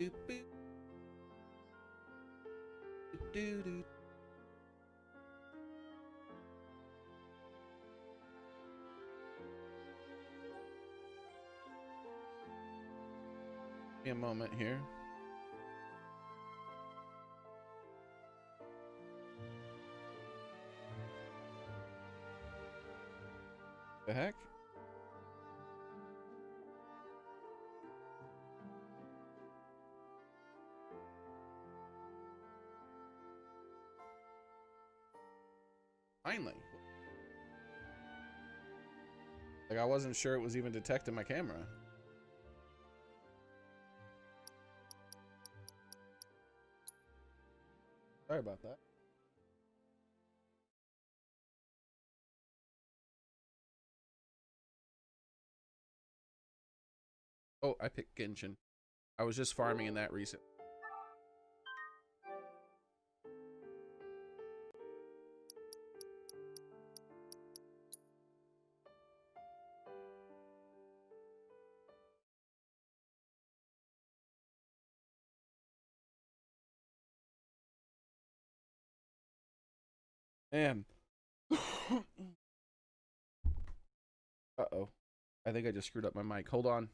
Boop, boop. Do, do. Give me a moment here. The heck? Finally. Like, I wasn't sure it was even detecting my camera. Sorry about that. Oh, I picked Genshin. I was just farming in that recent. Man. Uh-oh. I think I just screwed up my mic. Hold on.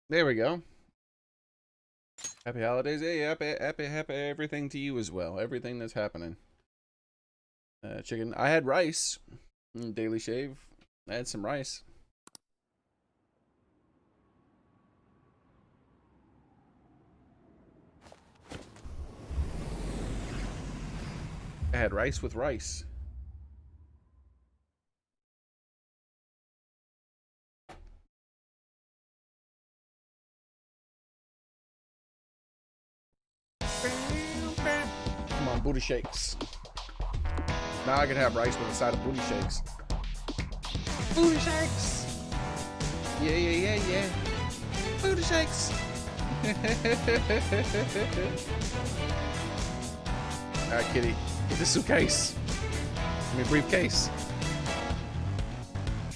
There we go. Happy holidays. Hey, happy everything to you as well. Everything that's happening. Chicken. I had rice. Daily shave. I had some rice. I had rice with rice. Come on, booty shakes. Now I can have rice with a side of booty shakes. Booty shakes. Yeah. Booty shakes. Alright, kitty. Get the suitcase. Give me a briefcase.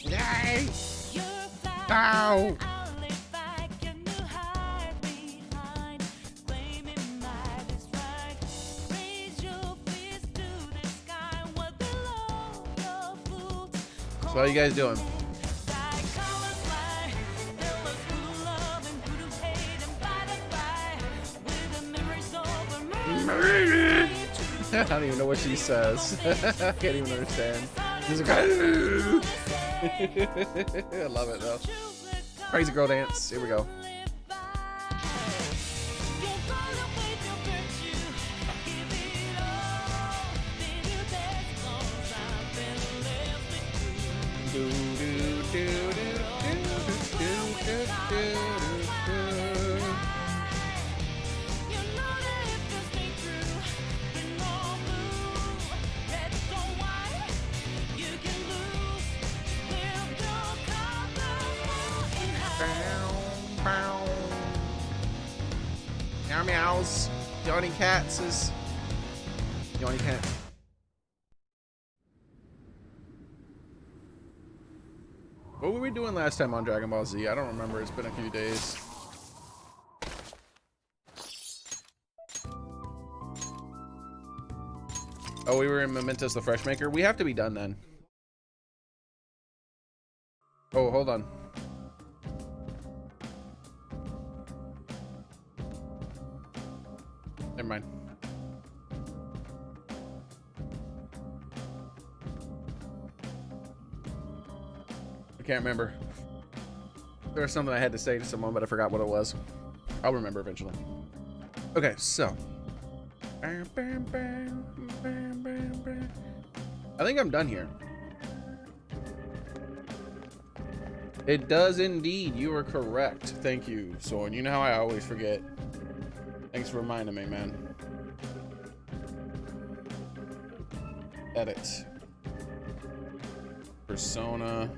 Yay! Ow! So how you guys doing? I don't even know what she says. I can't even understand. She's like, I love it though. Crazy girl dance. Here we go. Meows. Yawning cats is yawning cat. What were we doing last time on Dragon Ball Z? I don't remember. It's been a few days. Oh, we were in Mementos the Fresh Maker. We have to be done then. Oh, hold on. Never mind. I can't remember. There was something I had to say to someone, but I forgot what it was. I'll remember eventually. Okay, so. I think I'm done here. It does indeed. You are correct. Thank you, Soren. You know how I always forget. Thanks for reminding me, man. Edit. Persona.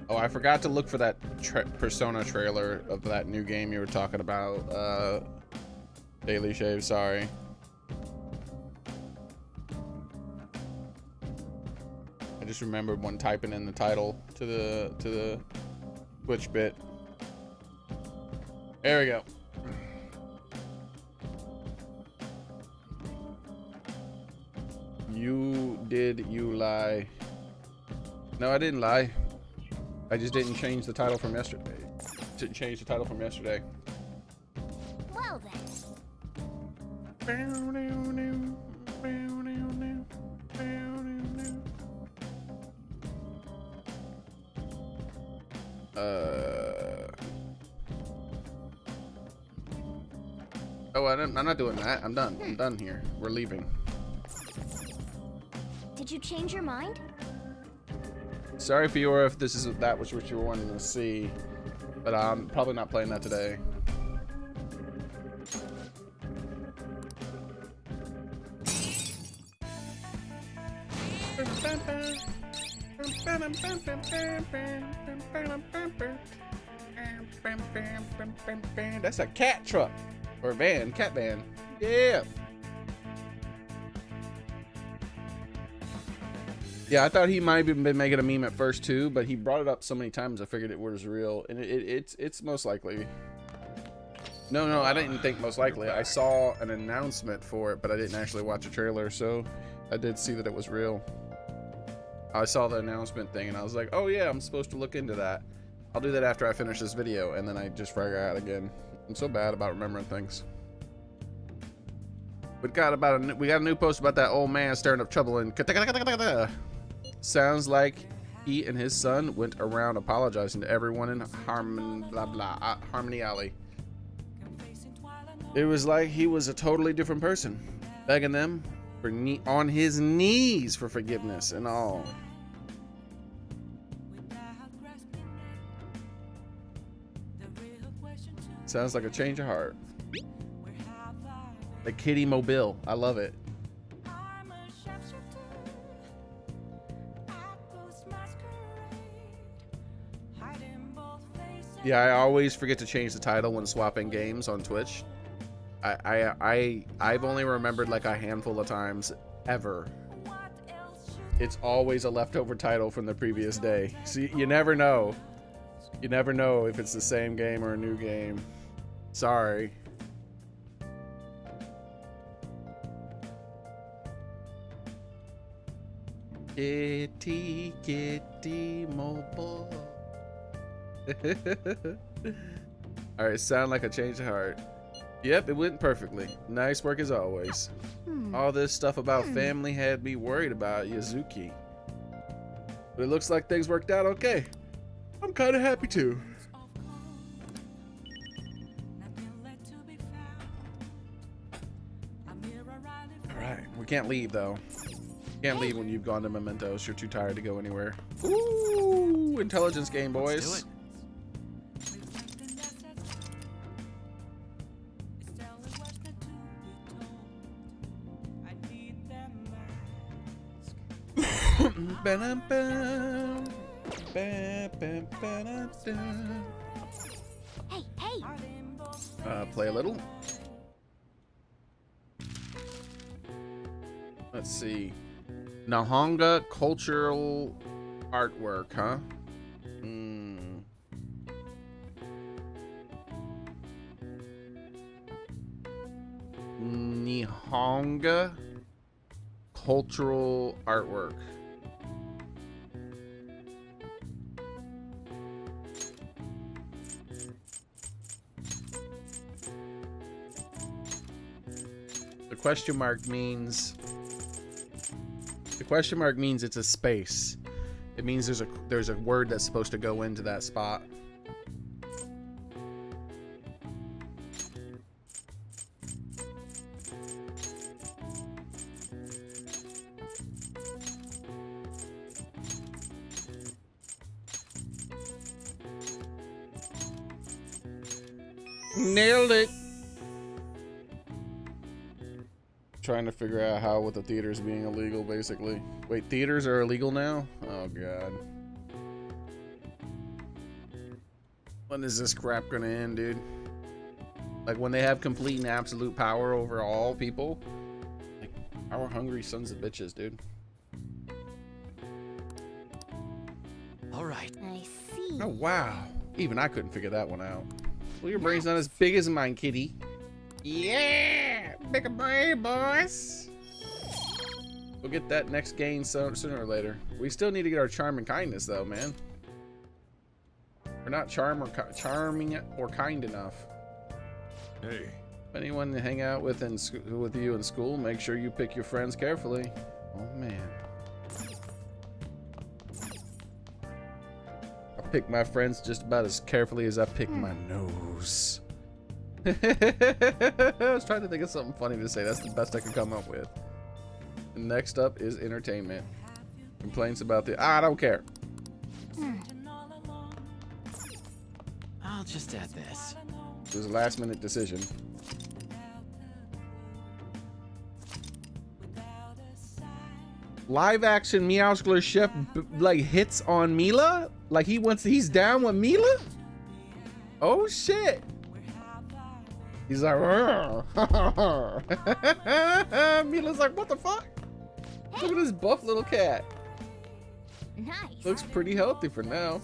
Oh, I forgot to look for that Persona trailer of that new game you were talking about. Daily Shave, sorry. I just remembered when typing in the title to the Twitch bit. There we go. You lie. No, I didn't lie. I just didn't change the title from yesterday. Didn't change the title from yesterday. Well then. Oh, I'm not doing that. I'm done. I'm done here. We're leaving. Did you change your mind? Sorry, Fiora, if that was what you were wanting to see, but I'm probably not playing that today. That's a cat truck or van, cat van. Yeah. Yeah, I thought he might have been making a meme at first too, but he brought it up so many times I figured it was real, and it's most likely. No, I didn't think most likely. I saw an announcement for it, but I didn't actually watch a trailer, so I did see that it was real. I saw the announcement thing, and I was like, oh yeah, I'm supposed to look into that. I'll do that after I finish this video, and then I just forgot again. I'm so bad about remembering things. We got a new post about that old man stirring up trouble in. Sounds like he and his son went around apologizing to everyone in Harmony Alley. It was like he was a totally different person, begging them for on his knees for forgiveness and all. Sounds like a change of heart. The Kitty Mobile, I love it. Yeah, I always forget to change the title when swapping games on Twitch. I've only remembered like a handful of times ever. It's always a leftover title from the previous day. So you never know. You never know if it's the same game or a new game. Sorry. Kitty Mobile. Alright, sound like a change of heart. Yep, it went perfectly. Nice work as always. All this stuff about family had me worried about Yuzuki. But it looks like things worked out okay. I'm kind of happy too. Alright, we can't leave though. Can't leave when you've gone to Mementos. You're too tired to go anywhere. Ooh, intelligence game, boys. Hey. Play a little. Let's see. Nihonga cultural artwork, huh? Nihonga cultural artwork. The question mark means it's a space. It means there's a word that's supposed to go into that spot. Nailed it. trying to figure out how with the theaters being illegal, basically. Wait, theaters are illegal now? Oh, God. When is this crap gonna end, dude? Like, when they have complete and absolute power over all people? Like, power hungry sons of bitches, dude. All right. I see. Oh, wow. Even I couldn't figure that one out. Well, your brain's not as big as mine, kitty. Yeah! Bigger brain, boys! We'll get that next gain sooner or later. We still need to get our charm and kindness, though, man. We're not charming or kind enough. Hey. Anyone to hang out with with you in school, make sure you pick your friends carefully. Oh, man. I pick my friends just about as carefully as I pick my nose. I was trying to think of something funny to say. That's the best I could come up with. And next up is entertainment. Complaints about the... I don't care. I'll just add this. It was a last minute decision. Live action Meowscler Chef like hits on Mila? Like he's down with Mila? Oh shit. He's like, Mila's like, what the fuck? Look at this buff little cat. Nice. Looks pretty healthy for now.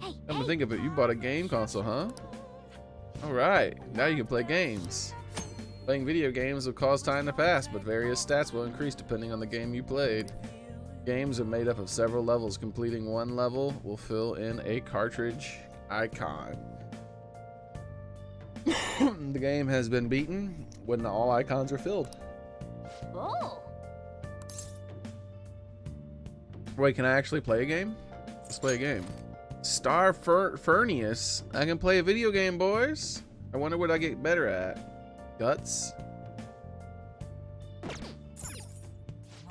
Come to think of it, you bought a game console, huh? Alright, now you can play games. Playing video games will cause time to pass, but various stats will increase depending on the game you played. Games are made up of several levels. Completing one level will fill in a cartridge icon. The game has been beaten when all icons are filled. Oh. Wait, can I actually play a game? Let's play a game. Star Furnius. I can play a video game, boys. I wonder what I get better at. Guts?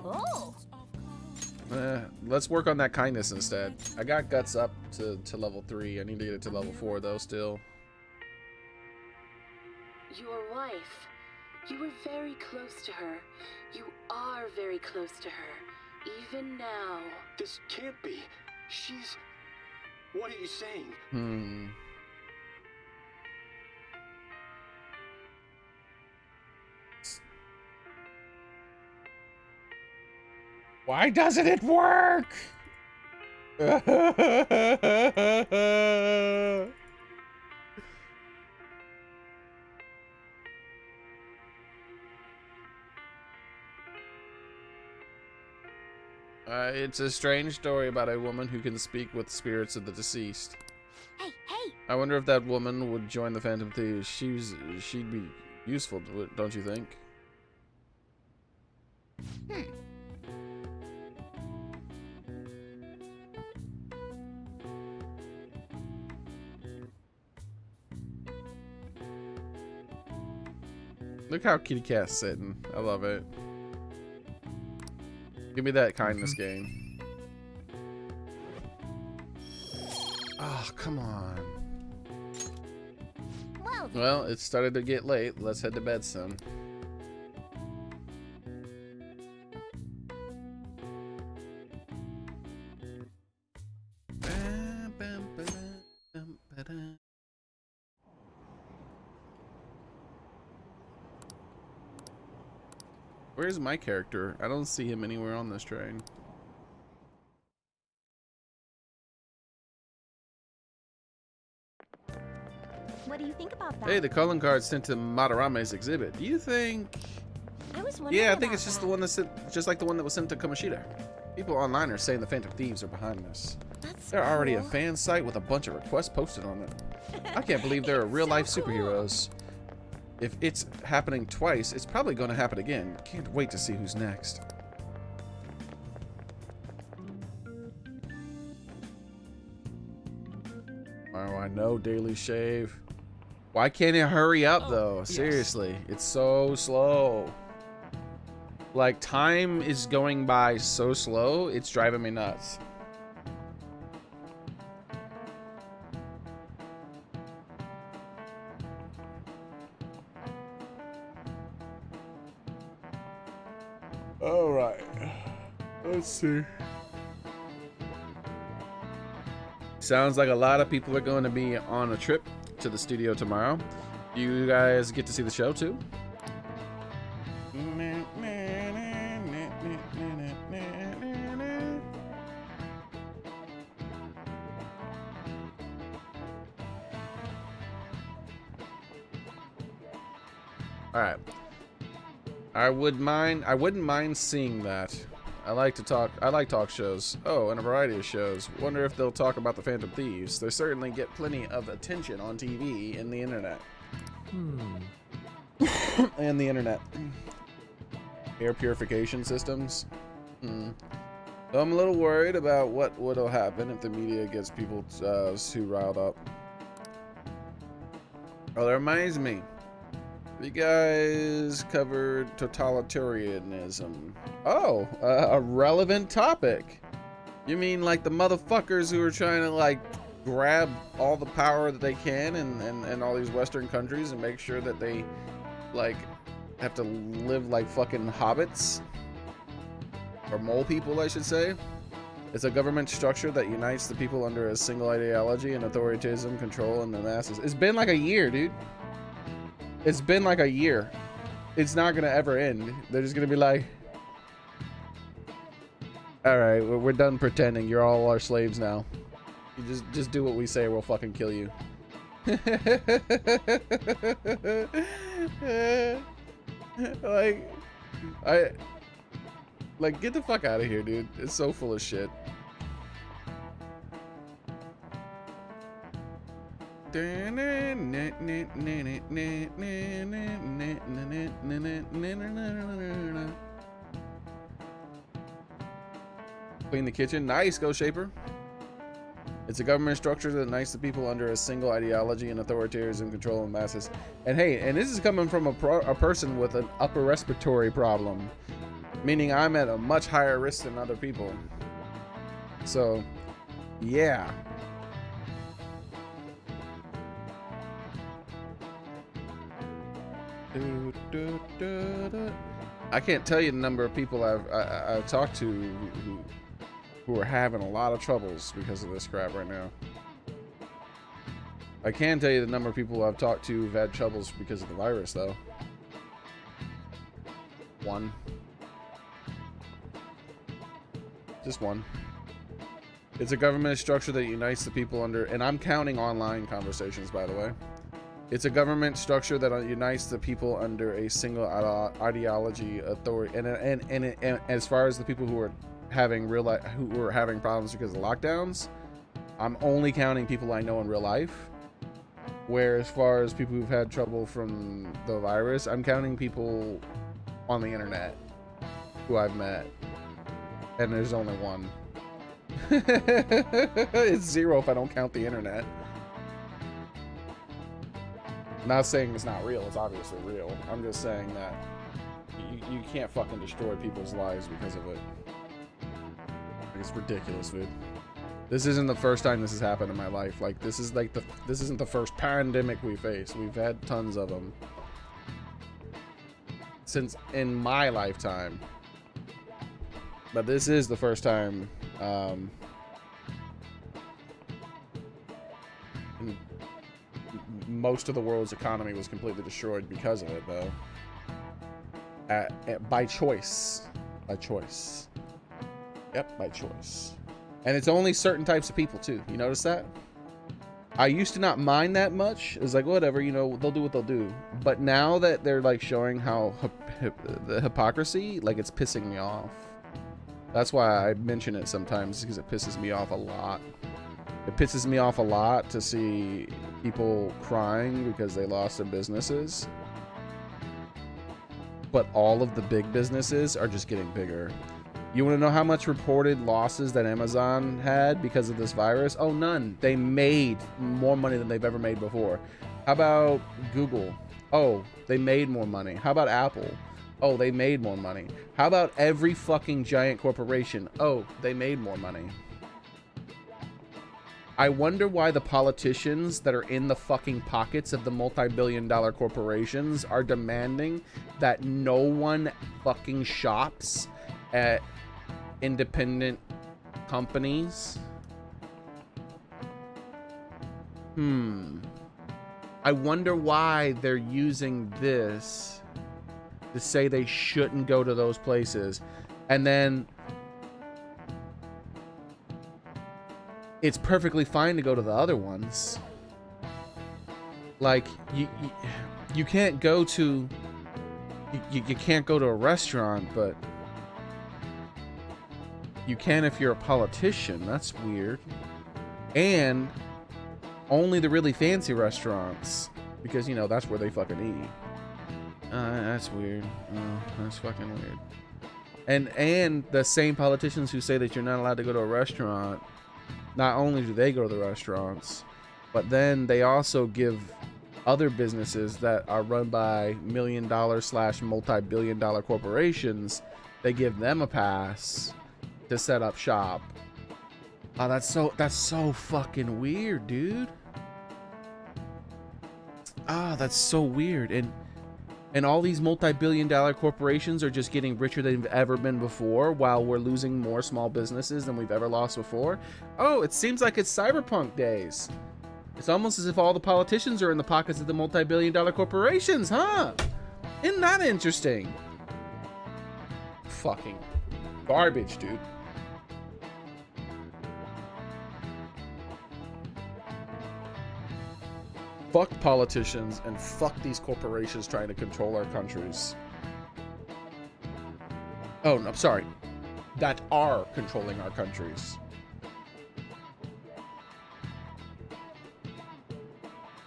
Oh. Let's work on that kindness instead. I got guts up to level 3. I need to get it to level 4 though still. Your wife. You were very close to her. You are very close to her. Even now. This can't be. She's... What are you saying? Why doesn't it work? It's a strange story about a woman who can speak with spirits of the deceased. Hey, hey. I wonder if that woman would join the Phantom Thieves. She'd be useful, don't you think? Look how Kitty Cat's sitting. I love it. Give me that kindness game. Oh, come on. Well, it started to get late. Let's head to bed soon. Where's my character? I don't see him anywhere on this train. What do you think about that? Hey, the calling card sent to Madarame's exhibit. Do you think... I was wondering. Yeah, I think about it's just that. the one that sent, just like the one that was sent to Kamoshida. People online are saying the Phantom Thieves are behind this. That's They're already a cool. fan site with a bunch of requests posted on it. I can't believe there are It's real-life so cool. superheroes. If it's happening twice, it's probably going to happen again. Can't wait to see who's next. Oh, I know, Daily Shave. Why can't it hurry up, though? yes. Seriously, it's so slow. Like, time is going by so slow, it's driving me nuts. All right. Let's see. Sounds like a lot of people are going to be on a trip to the studio tomorrow. You guys get to see the show too? All right. I wouldn't mind seeing that. I like talk shows. Oh, and a variety of shows. Wonder if they'll talk about the Phantom Thieves. They certainly get plenty of attention on TV and the internet. And the internet. Air purification systems. So I'm a little worried about what will happen if the media gets people too riled up. Oh, that reminds me. You guys covered totalitarianism. Oh, a relevant topic. You mean like the motherfuckers who are trying to like grab all the power that they can in all these Western countries and make sure that they like have to live like fucking hobbits? Or mole people, I should say. It's a government structure that unites the people under a single ideology and authoritarianism, control, and the masses. It's been like a year, dude. It's been like a year. It's not gonna ever end. They're just gonna be like, all right, we're done pretending. You're all our slaves now. You just do what we say, or we'll fucking kill you. Like, get the fuck out of here, dude. It's so full of shit. Clean the kitchen. Nice, Go Shaper. It's a government structure that unites the people under a single ideology and authoritarianism, control of masses. And hey, and this is coming from a person with an upper respiratory problem, meaning I'm at a much higher risk than other people. So, yeah. I can't tell you the number of people I've talked to who are having a lot of troubles because of this crap right now. I can tell you the number of people I've talked to who've had troubles because of the virus, though. One. Just one. It's a government structure that unites the people under, and I'm counting online conversations, by the way. It's a government structure that unites the people under a single ideology, authority, and as far as the people who are having having problems because of lockdowns, I'm only counting people I know in real life. Where as far as people who've had trouble from the virus, I'm counting people on the internet who I've met, and there's only one. It's zero if I don't count the internet. Not saying it's not real, it's obviously real. I'm just saying that you can't fucking destroy people's lives because of it. It's ridiculous, dude. This isn't the first time this has happened in my life. Like, this isn't the first pandemic we face. We've had tons of them since in my lifetime. But this is the first time most of the world's economy was completely destroyed because of it, though. By choice. By choice. Yep, by choice. And it's only certain types of people, too. You notice that? I used to not mind that much. It's like, whatever, you know, they'll do what they'll do. But now that they're, like, showing how the hypocrisy, like, it's pissing me off. That's why I mention it sometimes, because it pisses me off a lot. It pisses me off a lot to see people crying because they lost their businesses. But all of the big businesses are just getting bigger. You want to know how much reported losses that Amazon had because of this virus? Oh, none. They made more money than they've ever made before. How about Google? Oh, they made more money. How about Apple? Oh, they made more money. How about every fucking giant corporation? Oh, they made more money. I wonder why the politicians that are in the fucking pockets of the multi-billion-dollar corporations are demanding that no one fucking shops at independent companies. I wonder why they're using this to say they shouldn't go to those places. And then it's perfectly fine to go to the other ones. Like, you can't go to... You can't go to a restaurant, but... You can if you're a politician. That's weird. And only the really fancy restaurants. Because, you know, that's where they fucking eat. That's weird. Oh, that's fucking weird. And the same politicians who say that you're not allowed to go to a restaurant, not only do they go to the restaurants, but then they also give other businesses that are run by million-dollar/multi-billion-dollar corporations, they give them a pass to set up shop. Oh, that's so fucking weird, dude. Ah, that's so weird. And all these multi-billion-dollar corporations are just getting richer than they've ever been before, while we're losing more small businesses than we've ever lost before. Oh, it seems like it's cyberpunk days. It's almost as if all the politicians are in the pockets of the multi-billion-dollar corporations, huh? Isn't that interesting? Fucking garbage, dude. Fuck politicians and fuck these corporations trying to control our countries. Oh, no, I'm sorry. That are controlling our countries.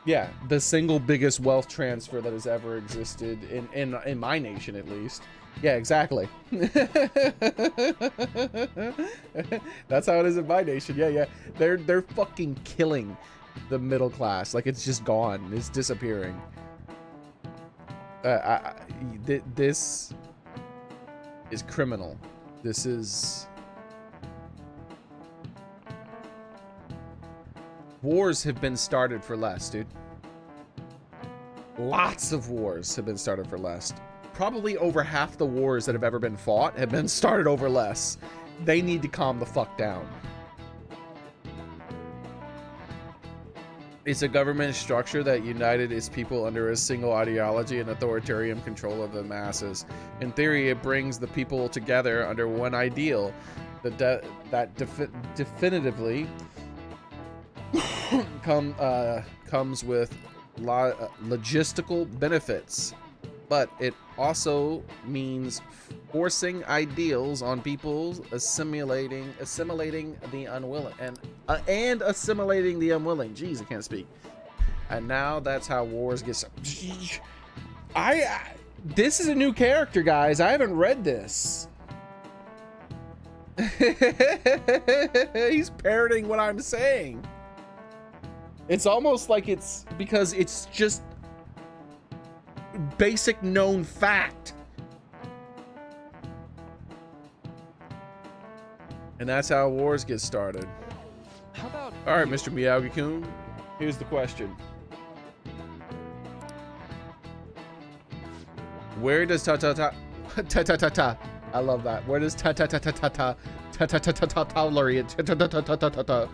Yeah, the single biggest wealth transfer that has ever existed in my nation, at least. Yeah, exactly. That's how it is in my nation. Yeah. They're fucking killing the middle class. Like, it's just gone. It's disappearing. This is criminal. This is... Wars have been started for less, dude. Lots of wars have been started for less. Probably over half the wars that have ever been fought have been started over less. They need to calm the fuck down. It's a government structure that united its people under a single ideology and authoritarian control of the masses. In theory, it brings the people together under one ideal that definitively comes with logistical benefits, but it also means forcing ideals on people, assimilating the unwilling, and assimilating the unwilling. Jeez, I can't speak. And now that's how wars get. This is a new character, guys. I haven't read this. He's parroting what I'm saying. It's almost like it's because it's just basic known fact. And that's how wars get started. How about... All right, Mr. Miyagi-kun, here's the question. Where does ta-ta-ta... Ta-ta-ta-ta... I love that. Where does ta-ta-ta-ta-ta-ta... Ta-ta-ta-ta-ta-ta...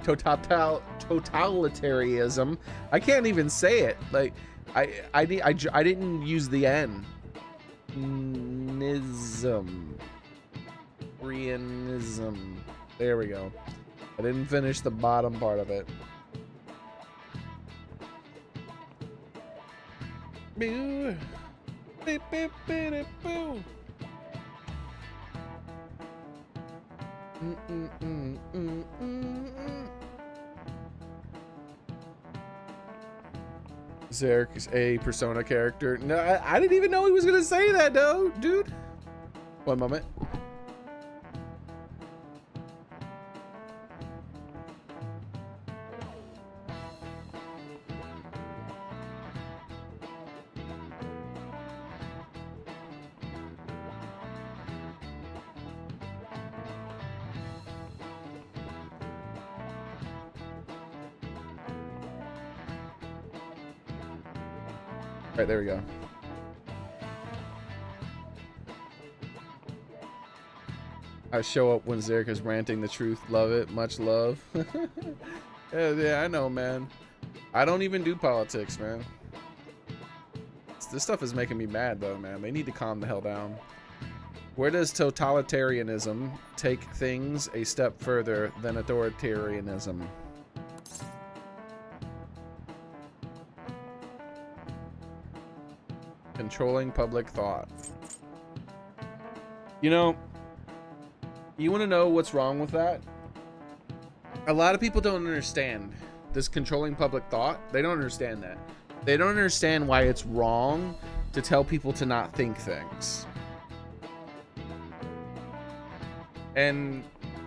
Totalitarianism. I can't even say it. Like, I didn't use the N. Nism. Koreanism. There we go. I didn't finish the bottom part of it. Boo. Beep, beep, beep, beep, boo. Zarek is a Persona character. No, I didn't even know he was gonna say that, though, dude. One moment. Right, there we go. I show up when Zerika's ranting the truth. Love it. Much love. Yeah, I know, man. I don't even do politics, man. This stuff is making me mad, though, man. They need to calm the hell down. Where does totalitarianism take things a step further than authoritarianism? Controlling public thought. You know, you want to know what's wrong with that? A lot of people don't understand this controlling public thought. They don't understand that. They don't understand why it's wrong to tell people to not think things. And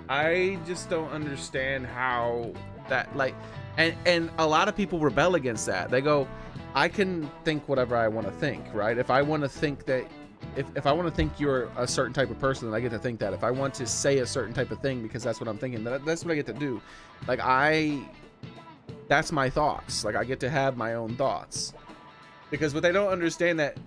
I just don't understand how that, like, and a lot of people rebel against that. They go, I can think whatever I want to think, right? If I want to think that, if I want to think you're a certain type of person, then I get to think that. If I want to say a certain type of thing because that's what I'm thinking, that's what I get to do. Like, that's my thoughts. Like, I get to have my own thoughts. Because what they don't understand that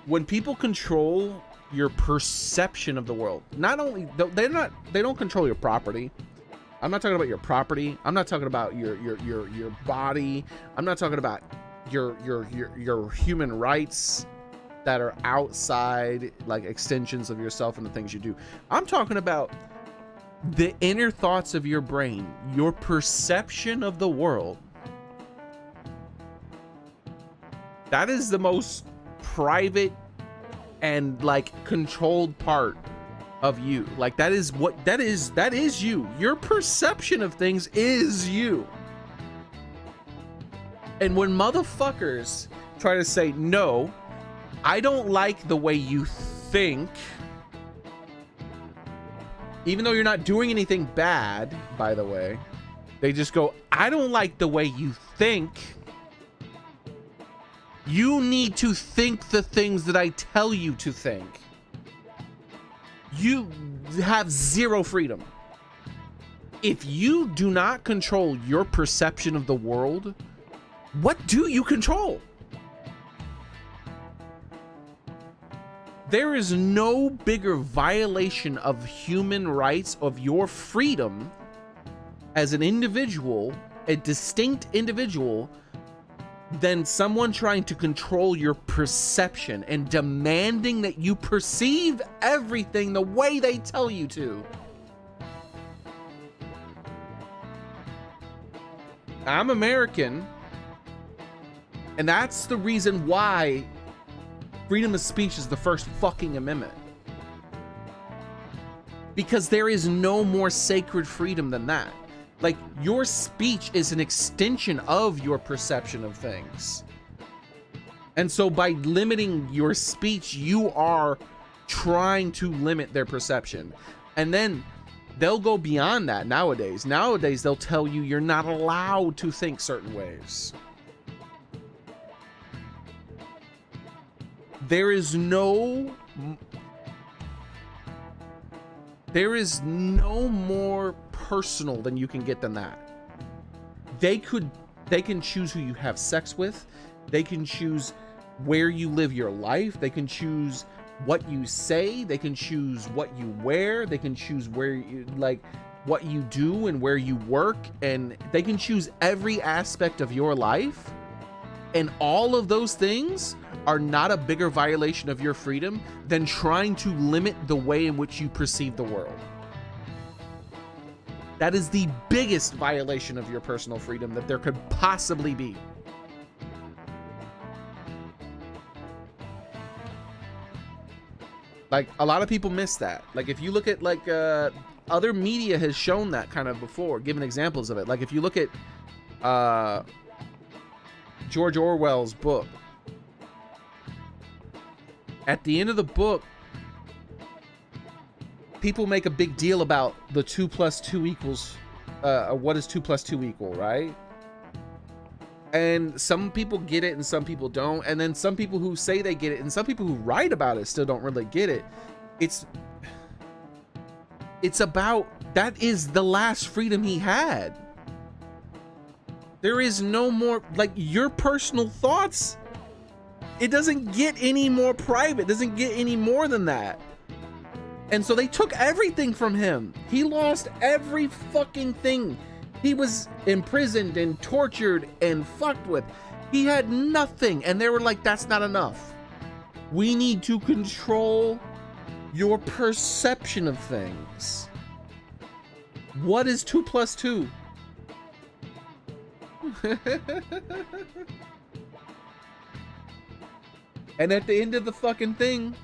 when people control your perception of the world, not only they don't control your property. I'm not talking about your property. I'm not talking about your body. I'm not talking about your human rights that are outside, like, extensions of yourself and the things you do. I'm talking about the inner thoughts of your brain, your perception of the world. That is the most private and, like, controlled part of you. Like, that is you. Your perception of things is you. And when motherfuckers try to say, no, I don't like the way you think, even though you're not doing anything bad, by the way, they just go, I don't like the way you think. You need to think the things that I tell you to think. You have zero freedom. If you do not control your perception of the world, what do you control? There is no bigger violation of human rights, of your freedom as an individual, a distinct individual, than someone trying to control your perception and demanding that you perceive everything the way they tell you to. I'm American, and that's the reason why freedom of speech is the first fucking amendment. Because there is no more sacred freedom than that. Like, your speech is an extension of your perception of things. And so by limiting your speech, you are trying to limit their perception. And then they'll go beyond that nowadays. Nowadays, they'll tell you you're not allowed to think certain ways. There is no more personal than you can get than that. They can choose who you have sex with. They can choose where you live your life. They can choose what you say. They can choose what you wear. They can choose where you, like, what you do and where you work, and they can choose every aspect of your life. And all of those things are not a bigger violation of your freedom than trying to limit the way in which you perceive the world. That is the biggest violation of your personal freedom that there could possibly be. Like, a lot of people miss that. Like, if you look at, like, other media has shown that kind of before, given examples of it. Like, if you look at George Orwell's book, at the end of the book, people make a big deal about the 2 + 2 equals, what does 2 + 2 equal, right? And some people get it and some people don't. And then some people who say they get it and some people who write about it still don't really get it. It's about, that is the last freedom he had. There is no more, like, your personal thoughts. It doesn't get any more private. It doesn't get any more than that. And so they took everything from him. He lost every fucking thing. He was imprisoned and tortured and fucked with. He had nothing. And they were like, that's not enough. We need to control your perception of things. What is 2 + 2? And at the end of the fucking thing,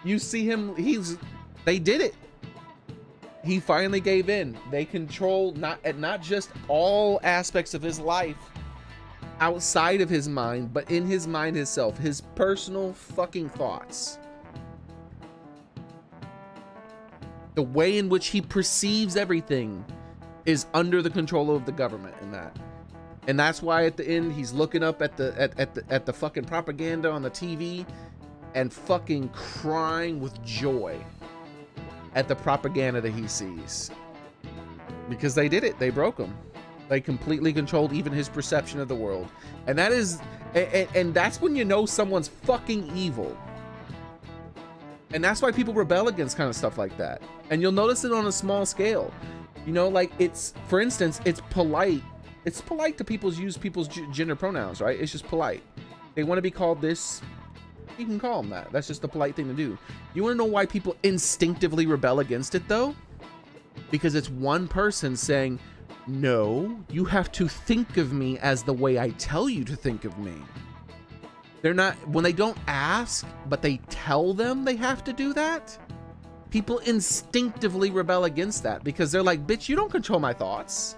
you see him, they did it. He finally gave in. They control not just all aspects of his life outside of his mind, but in his mind itself, his personal fucking thoughts. The way in which he perceives everything is under the control of the government in that. And that's why at the end he's looking up at the fucking propaganda on the TV and fucking crying with joy at the propaganda that he sees. Because they did it. They broke him. They completely controlled even his perception of the world. And that is, and that's when you know someone's fucking evil. And that's why people rebel against kind of stuff like that. And you'll notice it on a small scale. You know, like it's, for instance, it's polite. It's polite to use people's gender pronouns, right? It's just polite. They want to be called this. You can call them that. That's just the polite thing to do. You want to know why people instinctively rebel against it, though? Because it's one person saying, no, you have to think of me as the way I tell you to think of me. They're not, when they don't ask, but they tell them they have to do that, people instinctively rebel against that because they're like, bitch, you don't control my thoughts.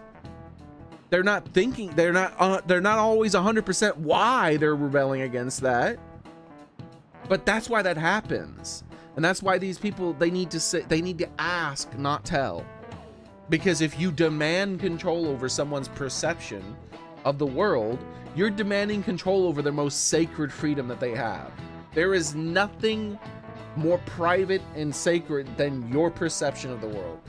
They're not thinking, they're not always 100% why they're rebelling against that. But that's why that happens. And that's why these people, they need to ask, not tell. Because if you demand control over someone's perception of the world, you're demanding control over their most sacred freedom that they have. There is nothing more private and sacred than your perception of the world.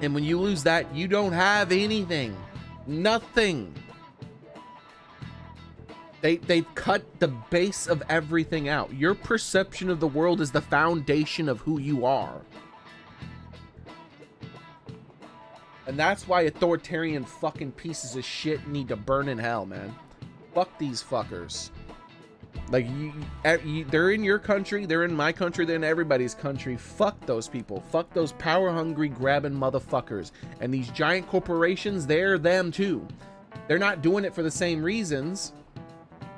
And when you lose that, you don't have anything. Nothing. They've cut the base of everything out. Your perception of the world is the foundation of who you are. And that's why authoritarian fucking pieces of shit need to burn in hell, man. Fuck these fuckers. Like, they're in your country, they're in my country, they're in everybody's country. Fuck those people. Fuck those power-hungry, grabbing motherfuckers. And these giant corporations, they're them too. They're not doing it for the same reasons.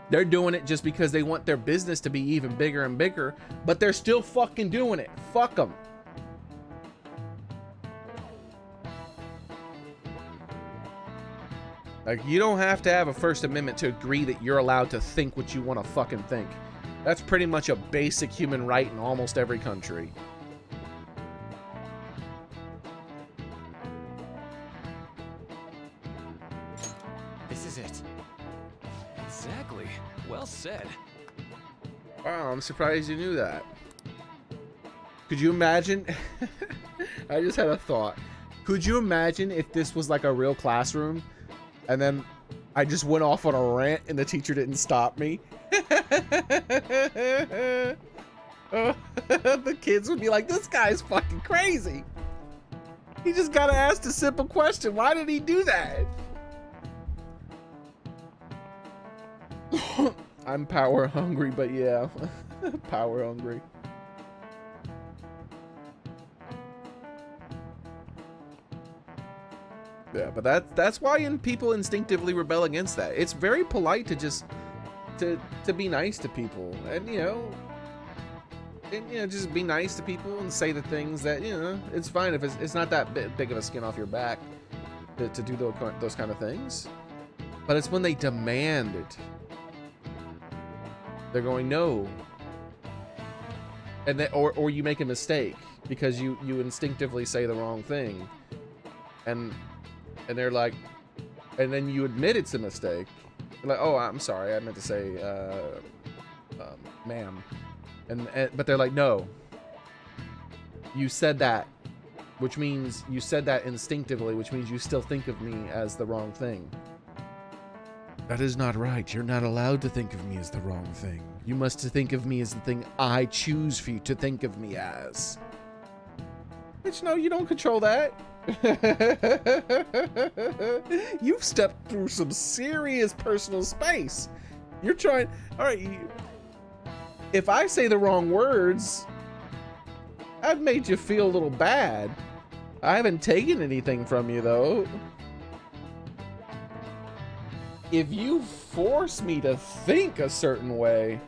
They're doing it just because they want their business to be even bigger and bigger. But they're still fucking doing it. Fuck them. Like, you don't have to have a First Amendment to agree that you're allowed to think what you want to fucking think. That's pretty much a basic human right in almost every country. This is it. Exactly. Well said. Wow, I'm surprised you knew that. Could you imagine? I just had a thought. Could you imagine if this was like a real classroom? And then I just went off on a rant and the teacher didn't stop me. The kids would be like, this guy's fucking crazy. He just got asked a simple question. Why did he do that? I'm power hungry, but yeah, power hungry. Yeah, but that's why people instinctively rebel against that. It's very polite to just to be nice to people, and just be nice to people and say the things that it's fine if it's not that big of a skin off your back to do those kind of things. But it's when they demand it. They're going no, and or you make a mistake because you instinctively say the wrong thing, and they're like, and then you admit it's a mistake. They're like, oh, I'm sorry, I meant to say, ma'am. But they're like, no, you said that. which means you said that instinctively, which means you still think of me as the wrong thing. That is not right. You're not allowed to think of me as the wrong thing. You must think of me as the thing I choose for you to think of me as. Bitch, no, you don't control that. You've stepped through some serious personal space. You're trying... All right, if I say the wrong words, I've made you feel a little bad. I haven't taken anything from you, though. If you force me to think a certain way,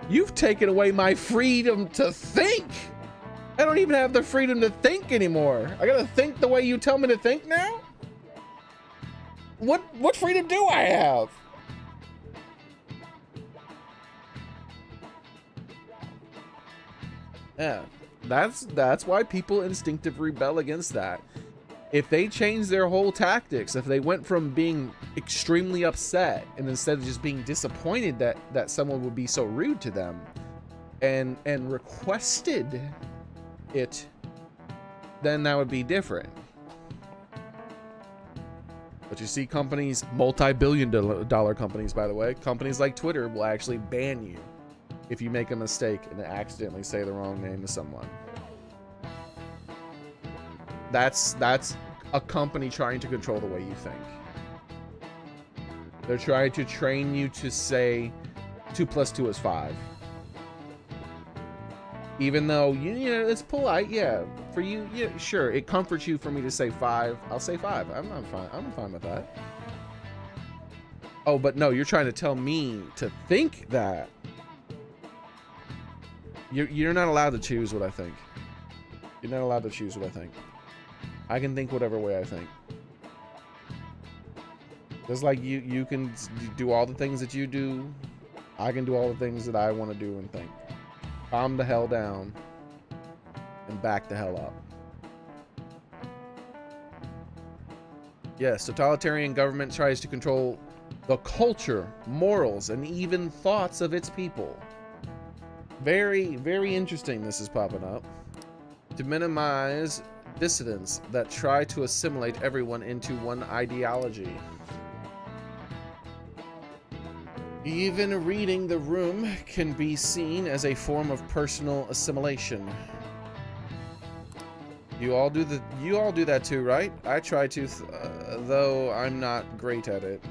you've taken away my freedom to think. I don't even have the freedom to think anymore. I gotta think the way you tell me to think now? What freedom do I have? Yeah, that's why people instinctively rebel against that. If they changed their whole tactics, if they went from being extremely upset and instead of just being disappointed that someone would be so rude to them and requested it, then that would be different. But you see companies, multi-billion dollar companies, by the way, companies like Twitter will actually ban you if you make a mistake and accidentally say the wrong name to someone. That's a company trying to control the way you think. They're trying to train you to say 2 + 2 is 5. Even though, you know, it's polite, yeah. For you, yeah, sure, it comforts you for me to say 5. I'll say 5. I'm fine with that. Oh, but no, you're trying to tell me to think that. You're not allowed to choose what I think. You're not allowed to choose what I think. I can think whatever way I think. Just like you can do all the things that you do, I can do all the things that I want to do and think. Calm the hell down and back the hell up. Yes, totalitarian government tries to control the culture, morals, and even thoughts of its people. Very, very interesting this is popping up. To minimize dissidents that try to assimilate everyone into one ideology. Even reading the room can be seen as a form of personal assimilation. You all do that too, right? I try to, though I'm not great at it.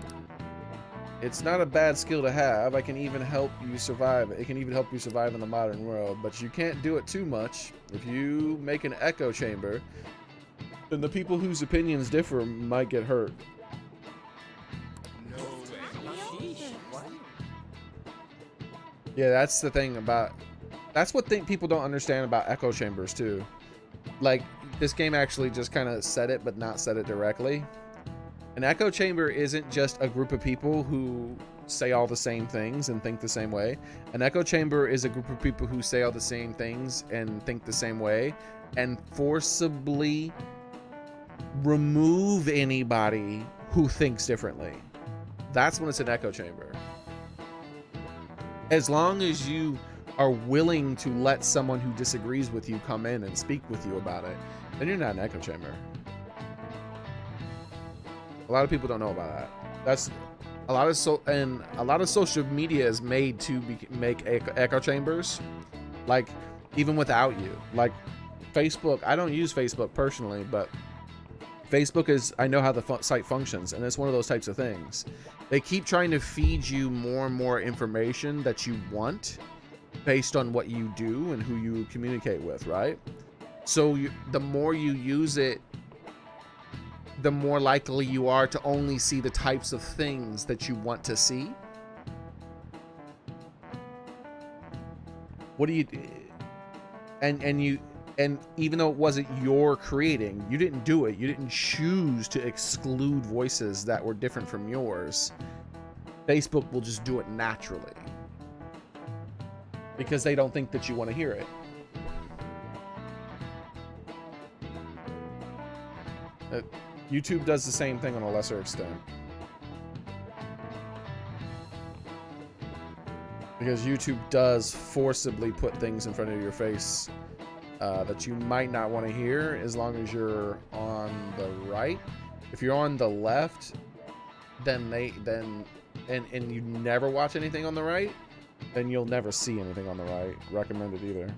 It's not a bad skill to have. It can even help you survive in the modern world, but you can't do it too much. If you make an echo chamber, then the people whose opinions differ might get hurt. Yeah, that's the thing about... That's what people don't understand about echo chambers, too. Like, this game actually just kind of said it, but not said it directly. An echo chamber isn't just a group of people who say all the same things and think the same way. An echo chamber is a group of people who say all the same things and think the same way and forcibly remove anybody who thinks differently. That's when it's an echo chamber. As long as you are willing to let someone who disagrees with you come in and speak with you about it, then you're not an echo chamber. A lot of people don't know about that. That's a lot of social media is made to make echo chambers, like even without you. Like Facebook, I don't use Facebook personally, but Facebook is, I know how the site functions, and it's one of those types of things. They keep trying to feed you more and more information that you want based on what you do and who you communicate with, right? So the more you use it, the more likely you are to only see the types of things that you want to see. What do you... And even though it wasn't your creating, you didn't do it. You didn't choose to exclude voices that were different from yours. Facebook will just do it naturally. Because they don't think that you want to hear it. YouTube does the same thing on a lesser extent. Because YouTube does forcibly put things in front of your face that you might not want to hear as long as you're on the right. If you're on the left, then and you never watch anything on the right, then you'll never see anything on the right recommended either.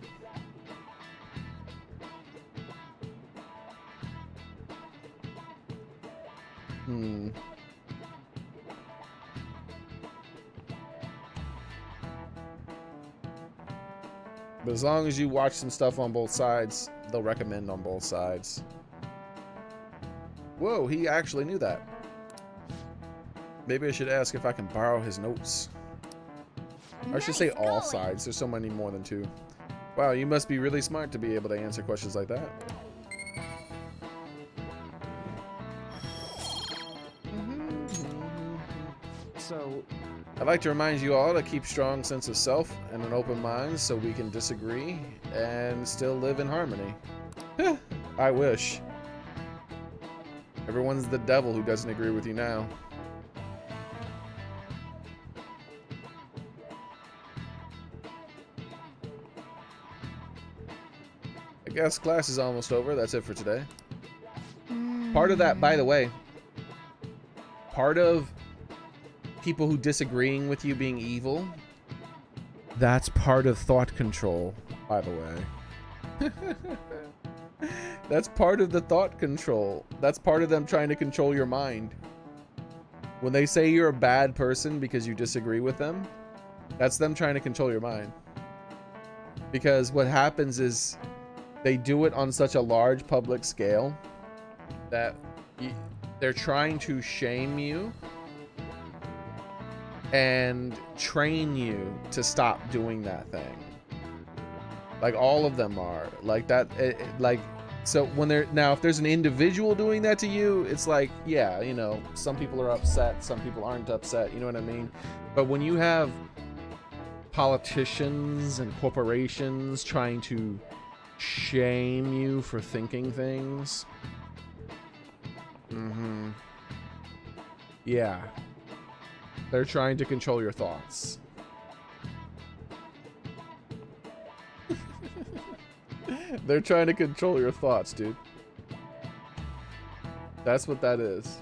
But as long as you watch some stuff on both sides, they'll recommend on both sides. Whoa, he actually knew that. Maybe I should ask if I can borrow his notes. Or I should say all sides. There's so many more than two. Wow, you must be really smart to be able to answer questions like that. So, I'd like to remind you all to keep strong sense of self and an open mind so we can disagree and still live in harmony. I wish. Everyone's the devil who doesn't agree with you now. I guess class is almost over. That's it for today. Part of that, by the way, part of people who disagreeing with you being evil, that's part of thought control, by the way. That's part of the thought control. That's part of them trying to control your mind. When they say you're a bad person because you disagree with them, that's them trying to control your mind. Because what happens is they do it on such a large public scale that they're trying to shame you and train you to stop doing that thing. Like all of them are like that. So when they're now, if there's an individual doing that to you, it's like, yeah, you know, some people are upset, some people aren't upset, you know what I mean? But when you have politicians and corporations trying to shame you for thinking things, yeah, they're trying to control your thoughts. They're trying to control your thoughts, dude. That's what that is.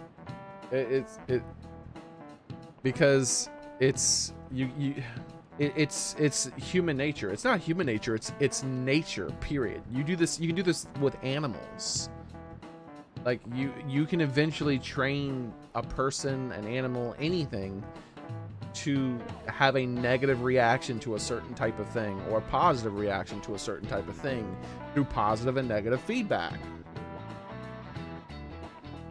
Because it's it's human nature. It's not human nature. It's nature. Period. You do this. You can do this with animals. Like you can eventually train a person, an animal, anything to have a negative reaction to a certain type of thing or a positive reaction to a certain type of thing through positive and negative feedback.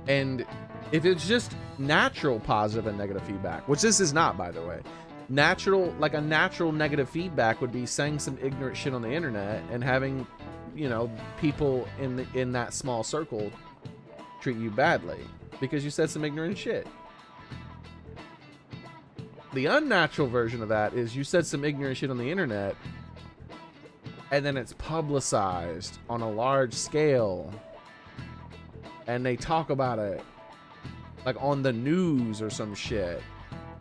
And if it's just natural positive and negative feedback, which this is not, by the way, natural, like a natural negative feedback would be saying some ignorant shit on the internet and having, you know, people in that small circle treat you badly because you said some ignorant shit. The unnatural version of that is you said some ignorant shit on the internet and then it's publicized on a large scale and they talk about it like on the news or some shit,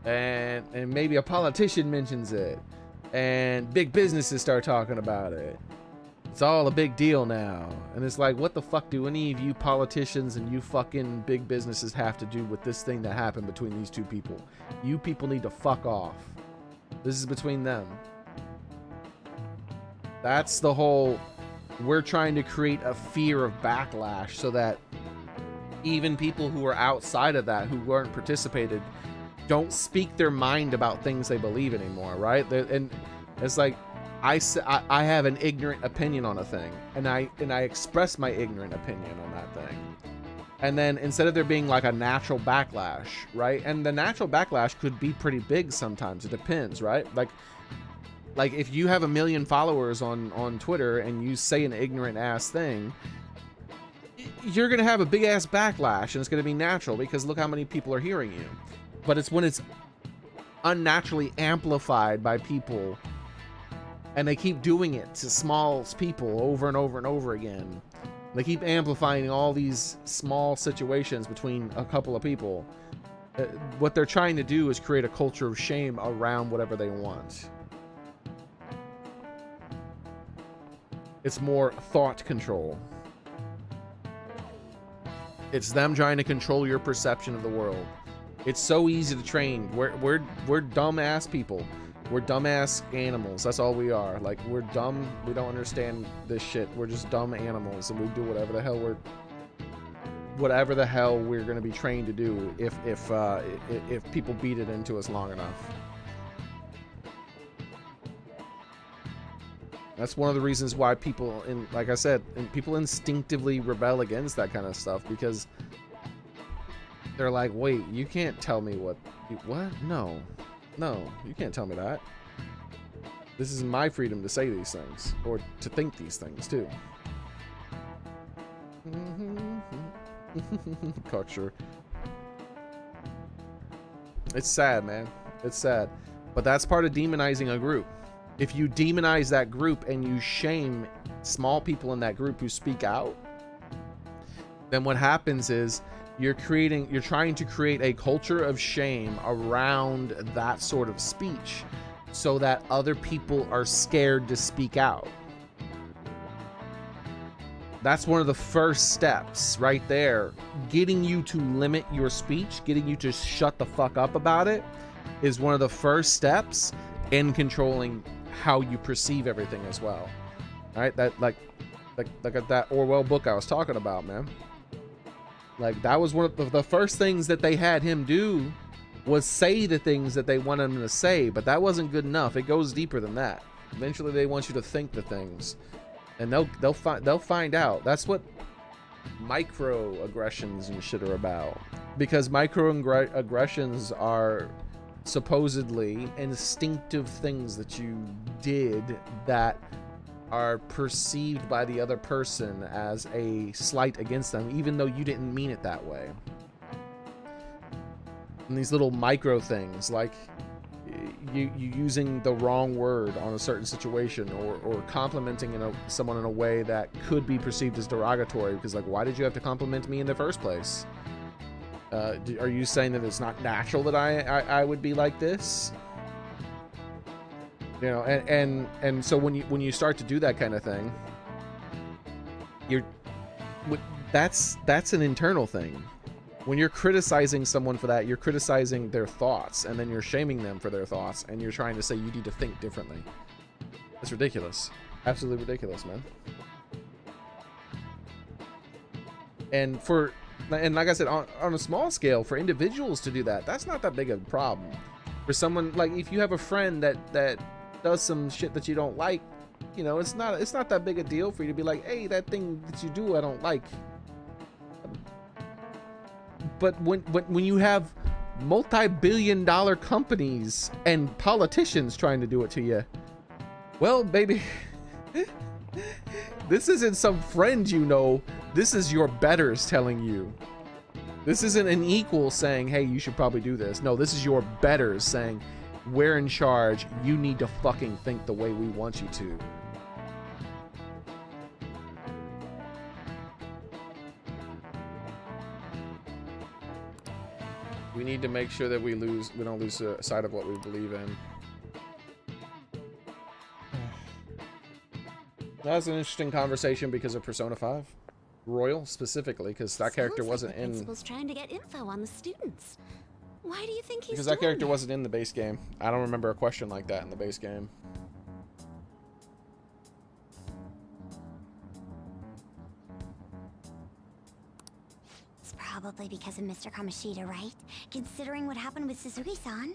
and maybe a politician mentions it and big businesses start talking about it. It's all a big deal now. And it's like, what the fuck do any of you politicians and you fucking big businesses have to do with this thing that happened between these two people? You people need to fuck off. This is between them. That's the whole, we're trying to create a fear of backlash so that even people who are outside of that, who weren't participated, don't speak their mind about things they believe anymore, right? And it's like, I have an ignorant opinion on a thing, and I express my ignorant opinion on that thing. And then instead of there being like a natural backlash, right? And the natural backlash could be pretty big sometimes. It depends, right? Like if you have 1 million followers on Twitter and you say an ignorant ass thing, you're going to have a big ass backlash, and it's going to be natural because look how many people are hearing you. But it's when it's unnaturally amplified by people and they keep doing it to small people over and over and over again. They keep amplifying all these small situations between a couple of people. What they're trying to do is create a culture of shame around whatever they want. It's more thought control. It's them trying to control your perception of the world. It's so easy to train. We're dumbass people. We're dumbass animals. That's all we are. Like, we're dumb. We don't understand this shit. We're just dumb animals, and we do whatever the hell we're gonna be trained to do if people beat it into us long enough. That's one of the reasons why people, like I said, people instinctively rebel against that kind of stuff, because they're like, wait, you can't tell me what? No, you can't tell me that. This is my freedom to say these things, or to think these things too. Cocksure. It's sad, man. It's sad. But that's part of demonizing a group. If you demonize that group and you shame small people in that group who speak out, then what happens is you're trying to create a culture of shame around that sort of speech so that other people are scared to speak out. That's one of the first steps right there. Getting you to limit your speech, getting you to shut the fuck up about it, is one of the first steps in controlling how you perceive everything as well. All right, that like that Orwell book I was talking about, man. Like, that was one of the first things that they had him do, was say the things that they wanted him to say, but that wasn't good enough. It goes deeper than that. Eventually they want you to think the things, and they'll find out. That's what microaggressions and shit are about, because microaggressions are supposedly instinctive things that you did that are perceived by the other person as a slight against them, even though you didn't mean it that way. And these little micro things, like you using the wrong word on a certain situation, or complimenting someone in a way that could be perceived as derogatory, because, like, why did you have to compliment me in the first place? Are you saying that it's not natural that I would be like this? You know, and so when you start to do that kind of thing, that's an internal thing. When you're criticizing someone for that, you're criticizing their thoughts, and then you're shaming them for their thoughts, and you're trying to say you need to think differently. It's ridiculous. Absolutely ridiculous, man. And like I said, on a small scale, for individuals to do that, that's not that big of a problem. For someone, like, if you have a friend that does some shit that you don't like, you know, it's not that big a deal for you to be like, hey, that thing that you do I don't like. But when you have multi-billion-dollar companies and politicians trying to do it to you, well, baby, this isn't some friend you know. This is your betters telling you. This isn't an equal saying, hey, you should probably do this. No, this is your betters saying, we're in charge. You need to fucking think the way we want you to. We need to make sure that we don't lose sight of what we believe in. That's an interesting conversation because of Persona 5. Royal, specifically, because that character wasn't in... Principal's trying to get info on the students. Why do you think he's Because that character wasn't in the base game. I don't remember a question like that in the base game. It's probably because of Mr. Kamoshida, right? Considering what happened with Suzuki-san.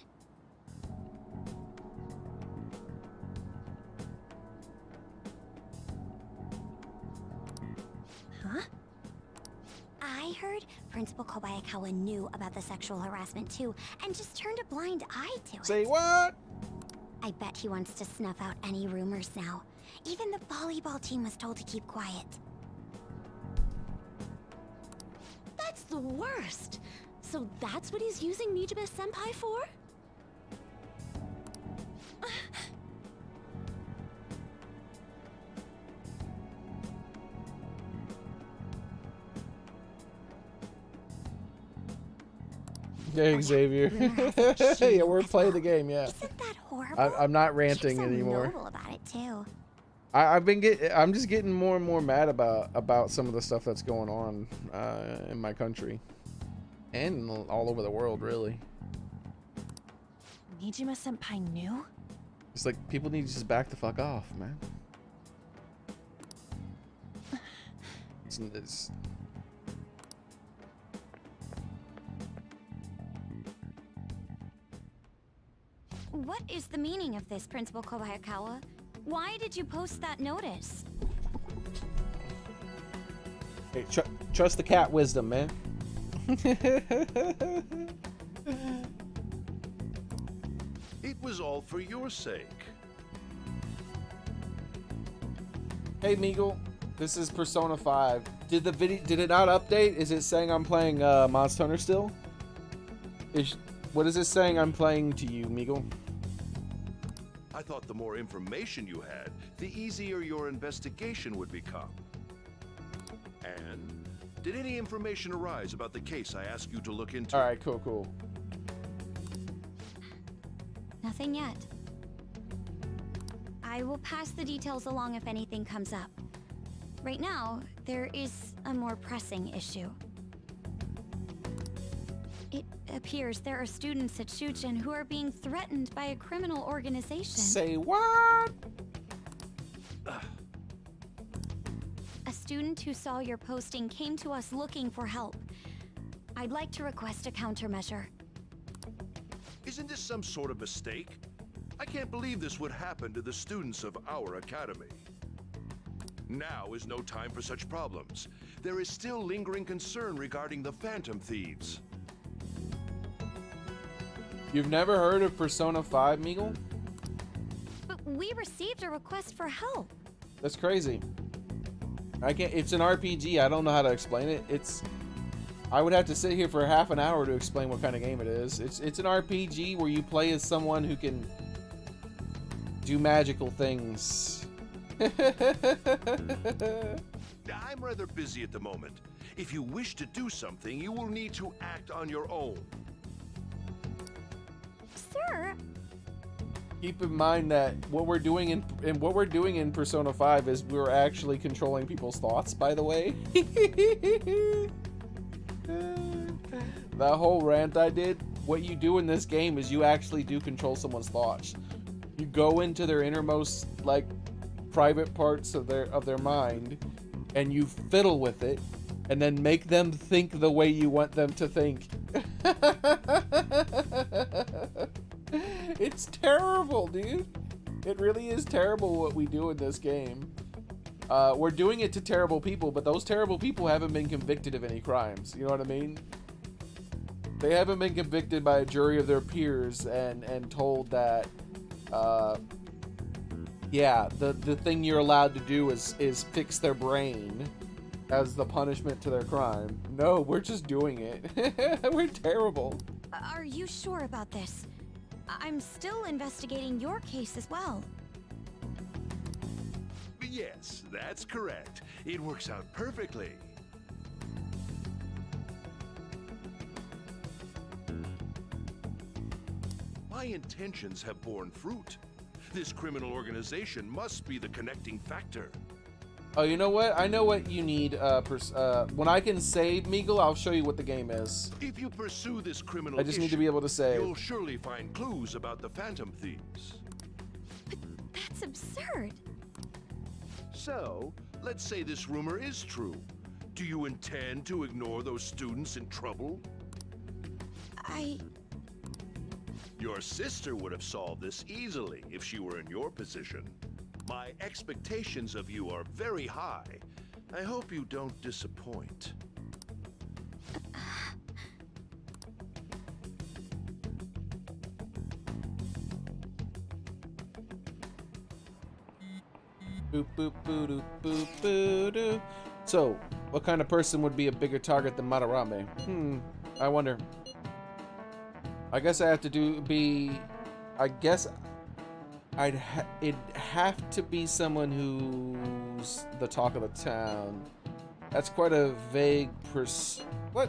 Huh? I heard Principal Kobayakawa knew about the sexual harassment too, and just turned a blind eye to it. Say what? I bet he wants to snuff out any rumors now. Even the volleyball team was told to keep quiet. That's the worst! So that's what he's using Nijibe-senpai for? Hey, Xavier. Yeah, we're playing the game, yeah. Isn't that horrible? I'm not ranting She was so anymore. noble about it too. I'm just getting more and more mad about some of the stuff that's going on in my country and all over the world, really. Nijima Senpai knew? It's like people need to just back the fuck off, man. It's What is the meaning of this, Principal Kobayakawa? Why did you post that notice? Hey, trust the cat wisdom, man. It was all for your sake. Hey, Meagle, this is Persona 5. Did it not update? Is it saying I'm playing Monster Hunter still? What is it saying I'm playing to you, Meagle? I thought the more information you had, the easier your investigation would become. And did any information arise about the case I asked you to look into? All right, cool. Nothing yet. I will pass the details along if anything comes up. Right now, there is a more pressing issue. It appears there are students at Shujin who are being threatened by a criminal organization. Say what? A student who saw your posting came to us looking for help. I'd like to request a countermeasure. Isn't this some sort of mistake? I can't believe this would happen to the students of our academy. Now is no time for such problems. There is still lingering concern regarding the Phantom Thieves. You've never heard of Persona 5, Meagle? But we received a request for help. That's crazy. It's an RPG. I don't know how to explain it. I would have to sit here for half an hour to explain what kind of game it is. It's an RPG where you play as someone who can do magical things. I'm rather busy at the moment. If you wish to do something, you will need to act on your own. Sir, Keep in mind that what we're doing in Persona 5 is we're actually controlling people's thoughts, by the way. That whole rant I did, what you do in this game is you actually do control someone's thoughts. You go into their innermost, like, private parts of their mind, and you fiddle with it, and then make them think the way you want them to think. It's terrible, dude. It really is terrible what we do in this game. We're doing it to terrible people, but those terrible people haven't been convicted of any crimes. You know what I mean? They haven't been convicted by a jury of their peers and told that, yeah, the thing you're allowed to do is fix their brain as the punishment to their crime. No, we're just doing it. We're terrible. are you sure about this? I'm still investigating your case as well. Yes, that's correct. It works out perfectly. My intentions have borne fruit. This criminal organization must be the connecting factor. Oh, you know what? I know what you need. When I can save, Meagle, I'll show you what the game is. If you pursue this criminal I just need to issue, be able to save. you'll surely find clues about the Phantom Thieves. But that's absurd. So, let's say this rumor is true. Do you intend to ignore those students in trouble? Your sister would have solved this easily if she were in your position. My expectations of you are very high. I hope you don't disappoint. Boop, boop, boo, doo, boop, boo, doo. So, what kind of person would be a bigger target than Madarame? I wonder. I guess I have to I guess it'd have to be someone who's the talk of the town. That's quite a vague what?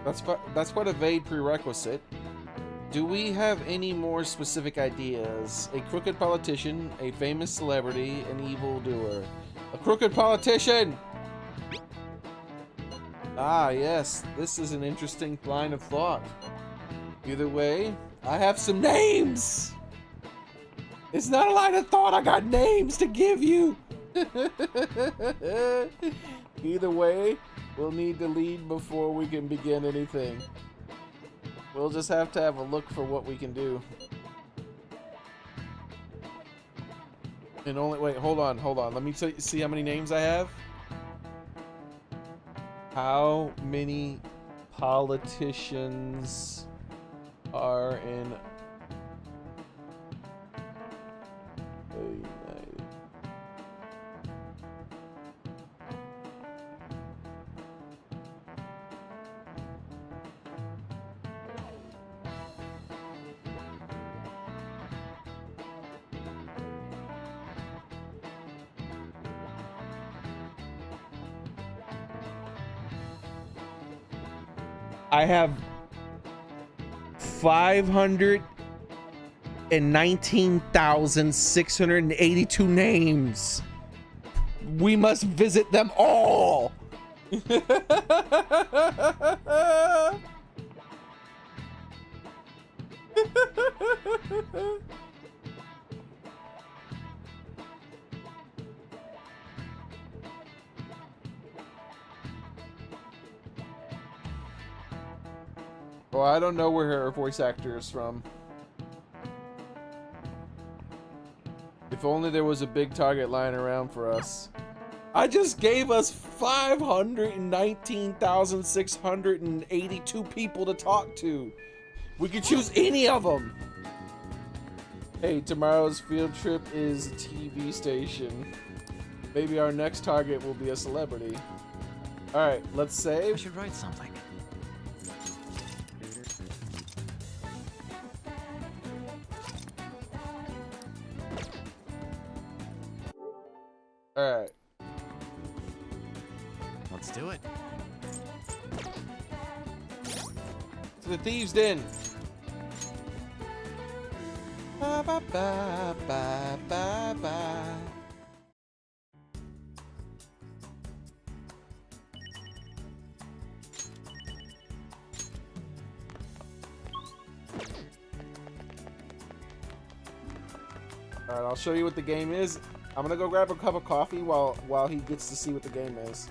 That's quite a vague prerequisite. Do we have any more specific ideas? A crooked politician, a famous celebrity, an evildoer. A crooked politician! Ah, yes. This is an interesting line of thought. Either way, I have some names! It's not a line of thought, I got names to give you! Either way, we'll need to lead before we can begin anything. We'll just have to have a look for what we can do. And only, wait, hold on. Let me see how many names I have. How many politicians are in the United? I have 519,682 names. We must visit them all. Well, I don't know where her voice actor is from. If only there was a big target lying around for us. I just gave us 519,682 people to talk to. We could choose any of them. Hey, tomorrow's field trip is a TV station. Maybe our next target will be a celebrity. Alright, let's I save. should write something. Alright. Let's do it. To the thieves' den. Ba ba ba ba ba ba. Alright, I'll show you what the game is. I'm gonna go grab a cup of coffee while he gets to see what the game is.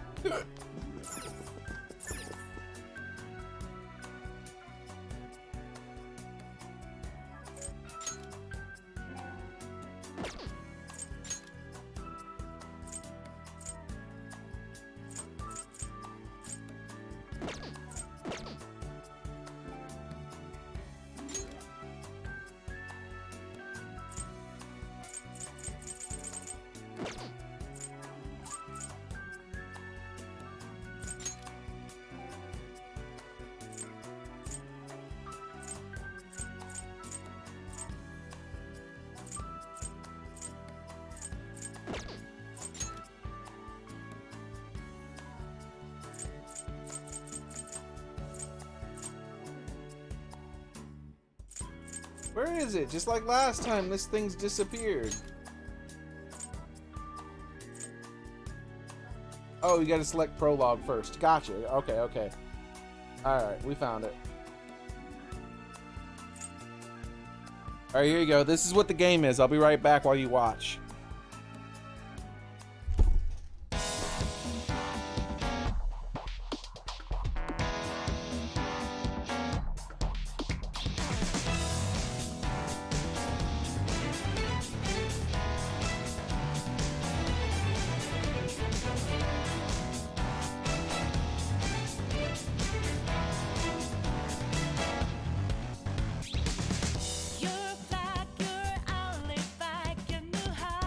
Where is it? Just like last time, this thing's disappeared. Oh, you gotta select prologue first. Gotcha. Okay, okay. Alright, we found it. Alright, here you go. This is what the game is. I'll be right back while you watch. You're fat, you're only back, you knew how.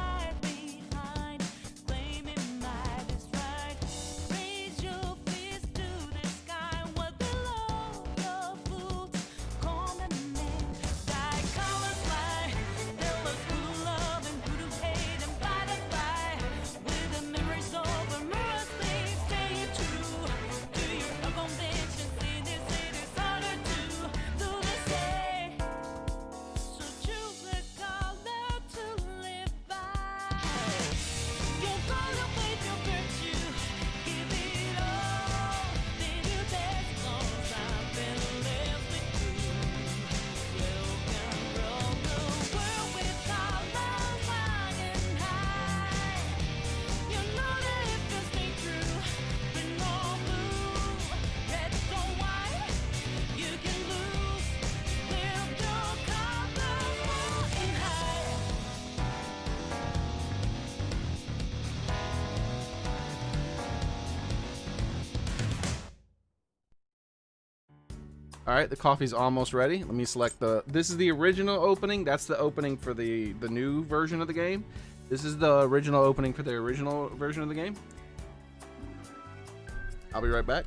All right, the coffee's almost ready. Let me select the. This is the original opening. That's the opening for the new version of the game. This is the original opening for the original version of the game. I'll be right back.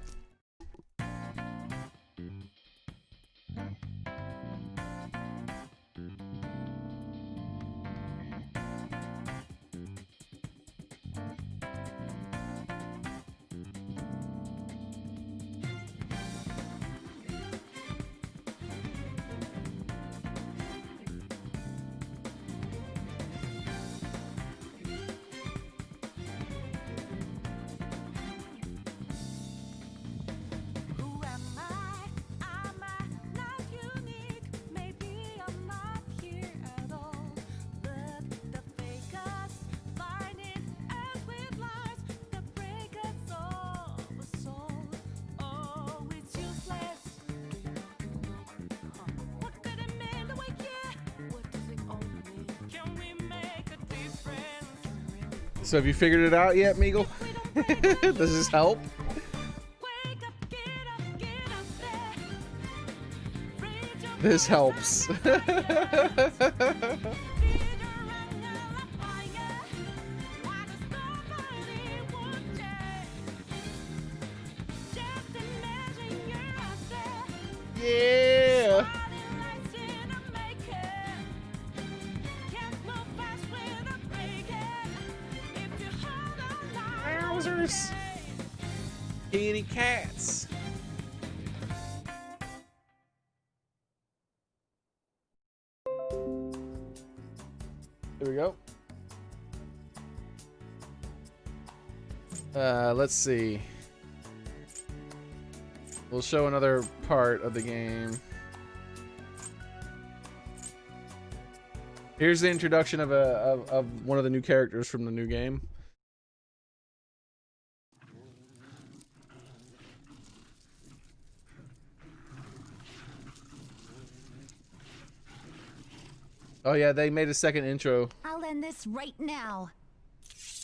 So have you figured it out yet, Meagle? Does this help? This helps. Yeah. Wowzers. Kitty cats. There we go. Let's see. We'll show another part of the game. Here's the introduction of one of the new characters from the new game. Oh yeah, they made a second intro. I'll end this right now.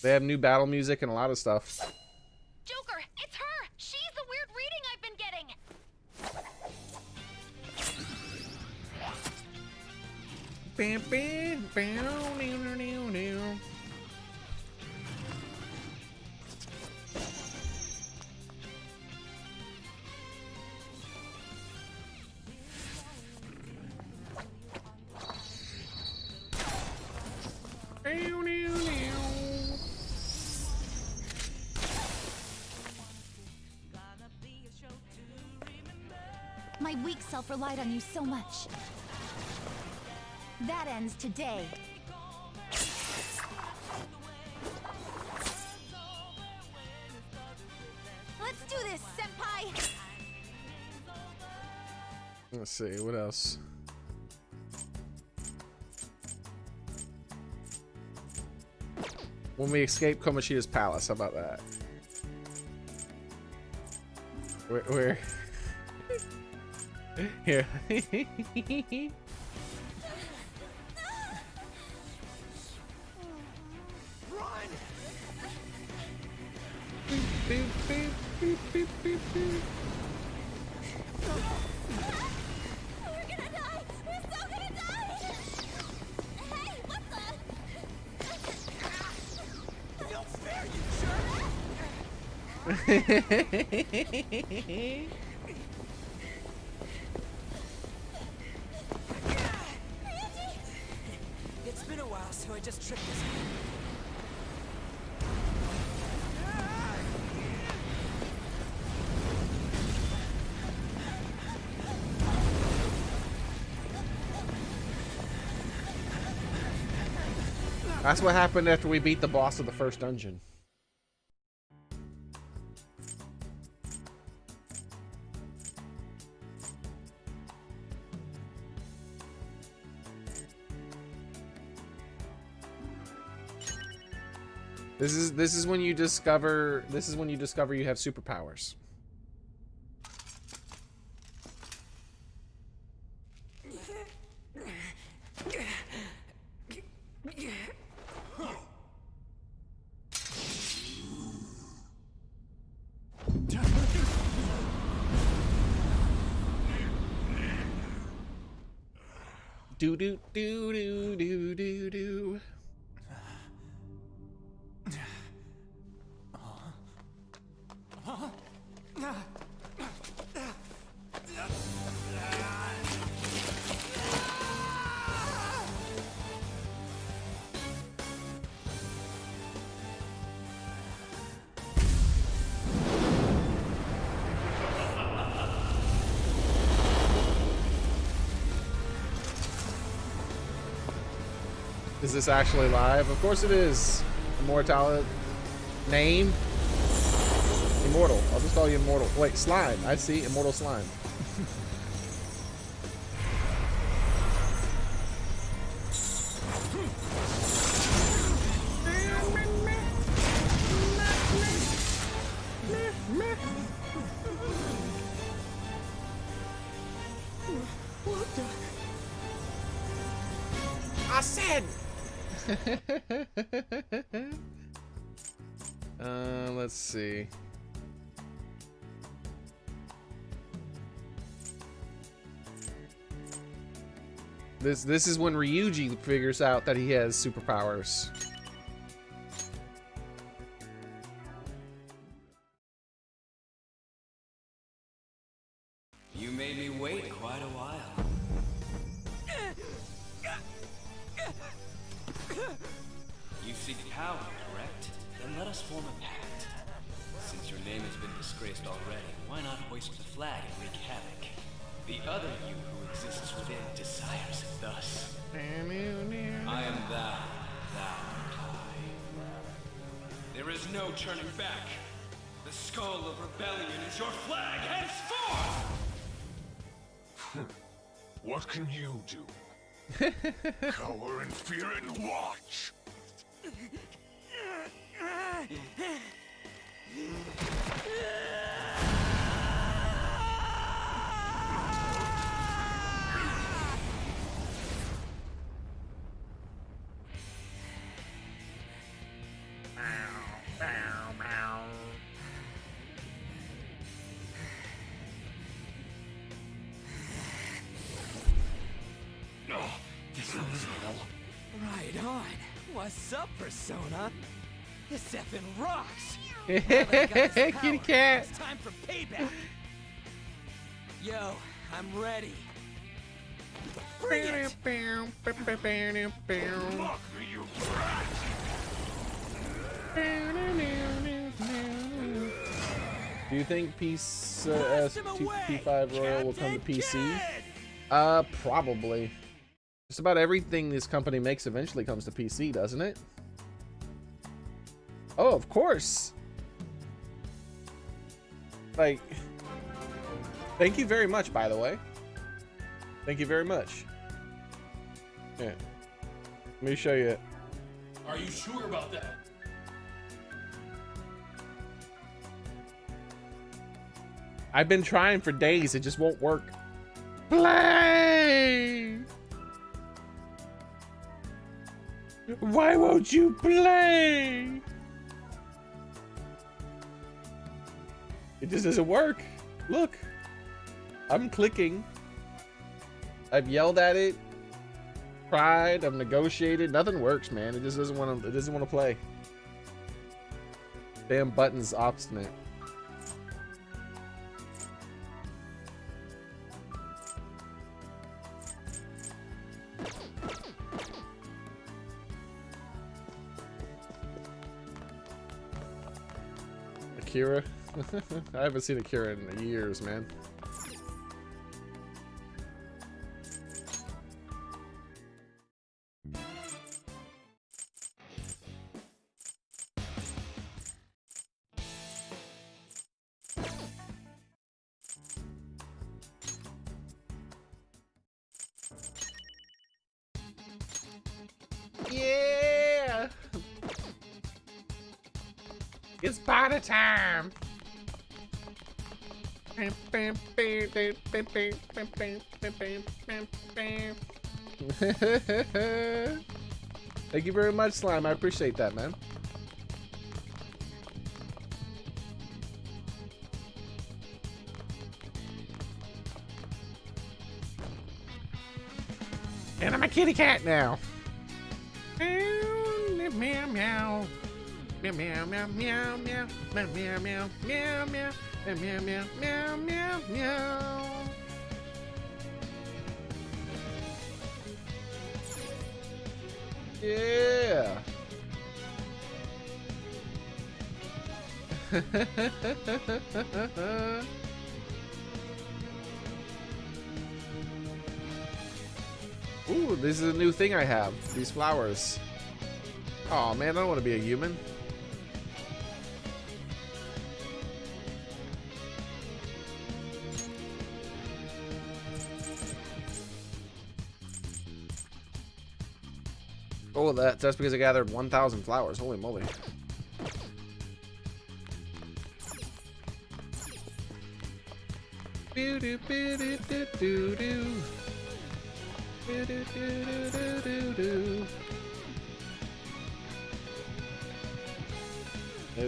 They have new battle music and a lot of stuff. Joker, it's her! She's the weird reading I've been getting! Bam, bam, bam, down, down, down. My weak self relied on you so much. That ends today. Let's do this, Senpai! Let's see, what else? When we escape Komoshida's palace, how about that? Where? Here. Run! Beep, beep, beep, beep, beep, beep. We're gonna die! We're so gonna die! Hey, what the? No fair, you jerk! It's been a while, so I just tricked this. That's what happened after we beat the boss of the first dungeon. This is when you discover you have superpowers. Do do do do do do do. Is this actually live? Of course it is. Immortal name? Immortal. I'll just call you Immortal. Wait, Slime. I see. Immortal Slime. I said. Let's see. This is when Ryuji figures out that he has superpowers. You made me wait quite a while. You seek power, correct? Then let us form a pact. Since your name has been disgraced already, why not hoist the flag and wreak havoc? The other you who exists within desires it thus. I am thou, thou I. There is no turning back. The skull of rebellion is your flag henceforth! What can you do? Cower in fear and watch. Right on. What's up, Persona? This effing rocks. Kitty cat. It's time for payback. Yo, I'm ready. Bring it. Mock me, you brat! Do you think P5 Royal will come to PC? Probably. Just about everything this company makes eventually comes to PC, doesn't it? Oh, of course. Like, thank you very much, by the way. Thank you very much. Yeah. Let me show you it. Are you sure about that? I've been trying for days, it just won't work. Play! Why won't you play? It just doesn't work. Look, I'm clicking. I've yelled at it, cried, I've negotiated. Nothing works, man. It just doesn't want to. It doesn't want to play. Damn button's obstinate. Akira? I haven't seen Akira in years, man. Yeah! It's party time! Thank you very much, Slime. I appreciate that, man. And I'm a kitty cat now. Meow, meow, meow. Meow, meow, meow, meow, meow. Meow, meow, meow, meow, meow. Meow, meow, meow, meow, meow, meow. Yeah. Ooh, this is a new thing I have. These flowers. Oh man, I don't want to be a human. Oh, that's because I gathered 1,000 flowers. Holy moly. They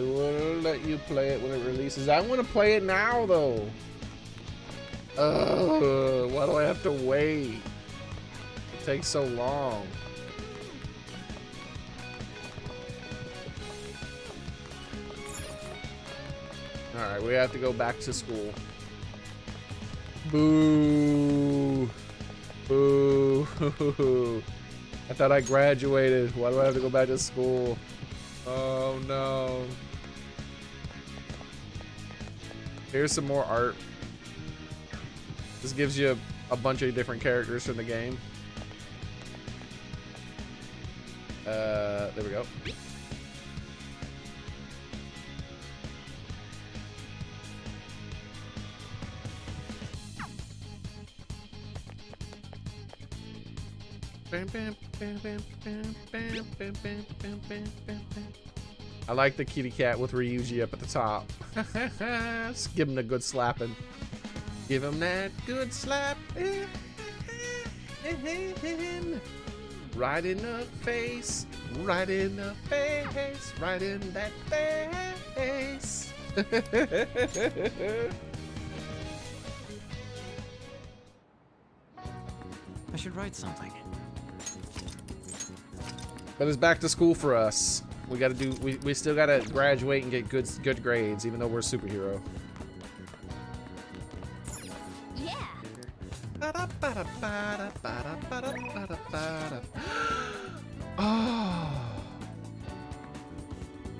will let you play it when it releases. I want to play it now, though. Why do I have to wait? It takes so long. Alright, we have to go back to school. Boo! Boo! I thought I graduated. Why do I have to go back to school? Oh no. Here's some more art. This gives you a bunch of different characters from the game. There we go. I like the kitty cat with Ryuji up at the top. Just give him a good slapping. Give him that good slap. Right in the face. Right in the face. Right in that face. I should write something. But it's back to school for us. We gotta do. We still gotta graduate and get good grades, even though we're a superhero. Yeah. Oh.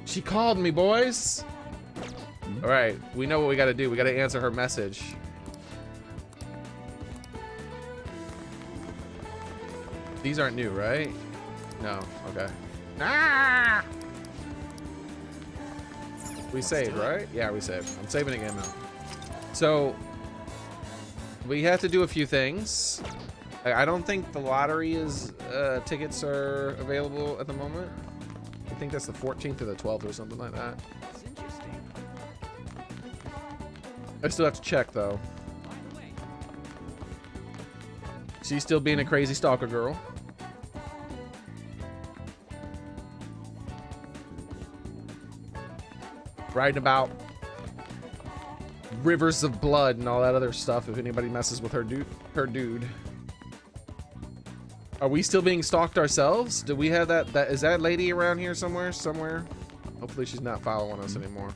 She called me, boys. All right, we know what we gotta do. We gotta answer her message. These aren't new, right? No, okay. Ah! We saved, right? Yeah, we saved. I'm saving again now. So, we have to do a few things. I don't think the lottery is tickets are available at the moment. I think that's the 14th or the 12th or something like that. I still have to check though. She's still being a crazy stalker girl. Writing about rivers of blood and all that other stuff if anybody messes with her dude. Are we still being stalked ourselves? Do we have that is that lady around here somewhere? Hopefully she's not following us anymore.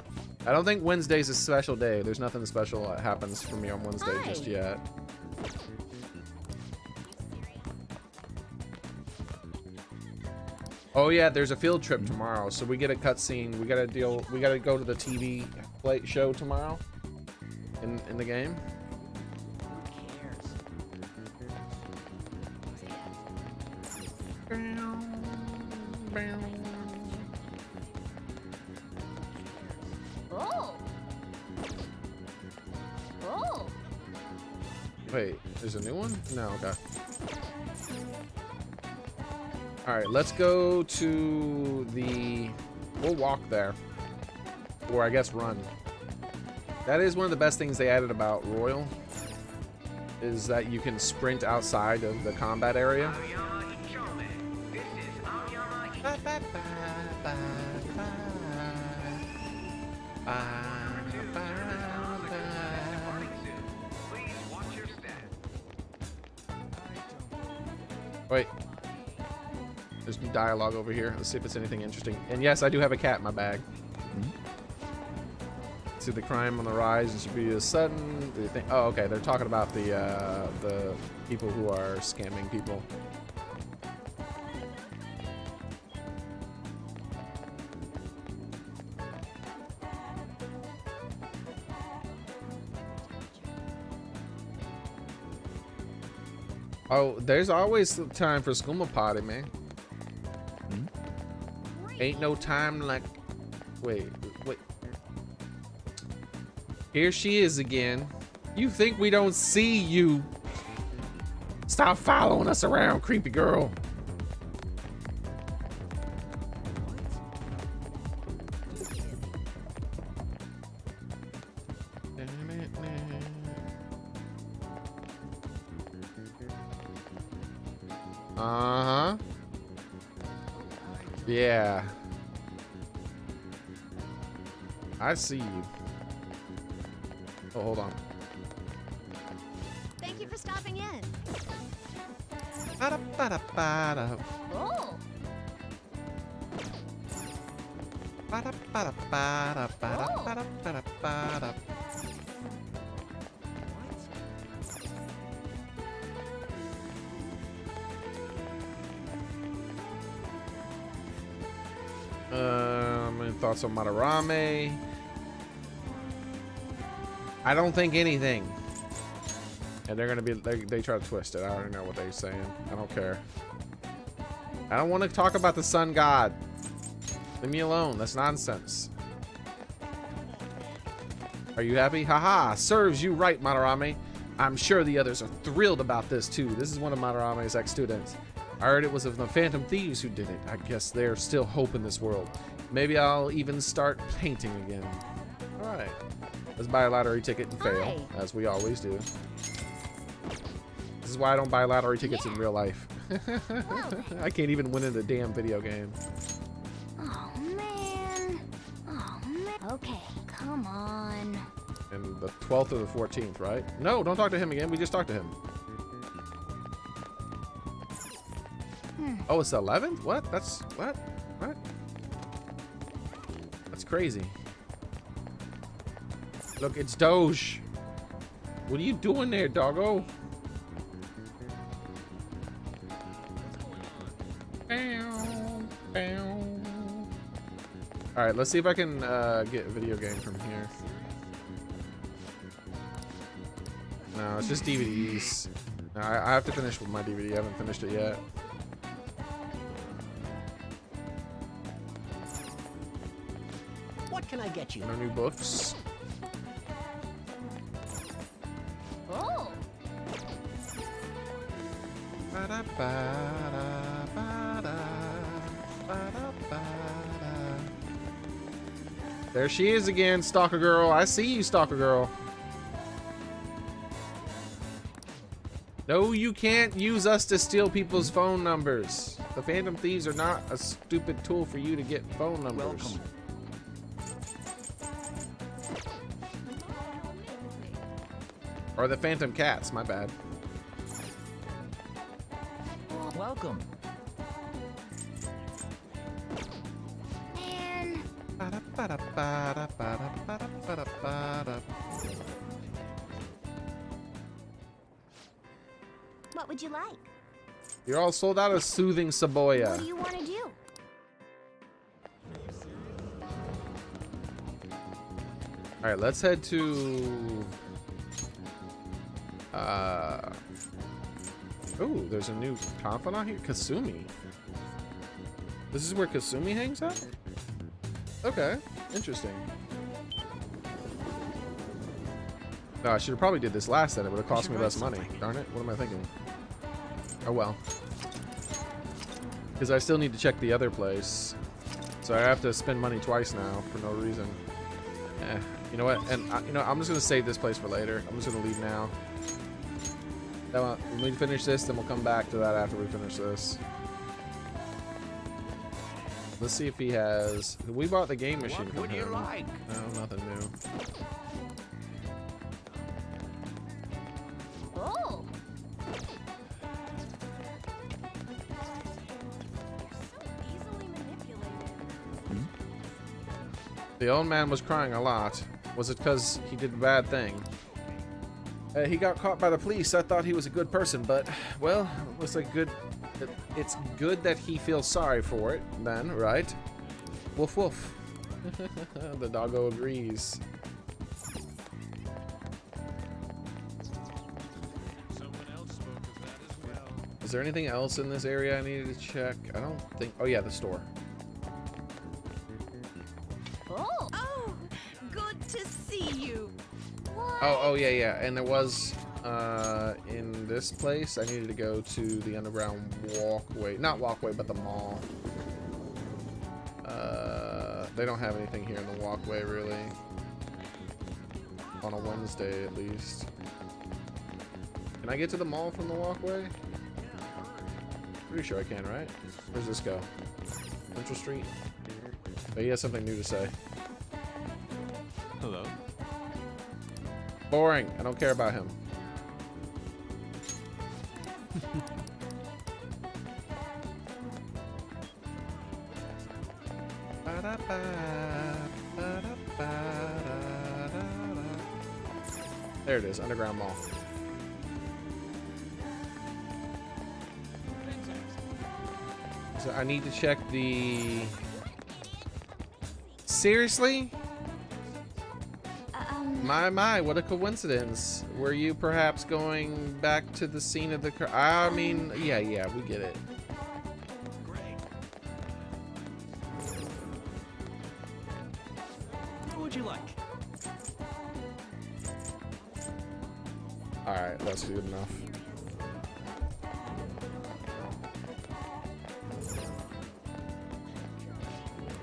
I don't think Wednesday's a special day. There's nothing special that happens for me on Wednesday just yet. Oh yeah, there's a field trip tomorrow, so we get a cutscene. We gotta go to the TV show tomorrow in the game. Oh. Oh. Wait, there's a new one? No, okay. All right, let's go to the. We'll walk there, or I guess run. That is one of the best things they added about Royal, is that you can sprint outside of the combat area. Wait. There's new dialogue over here. Let's see if it's anything interesting. And yes, I do have a cat in my bag. See the crime on the rise. It should be a sudden. Do you think? Oh, okay. They're talking about the people who are scamming people. Oh, there's always time for skooma party, man. Ain't no time like. Wait. Here she is again. You think we don't see you? Stop following us around, creepy girl. Uh-huh. Yeah. I see you. Oh, hold on. Thank you for stopping in. Ba-da-ba-da-ba-da. Oh. Ba-da-ba-da-ba-da-ba-da-ba-da-ba-da-ba-da. Any thoughts on Madarame? I don't think anything. And they're gonna be, they try to twist it. I already know what they're saying. I don't care. I don't want to talk about the sun god. Leave me alone. That's nonsense. Are you happy? Haha, serves you right, Madarame. I'm sure the others are thrilled about this too. This is one of Madarame's ex-students. I heard it was of the Phantom Thieves who did it. I guess there's still hope in this world. Maybe I'll even start painting again. Alright. Let's buy a lottery ticket and fail, Hi. as we always do. This is why I don't buy lottery tickets in real life. I can't even win in a damn video game. Oh man. Oh man. Okay, come on. And the 12th or the 14th, right? No, don't talk to him again. We just talked to him. Oh, it's the 11th? What? That's what? What? That's crazy. Look, it's Doge. What are you doing there, doggo? All right, let's see if I can get a video game from here. No, it's just DVDs. No, I have to finish with my DVD. I haven't finished it yet. What can I get you? No new books. Oh. There she is again, Stalker Girl. I see you, Stalker Girl. No, you can't use us to steal people's phone numbers. The Phantom Thieves are not a stupid tool for you to get phone numbers. Welcome. Or the Phantom Cats, my bad. Welcome. Man. What would you like? You're all sold out of soothing What Saboya. do you want to do? All right, let's head to. Oh, there's a new confidant here. Kasumi. This is where Kasumi hangs out? Okay, interesting. No, I should have probably did this last then. It would have cost me less money. Darn it. What am I thinking? Oh well. Because I still need to check the other place. So I have to spend money twice now for no reason. You know what? And you know, I'm just gonna save this place for later. I'm just gonna leave now. When we finish this, then we'll come back to that after we finish this. Let's see if he has. We bought the game machine from him. No, nothing new. Oh. The old man was crying a lot. Was it because he did a bad thing? He got caught by the police. I thought he was a good person, but, well, it's it's good that he feels sorry for it, then, right? Woof woof. The doggo agrees. Is there anything else in this area I needed to check? I don't think. Oh yeah, the store. Oh, good to see you. Oh yeah. And there was in this place I needed to go to the underground walkway. Not walkway, but the mall. They don't have anything here in the walkway really. On a Wednesday at least. Can I get to the mall from the walkway? Pretty sure I can, right? Where's this go? Central Street? Oh, he has something new to say. Hello. Boring. I don't care about him. There it is, Underground Mall. So I need to check the... Seriously? My, what a coincidence. Were you perhaps going back to the scene of the car? I mean, yeah, we get it. What would you like? Alright, that's good enough.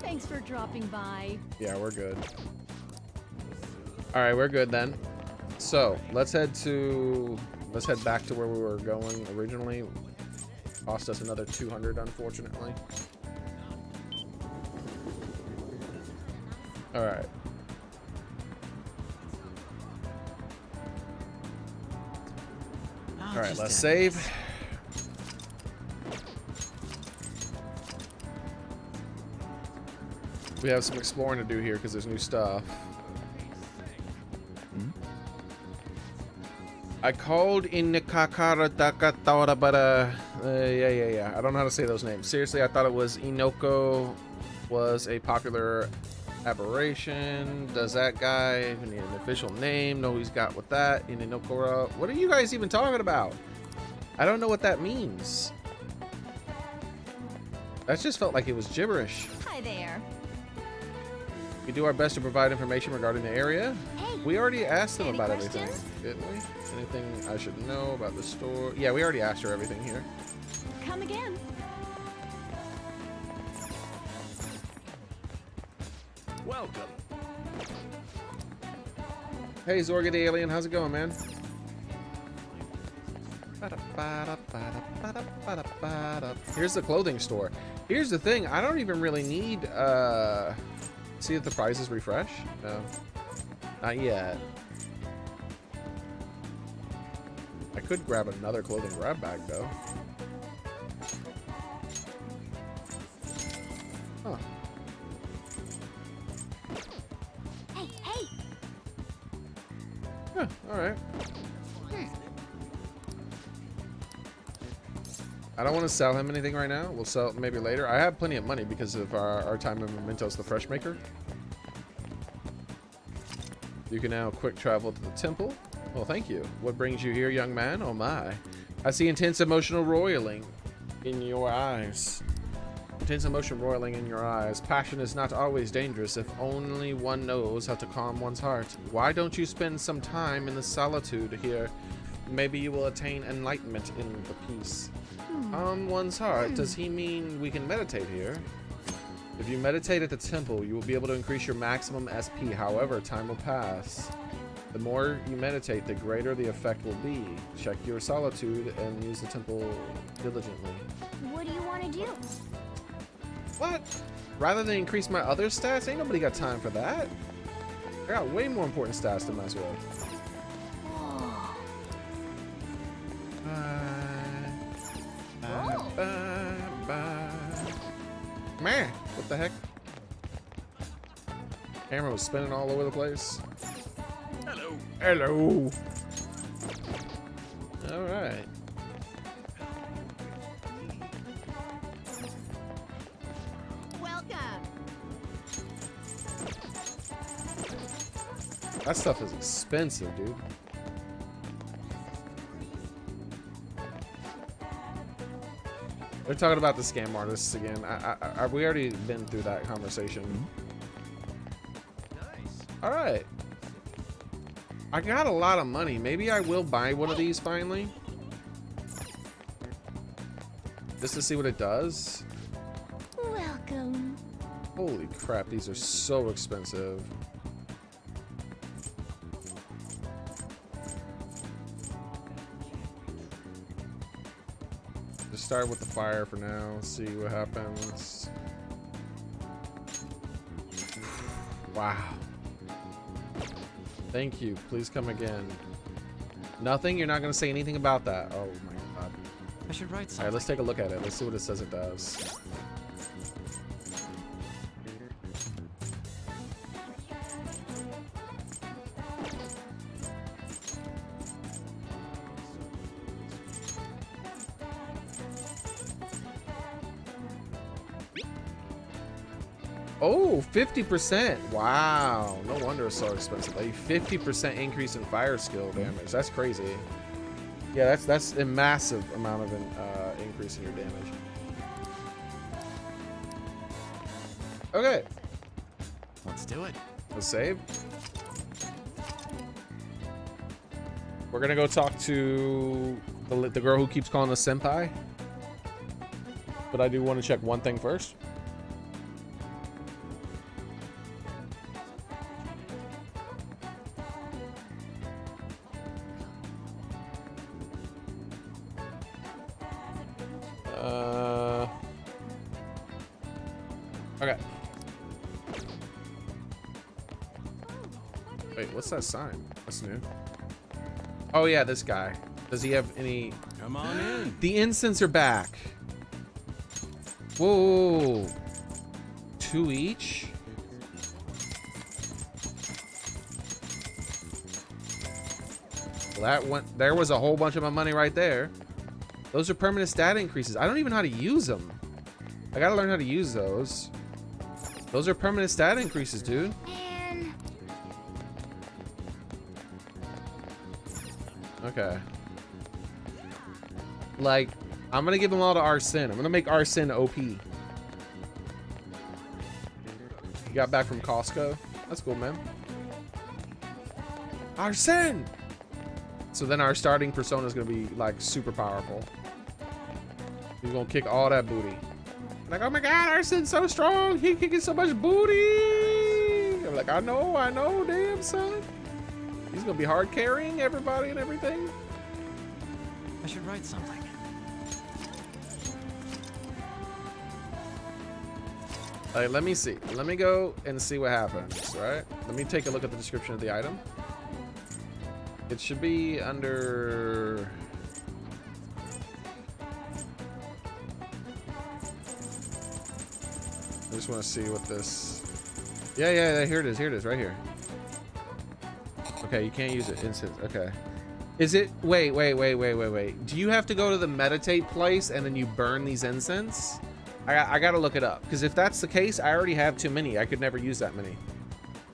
Thanks for dropping by. Yeah, we're good. Alright, we're good then. So, let's head back to where we were going originally. Cost us another 200, unfortunately. Alright. Alright, let's save. We have some exploring to do here because there's new stuff. I called in Kakara Takatora, but yeah. I don't know how to say those names. Seriously, I thought it was Inoko was a popular aberration. Does that guy need an official name? No, he's got with that in Inokura. What are you guys even talking about? I don't know what that means. That just felt like it was gibberish. Hi there. We do our best to provide information regarding the area. Hey, We already asked them any about questions? everything, didn't we? Anything I should know about the store? Yeah, we already asked her everything here. Come again. Welcome. Hey, Zorga the Alien, how's it going, man? Here's the clothing store. Here's the thing, I don't even really need, see if the prices refresh? No. Not yet. I could grab another clothing grab bag, though. Huh. Hey. Yeah, alright. I don't want to sell him anything right now. We'll sell it maybe later. I have plenty of money because of our time in Mementos the Fresh Maker. You can now quick travel to the temple. Well, thank you. What brings you here, young man? Oh my. I see intense emotional roiling in your eyes. Intense emotion roiling in your eyes. Passion is not always dangerous if only one knows how to calm one's heart. Why don't you spend some time in the solitude here? Maybe you will attain enlightenment in the peace. Calm one's heart. Does he mean we can meditate here? If you meditate at the temple, you will be able to increase your maximum SP. However, time will pass. The more you meditate, the greater the effect will be. Check your solitude and use the temple diligently. What do you want to do? What? Rather than increase my other stats? Ain't nobody got time for that. I got way more important stats to mess with. Bye. Man, what the heck? Camera was spinning all over the place. Hello. Hello. All right. Welcome. That stuff is expensive, dude. They're talking about the scam artists again. We already been through that conversation. Nice. All right. I got a lot of money. Maybe I will buy one of these finally. Just to see what it does. Welcome. Holy crap, these are so expensive. Just start with the fire for now. See what happens. Wow. Thank you. Please come again. Nothing? You're not going to say anything about that? Oh my god. I should write All something. right, let's take a look at it. Let's see what it says it does. Oh, 50%. Wow. No wonder it's so expensive. A 50% increase in fire skill damage. That's crazy. Yeah, that's a massive amount of an increase in your damage. Okay. Let's do it. Let's save. We're gonna go talk to the girl who keeps calling us senpai. But I do want to check one thing first. Okay. Wait, what's that sign? That's new. Oh yeah, this guy. Does he have any? Come on in. The incense are back. Whoa. 2 each? Well, that went. There was a whole bunch of my money right there. Those are permanent stat increases. I don't even know how to use them. I gotta learn how to use those. Those are permanent stat increases, dude. Man. Okay. Like, I'm gonna give them all to Arsene. I'm gonna make Arsene OP. You got back from Costco? That's cool, man. Arsene! So then our starting persona is gonna be like super powerful. He's gonna kick all that booty. Like, oh my god, Arsene's so strong. He can get so much booty. I'm like, I know, damn son. He's gonna be hard carrying everybody and everything. I should write something. All right, let me see. Let me go and see what happens, right? Let me take a look at the description of the item. It should be under... I just want to see what this... Yeah, here it is, right here. Okay, you can't use it. Instance, okay. Is it... Wait. Do you have to go to the meditate place and then you burn these incense? I gotta look it up. Because if that's the case, I already have too many. I could never use that many.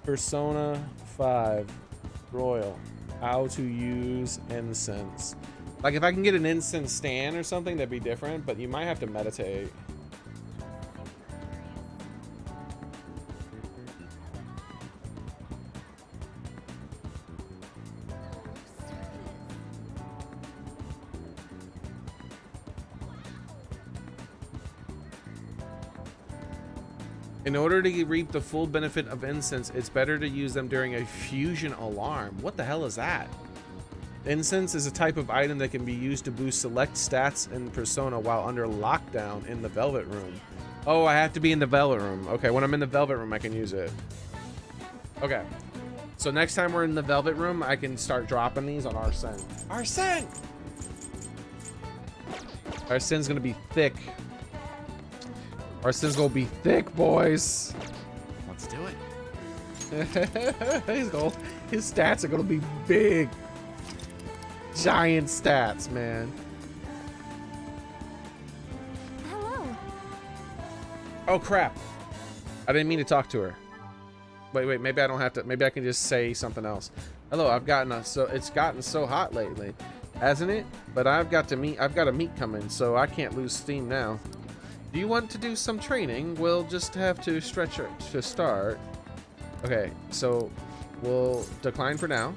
Persona 5 Royal. How to use incense. Like, if I can get an incense stand or something, that'd be different. But you might have to meditate. In order to reap the full benefit of incense, it's better to use them during a fusion alarm. What the hell is that? Incense is a type of item that can be used to boost select stats in Persona while under lockdown in the Velvet Room. Oh, I have to be in the Velvet Room. Okay, when I'm in the Velvet Room, I can use it. Okay. So next time we're in the Velvet Room, I can start dropping these on Arsene. Arsene! Arsene's gonna be thick. Arsene's gonna be thick, boys. Let's do it. His stats are gonna be big. Giant stats, man. Hello. Oh crap. I didn't mean to talk to her. Wait, maybe I don't have to, maybe I can just say something else. Hello, it's gotten so hot lately, hasn't it? But I've got a meet coming, so I can't lose steam now. Do you want to do some training? We'll just have to stretch it to start. Okay, so we'll decline for now.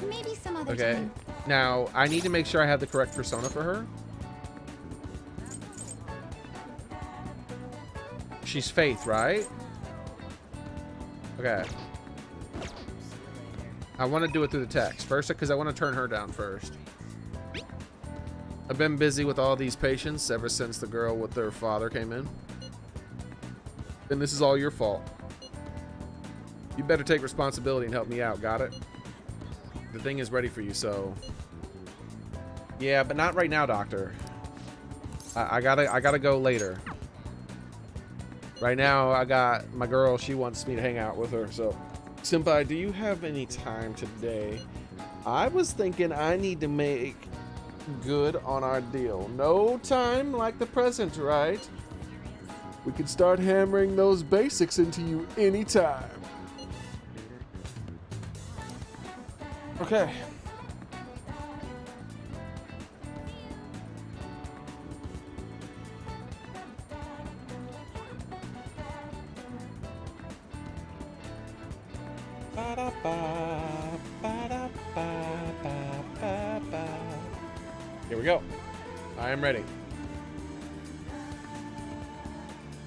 Maybe some other Okay, time. now I need to make sure I have the correct persona for her. She's Faith, right? Okay. I want to do it through the text first because I want to turn her down first. I've been busy with all these patients ever since the girl with their father came in. And this is all your fault. You better take responsibility and help me out, got it? The thing is ready for you, so... Yeah, but not right now, Doctor. I gotta go later. Right now, I got my girl, she wants me to hang out with her, so... Senpai, do you have any time today? I was thinking I need to make good on our deal. No time like the present, right? We can start hammering those basics into you anytime. Okay. Here we go. I am ready.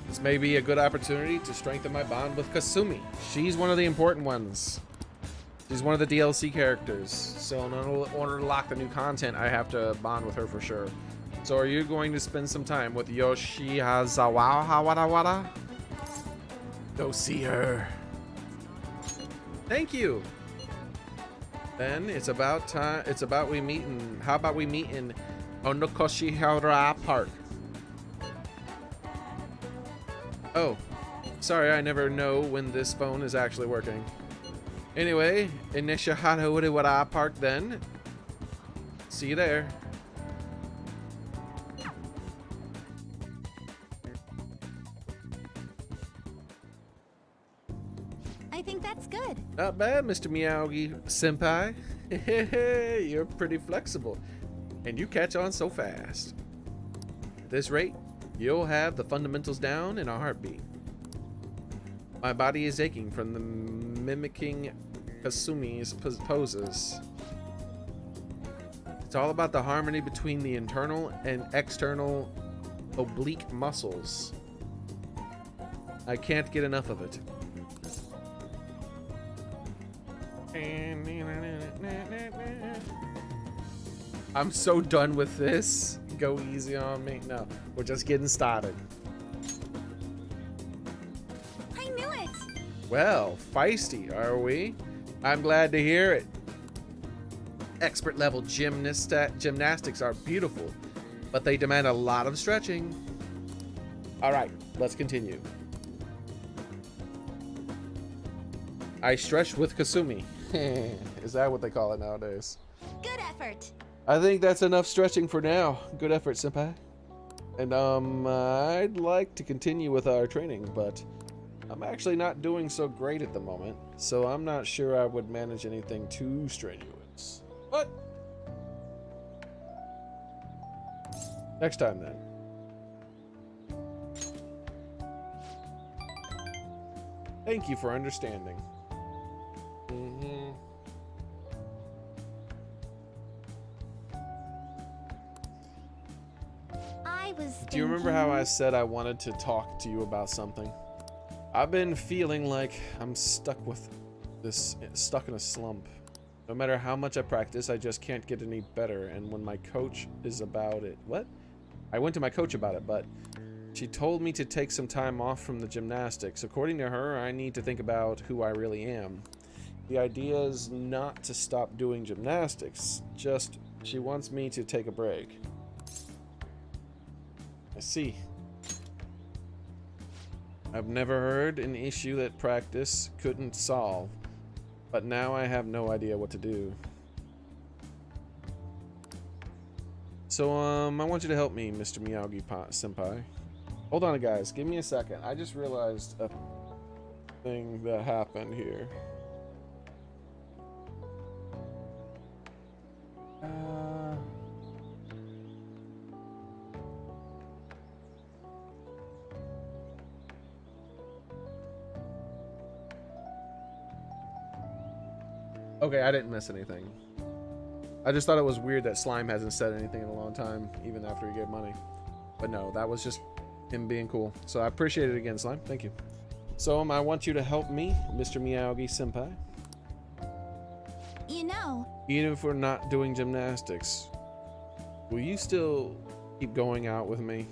This may be a good opportunity to strengthen my bond with Kasumi. She's one of the important ones. She's one of the DLC characters. So in order to lock the new content, I have to bond with her for sure. So are you going to spend some time with Yoshihazawa Hawadawada? Go see her. Thank you. Then it's about time. It's about we meet in. How about we meet in Onokoshihara Park? Oh, sorry, I never know when this phone is actually working. Anyway, in Nishihara Park then. See you there. I think that's good. Not bad, Mr. Miyagi Senpai. You're pretty flexible, and you catch on so fast. At this rate, you'll have the fundamentals down in a heartbeat. My body is aching from the mimicking Kasumi's poses. It's all about the harmony between the internal and external oblique muscles. I can't get enough of it. I'm so done with this. Go easy on me. No, we're just getting started. I knew it. Well, feisty, are we? I'm glad to hear it. Expert level gymnastics are beautiful, but they demand a lot of stretching. All right, let's continue. I stretch with Kasumi. Is that what they call it nowadays? Good effort. I think that's enough stretching for now. Good effort, senpai. And I'd like to continue with our training, but I'm actually not doing so great at the moment, so I'm not sure I would manage anything too strenuous. But next time then. Thank you for understanding. Do you remember how I said I wanted to talk to you about something? I've been feeling like I'm stuck in a slump. No matter how much I practice, I just can't get any better. And when my coach is about it, I went to my coach about it, but she told me to take some time off from the gymnastics. According to her, I need to think about who I really am. The idea is not to stop doing gymnastics, just she wants me to take a break. I see. I've never heard an issue that practice couldn't solve, but now I have no idea what to do. So, I want you to help me, Mr. Miyagi-senpai. Hold on, guys. Give me a second. I just realized a thing that happened here. Okay, I didn't miss anything. I just thought it was weird that Slime hasn't said anything in a long time, even after he gave money. But no, that was just him being cool. So I appreciate it again, Slime. Thank you. So I want you to help me, Mr. Miyagi-senpai. You know, Even if we're not doing gymnastics, will you still keep going out with me?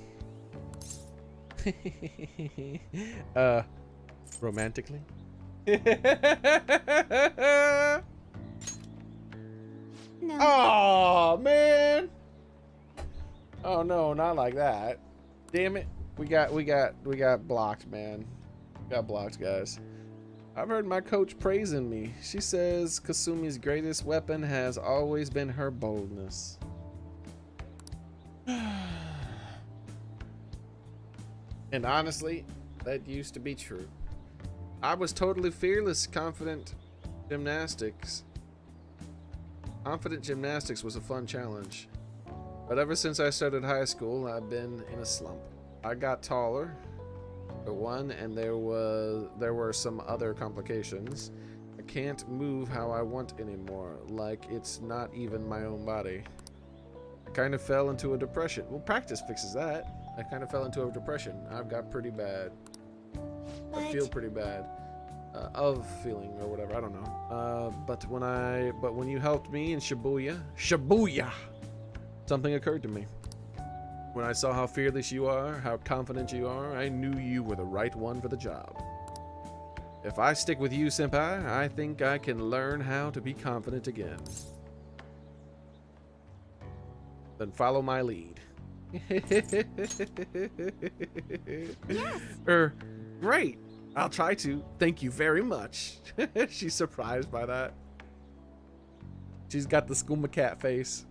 Romantically? no. Oh man! Oh no, not like that! Damn it! We got blocked, man. We got blocked, guys. I've heard my coach praising me. She says Kasumi's greatest weapon has always been her boldness. And honestly, that used to be true. I was totally fearless, confident gymnastics. Confident gymnastics was a fun challenge. But ever since I started high school, I've been in a slump. I got taller, for one, and there were some other complications. I can't move how I want anymore, like it's not even my own body. I kind of fell into a depression. Well, practice fixes that. I kind of fell into a depression. I've got pretty bad. I feel pretty bad. Of feeling or whatever, I don't know. But when you helped me in Shibuya, something occurred to me. When I saw how fearless you are, how confident you are, I knew you were the right one for the job. If I stick with you, senpai, I think I can learn how to be confident again. Then follow my lead. Yes. Great. I'll try to. Thank you very much. She's surprised by that. She's got the skooma cat face.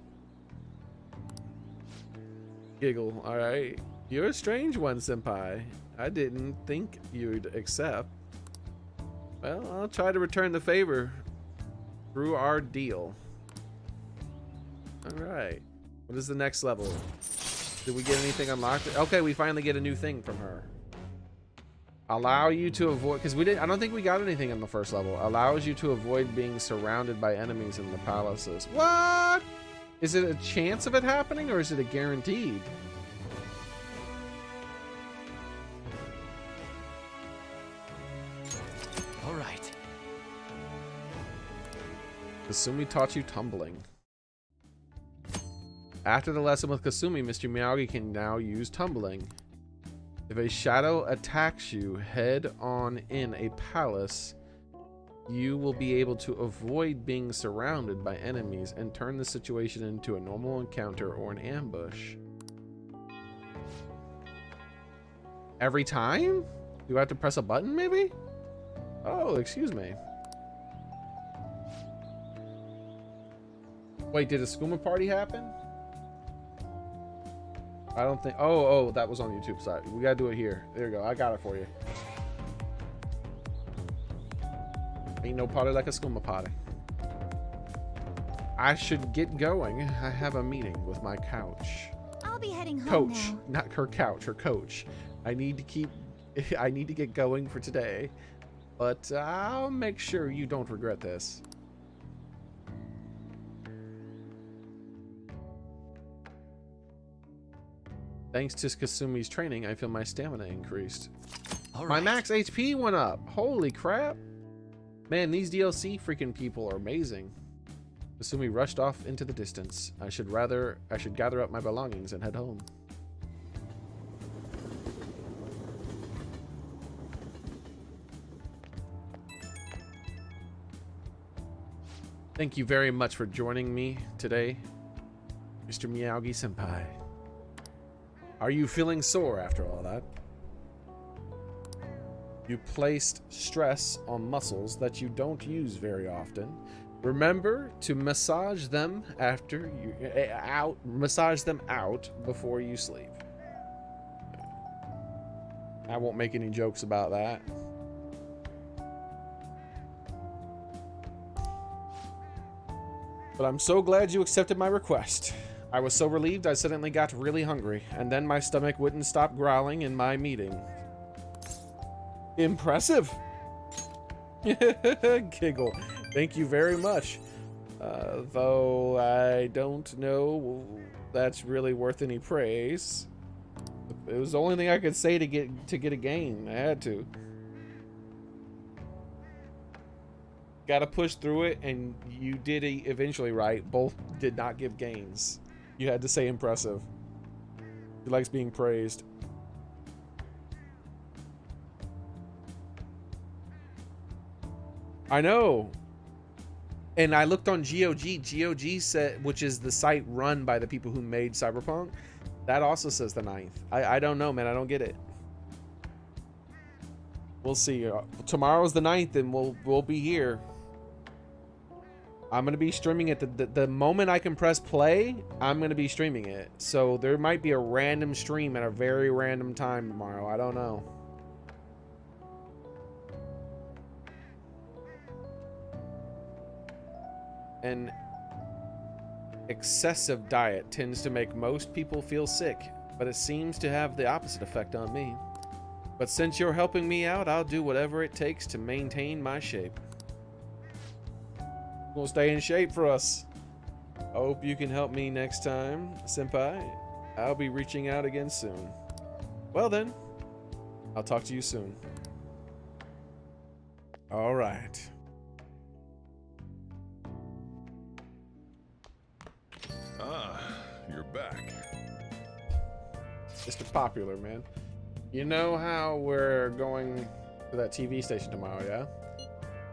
Giggle. All right. You're a strange one, senpai. I didn't think you'd accept. Well, I'll try to return the favor through our deal. All right. What is the next level? Did we get anything unlocked? Okay, we finally get a new thing from her. Allow you to avoid, because I don't think we got anything in the first level. Allows you to avoid being surrounded by enemies in the palaces. What? Is it a chance of it happening, or is it a guaranteed? All right. Kasumi taught you tumbling. After the lesson with Kasumi, Mr. Miyagi can now use tumbling. If a shadow attacks you head on in a palace, you will be able to avoid being surrounded by enemies and turn the situation into a normal encounter or an ambush. Every time? Do I have to press a button, maybe? Oh, excuse me. Wait, did a skooma party happen? I don't think. Oh, that was on YouTube side. We gotta do it here. There you go. I got it for you. Ain't no party like a skooma party. I should get going. I have a meeting with my couch. I'll be heading home Coach, now. not her couch, her coach. I need to get going for today, but I'll make sure you don't regret this. Thanks to Kasumi's training, I feel my stamina increased. All My right. max HP went up. Holy crap. Man, these DLC freaking people are amazing. Kasumi rushed off into the distance. I should gather up my belongings and head home. Thank you very much for joining me today, Mr. Miyagi-senpai. Are you feeling sore after all that? You placed stress on muscles that you don't use very often. Remember to massage them after you massage them out before you sleep. I won't make any jokes about that. But I'm so glad you accepted my request. I was so relieved I suddenly got really hungry, and then my stomach wouldn't stop growling in my meeting. Impressive. Giggle. Thank you very much. Though I don't know that's really worth any praise. It was the only thing I could say to get a gain. I had to. Gotta push through it, and you did eventually right. Both did not give gains. You had to say impressive. He likes being praised. I know. And I looked on GOG. GOG said, which is the site run by the people who made Cyberpunk. That also says the 9th. I don't know, man. I don't get it. We'll see. Tomorrow's the 9th, and we'll be here. I'm gonna be streaming it. The moment I can press play, I'm gonna be streaming it. So there might be a random stream at a very random time tomorrow. I don't know. An excessive diet tends to make most people feel sick, but it seems to have the opposite effect on me. But since you're helping me out, I'll do whatever it takes to maintain my shape. We'll stay in shape for us. I hope you can help me next time, Senpai. I'll be reaching out again soon. Well then, I'll talk to you soon. All right. You're back. Mr. Popular, man. You know how we're going to that TV station tomorrow, yeah?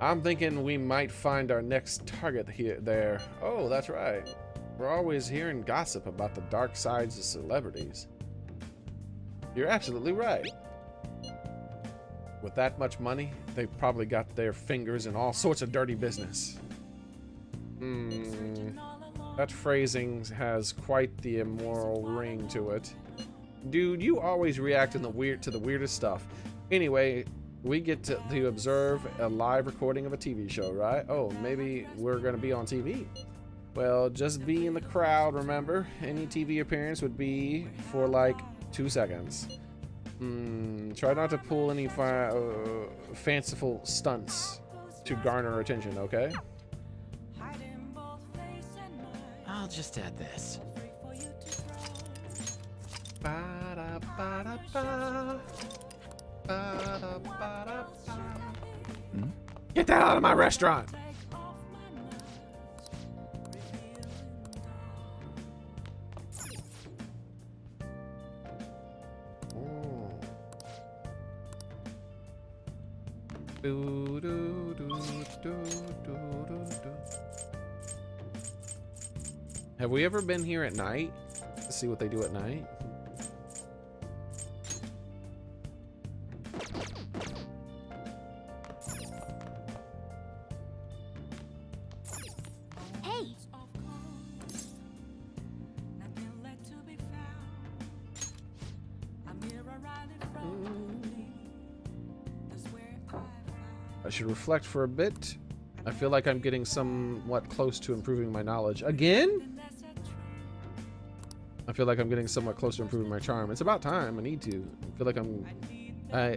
I'm thinking we might find our next target there. Oh, that's right. We're always hearing gossip about the dark sides of celebrities. You're absolutely right. With that much money, they've probably got their fingers in all sorts of dirty business. That phrasing has quite the immoral ring to it. Dude, you always react to the weirdest stuff. Anyway, we get to observe a live recording of a TV show, right? Oh, maybe we're gonna be on TV. Well, just be in the crowd, remember? Any TV appearance would be for like 2 seconds. Try not to pull any fanciful stunts to garner attention, okay? I'll just add this. Get that out of my restaurant! Have we ever been here at night to see what they do at night? Hey! I should reflect for a bit. I feel like I'm getting somewhat close to improving my knowledge. Again? I feel like I'm getting somewhat close to improving my charm. It's about time. I need to. I feel like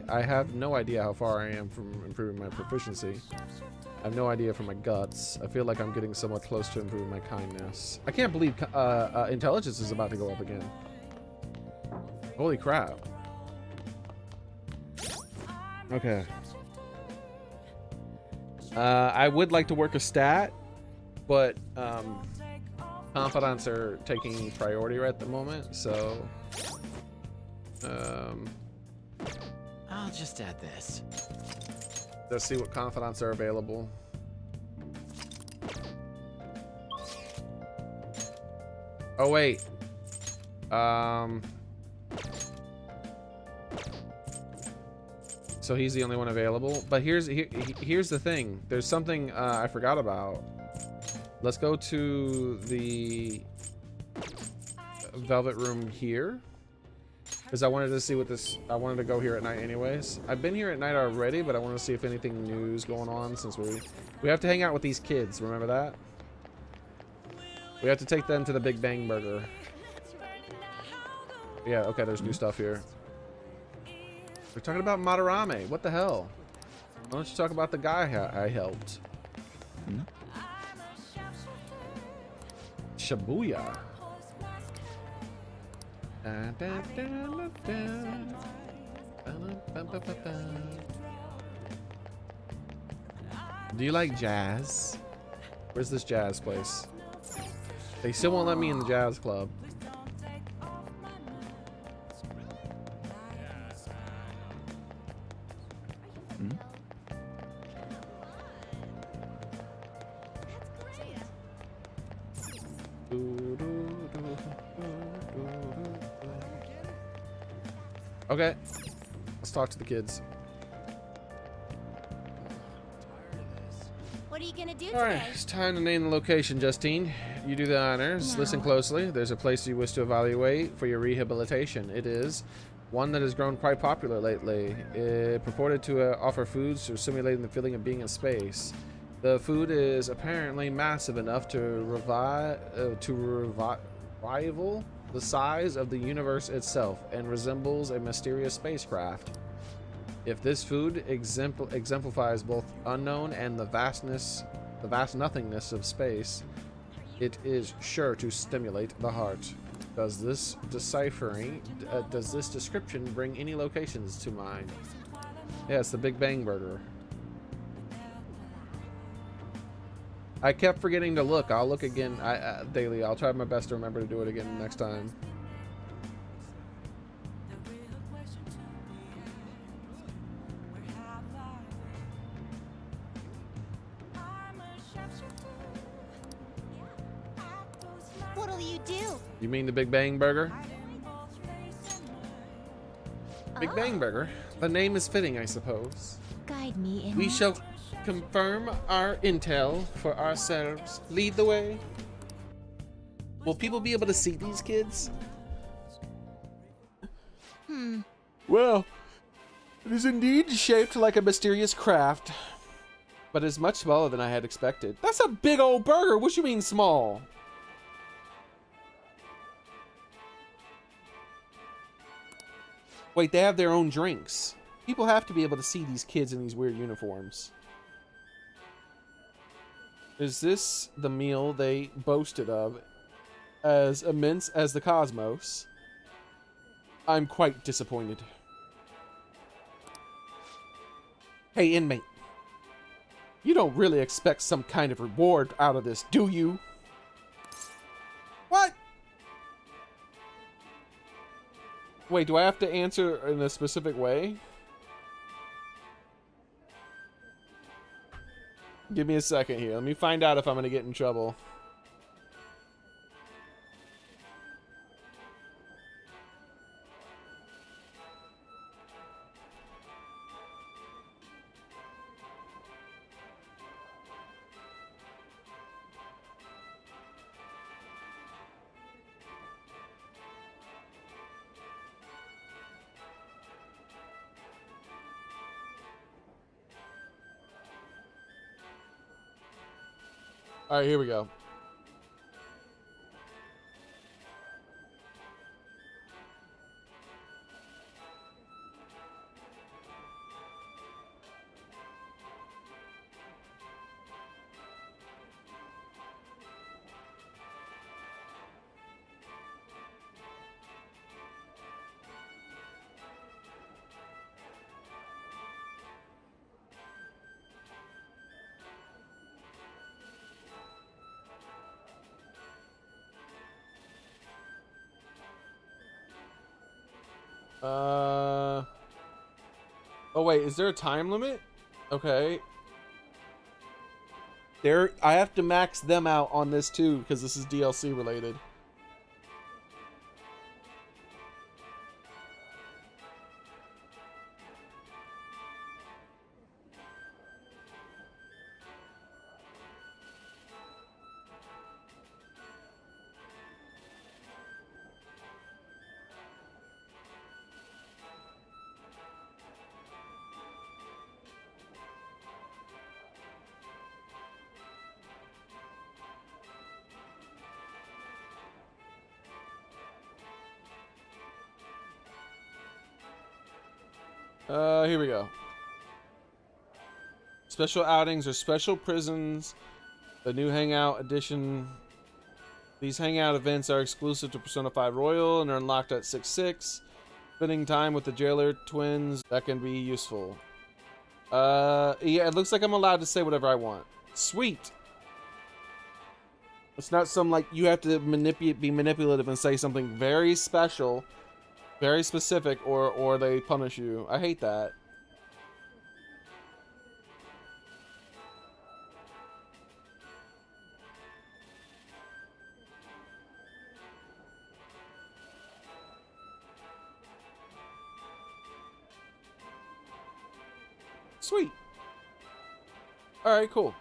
I have no idea how far I am from improving my proficiency. I have no idea for my guts. I feel like I'm getting somewhat close to improving my kindness. I can't believe intelligence is about to go up again. Holy crap. Okay. I would like to work a stat, but confidants are taking priority right at the moment, so I'll just add this. let's see what confidants are available. Oh wait. So he's the only one available. But here's the thing. There's something I forgot about. Let's go to the Velvet Room here. Because I wanted to see what this... I wanted to go here at night anyways. I've been here at night already, but I want to see if anything new is going on since we have to hang out with these kids. Remember that? We have to take them to the Big Bang Burger. Yeah, okay, there's new stuff here. We're talking about Madarame. What the hell? Why don't you talk about the guy I helped? Shibuya. Do you like jazz? Where's this jazz place? They still won't let me in the jazz club. Okay, let's talk to the kids. What are you gonna do All right, today? it's time to name the location, Justine. You do the honors. No. Listen closely. There's a place you wish to evaluate for your rehabilitation. It is one that has grown quite popular lately. It purported to offer foods for simulating the feeling of being in space. The food is apparently massive enough to rival the size of the universe itself and resembles a mysterious spacecraft. If this food exemplifies both unknown and the vast nothingness of space, it is sure to stimulate the heart. Does this description bring any locations to mind? Yes, the Big Bang Burger. I kept forgetting to look. I'll look again daily. I'll try my best to remember to do it again next time. What'll you do? You mean the Big Bang Burger? Big Bang Burger? The name is fitting, I suppose. Guide me in. We shall confirm our intel for ourselves. Lead the way. Will people be able to see these kids? Well, it is indeed shaped like a mysterious craft, but is much smaller than I had expected. That's a big old burger. What you mean small? Wait, they have their own drinks. People have to be able to see these kids in these weird uniforms. Is this the meal they boasted of as immense as the cosmos? I'm quite disappointed. Hey, inmate. You don't really expect some kind of reward out of this, do you? What? Wait, do I have to answer in a specific way? Give me a second here. Let me find out if I'm going to get in trouble. All right, here we go. Oh wait, is there a time limit? Okay. I have to max them out on this too because this is DLC related. Here we go. Special outings or special prisons. The new Hangout edition. These Hangout events are exclusive to Persona 5 Royal and are unlocked at 6/6. Spending time with the Jailer twins, that can be useful. Yeah, it looks like I'm allowed to say whatever I want. Sweet. It's not some, like, you have to be manipulative and say something very special, very specific, or they punish you. I hate that. Sweet. All right, cool.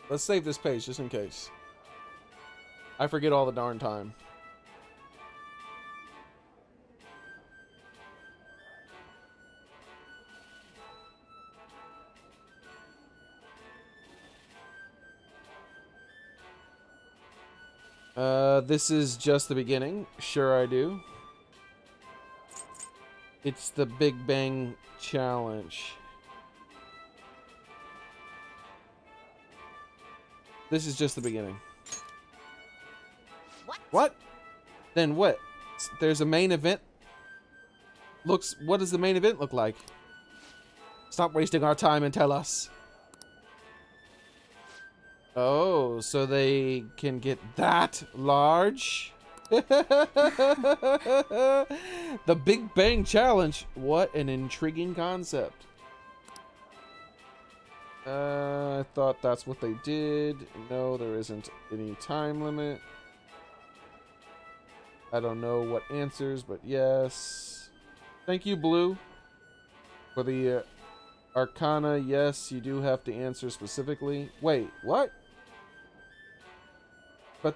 Let's save this page just in case. I forget all the darn time. This is just the beginning. Sure I do. It's the Big Bang Challenge. This is just the beginning. What? Then what? There's a main event? What does the main event look like? Stop wasting our time and tell us. Oh, so they can get that large? The Big Bang Challenge. What an intriguing concept. I thought that's what they did. No, there isn't any time limit. I don't know what answers, but yes. Thank you, Blue. For the Arcana, yes, you do have to answer specifically. Wait, what? But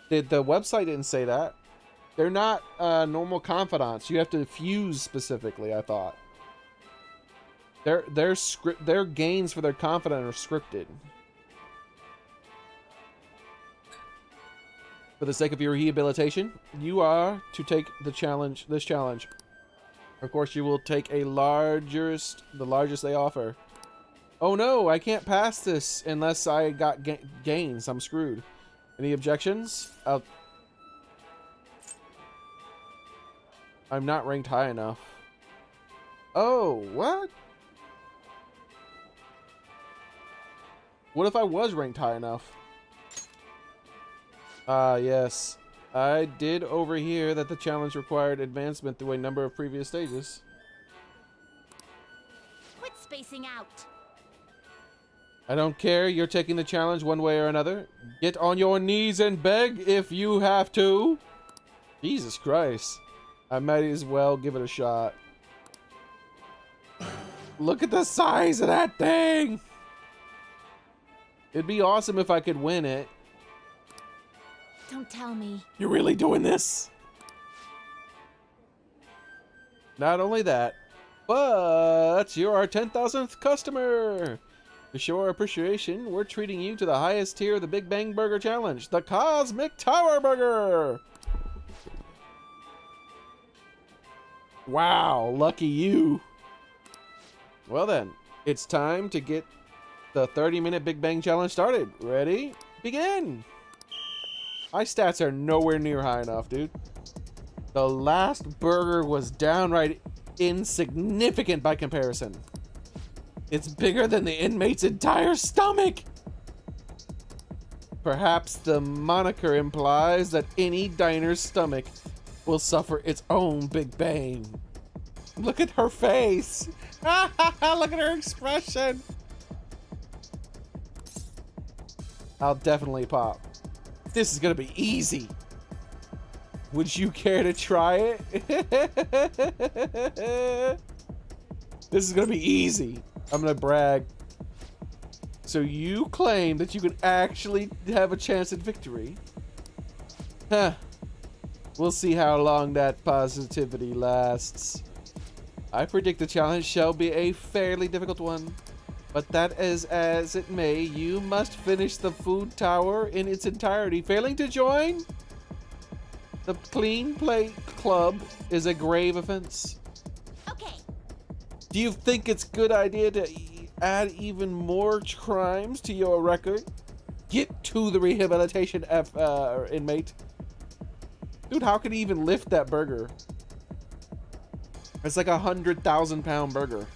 the website didn't say that. They're not normal confidants. You have to fuse specifically, I thought. Their gains for their confidant are scripted. For the sake of your rehabilitation, you are to take this challenge. Of course, you will take the largest they offer. Oh no, I can't pass this unless I got gains. I'm screwed. Any objections? I'm not ranked high enough. Oh, what? What if I was ranked high enough? Yes. I did overhear that the challenge required advancement through a number of previous stages. Quit spacing out. I don't care. You're taking the challenge one way or another. Get on your knees and beg if you have to. Jesus Christ. I might as well give it a shot. Look at the size of that thing. It'd be awesome if I could win it. Don't tell me. You're really doing this? Not only that, but you're our 10,000th customer. To show our appreciation, we're treating you to the highest tier of the Big Bang Burger Challenge, the Cosmic Tower Burger. Wow, lucky you. Well then, it's time to get the 30-minute Big Bang Challenge started. Ready? Begin! My stats are nowhere near high enough, dude. The last burger was downright insignificant by comparison. It's bigger than the inmate's entire stomach! Perhaps the moniker implies that any diner's stomach will suffer its own Big Bang. Look at her face! Look at her expression! I'll definitely pop. This is gonna be easy. Would you care to try it? This is gonna be easy. I'm gonna brag. So you claim that you can actually have a chance at victory? Huh. We'll see how long that positivity lasts. I predict the challenge shall be a fairly difficult one. But that is as it may, you must finish the food tower in its entirety. Failing to join? The Clean Plate Club is a grave offense. Okay. Do you think it's a good idea to add even more crimes to your record? Get to the rehabilitation inmate. Dude, how can he even lift that burger? It's like 100,000-pound burger.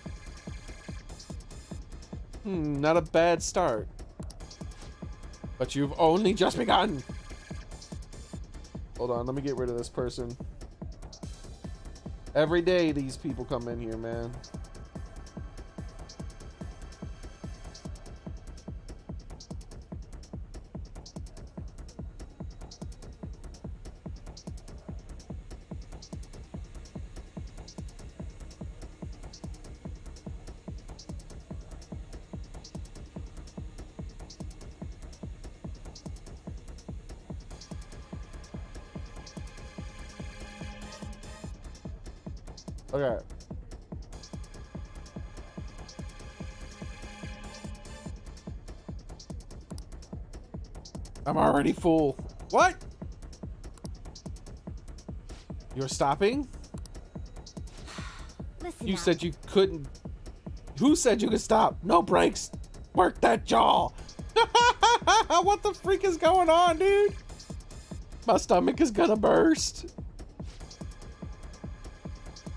Not a bad start. But you've only just begun. Hold on, let me get rid of this person. Every day these people come in here, man. Okay. I'm already full. What? You're stopping? Listen You up. said you couldn't. Who said you could stop? No brakes. Work that jaw. What the freak is going on, dude? My stomach is gonna burst.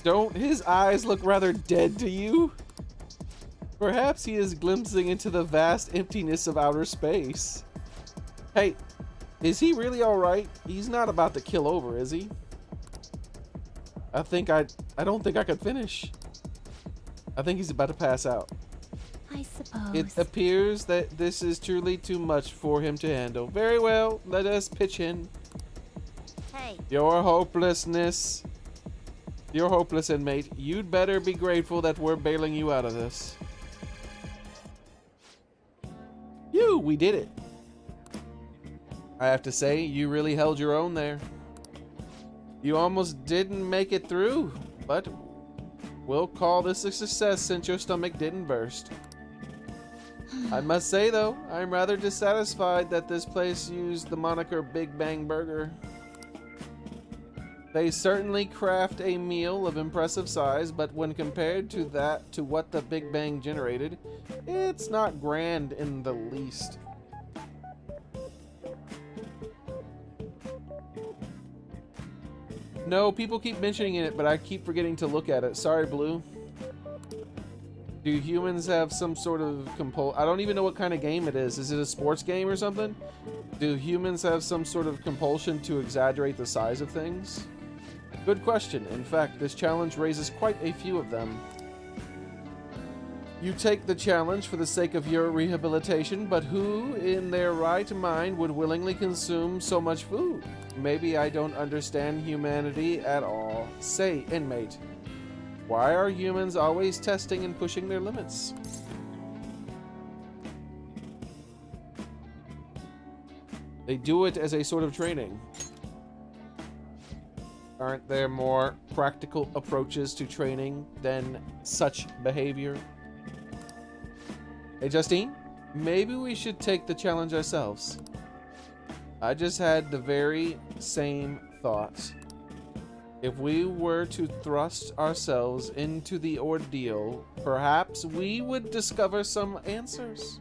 Don't his eyes look rather dead to you? Perhaps he is glimpsing into the vast emptiness of outer space. Hey, is he really alright? He's not about to kill over, is he? I don't think I could finish. I think he's about to pass out. I suppose. It appears that this is truly too much for him to handle. Very well, let us pitch in. Hey. Your hopelessness. You're hopeless, inmate. You'd better be grateful that we're bailing you out of this. We did it. I have to say, you really held your own there. You almost didn't make it through, but we'll call this a success since your stomach didn't burst. I must say though, I'm rather dissatisfied that this place used the moniker Big Bang Burger. They certainly craft a meal of impressive size, but when compared to what the Big Bang generated, it's not grand in the least. No, people keep mentioning it, but I keep forgetting to look at it. Sorry, Blue. Do humans have some sort of I don't even know what kind of game it is. Is it a sports game or something? Do humans have some sort of compulsion to exaggerate the size of things? Good question. In fact, this challenge raises quite a few of them. You take the challenge for the sake of your rehabilitation, but who in their right mind would willingly consume so much food? Maybe I don't understand humanity at all. Say, inmate, why are humans always testing and pushing their limits? They do it as a sort of training. Aren't there more practical approaches to training than such behavior? Hey, Justine, maybe we should take the challenge ourselves. I just had the very same thought. If we were to thrust ourselves into the ordeal, perhaps we would discover some answers.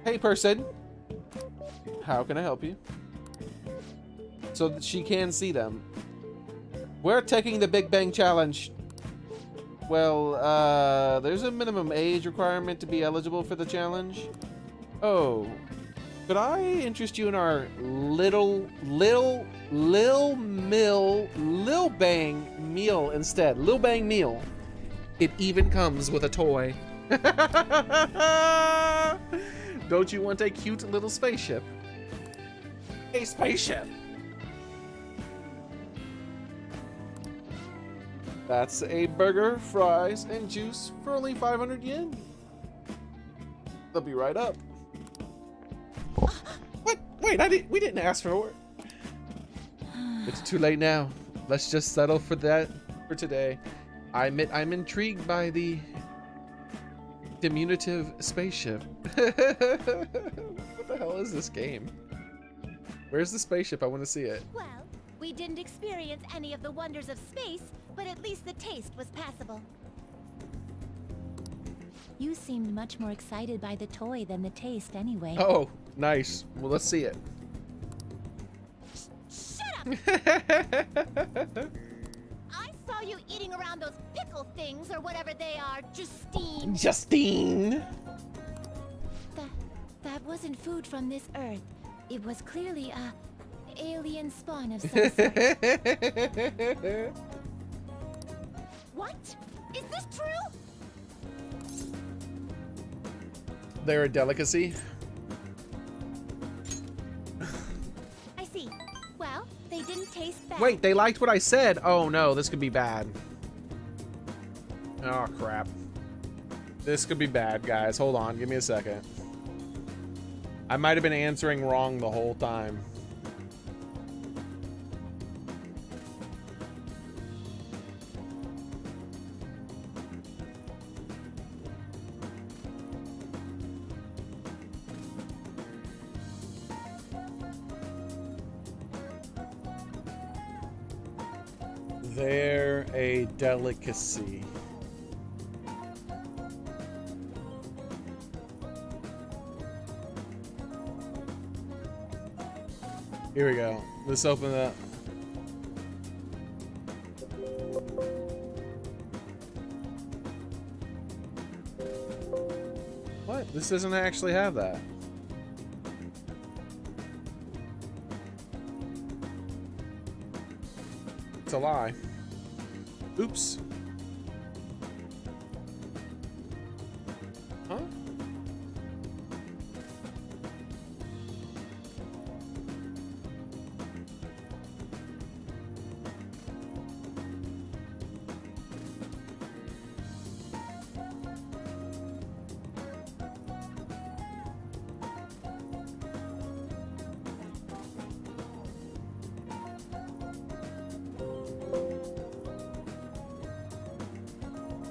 Hey, person. How can I help you? So that she can see them. We're taking the Big Bang Challenge. Well, there's a minimum age requirement to be eligible for the challenge. Oh, could I interest you in our Lil Bang meal instead? Lil Bang meal. It even comes with a toy. Don't you want a cute little spaceship? A spaceship. That's a burger, fries, and juice for only 500 yen. They'll be right up. What? Wait, we didn't ask for it. It's too late now. Let's just settle for that for today. I admit I'm intrigued by the diminutive spaceship. What the hell is this game? Where's the spaceship? I want to see it. Well, we didn't experience any of the wonders of space, but at least the taste was passable. You seemed much more excited by the toy than the taste anyway. Oh, nice. Well, let's see it. Shut up! I saw you eating around those pickle things or whatever they are, Justine. Justine! That wasn't food from this Earth. It was clearly a alien spawn of some sort. What? Is this true? They're a delicacy. I see. Well, they didn't taste bad. Wait, they liked what I said. Oh no, this could be bad. Oh crap. This could be bad, guys. Hold on, give me a second. I might have been answering wrong the whole time. They're a delicacy. Here we go. Let's open it up. What? This doesn't actually have that. It's a lie. Oops. Huh?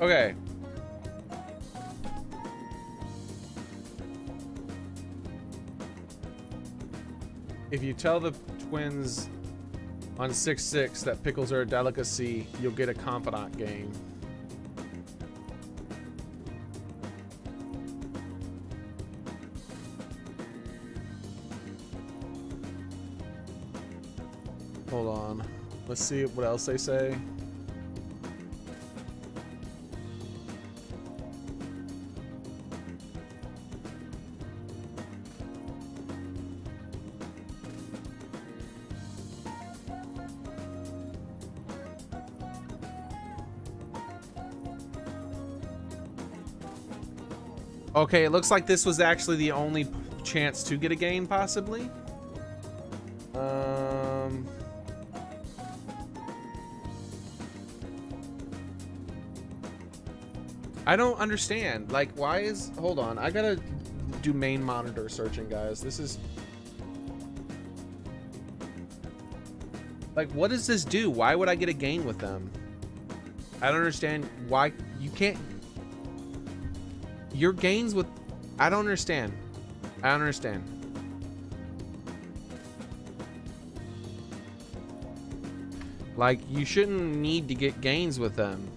Okay. If you tell the twins on 6-6 that pickles are a delicacy, you'll get a confidant game. Hold on. Let's see what else they say. Okay, it looks like this was actually the only chance to get a game, possibly. I don't understand. Like, why is... Hold on. I gotta do main monitor searching, guys. This is... Like, what does this do? Why would I get a game with them? I don't understand why... You can't... Your gains with... I don't understand. I don't understand. Like, you shouldn't need to get gains with them.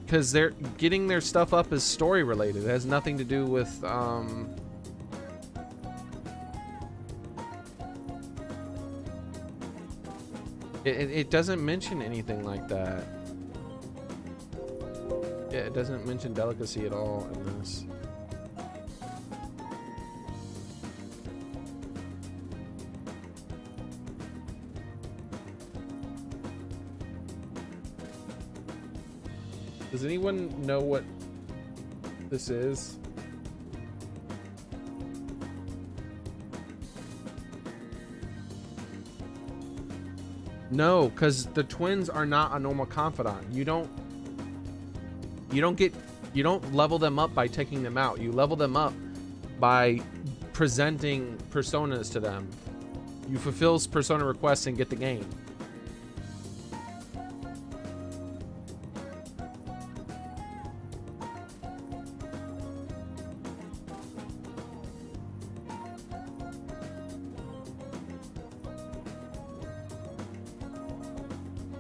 Because they're getting their stuff up is story related. It has nothing to do with, It doesn't mention anything like that. Yeah, it doesn't mention delicacy at all in this. Does anyone know what this is? No, because the twins are not a normal confidant. You don't level them up by taking them out. You level them up by presenting personas to them. You fulfill persona requests and get the game.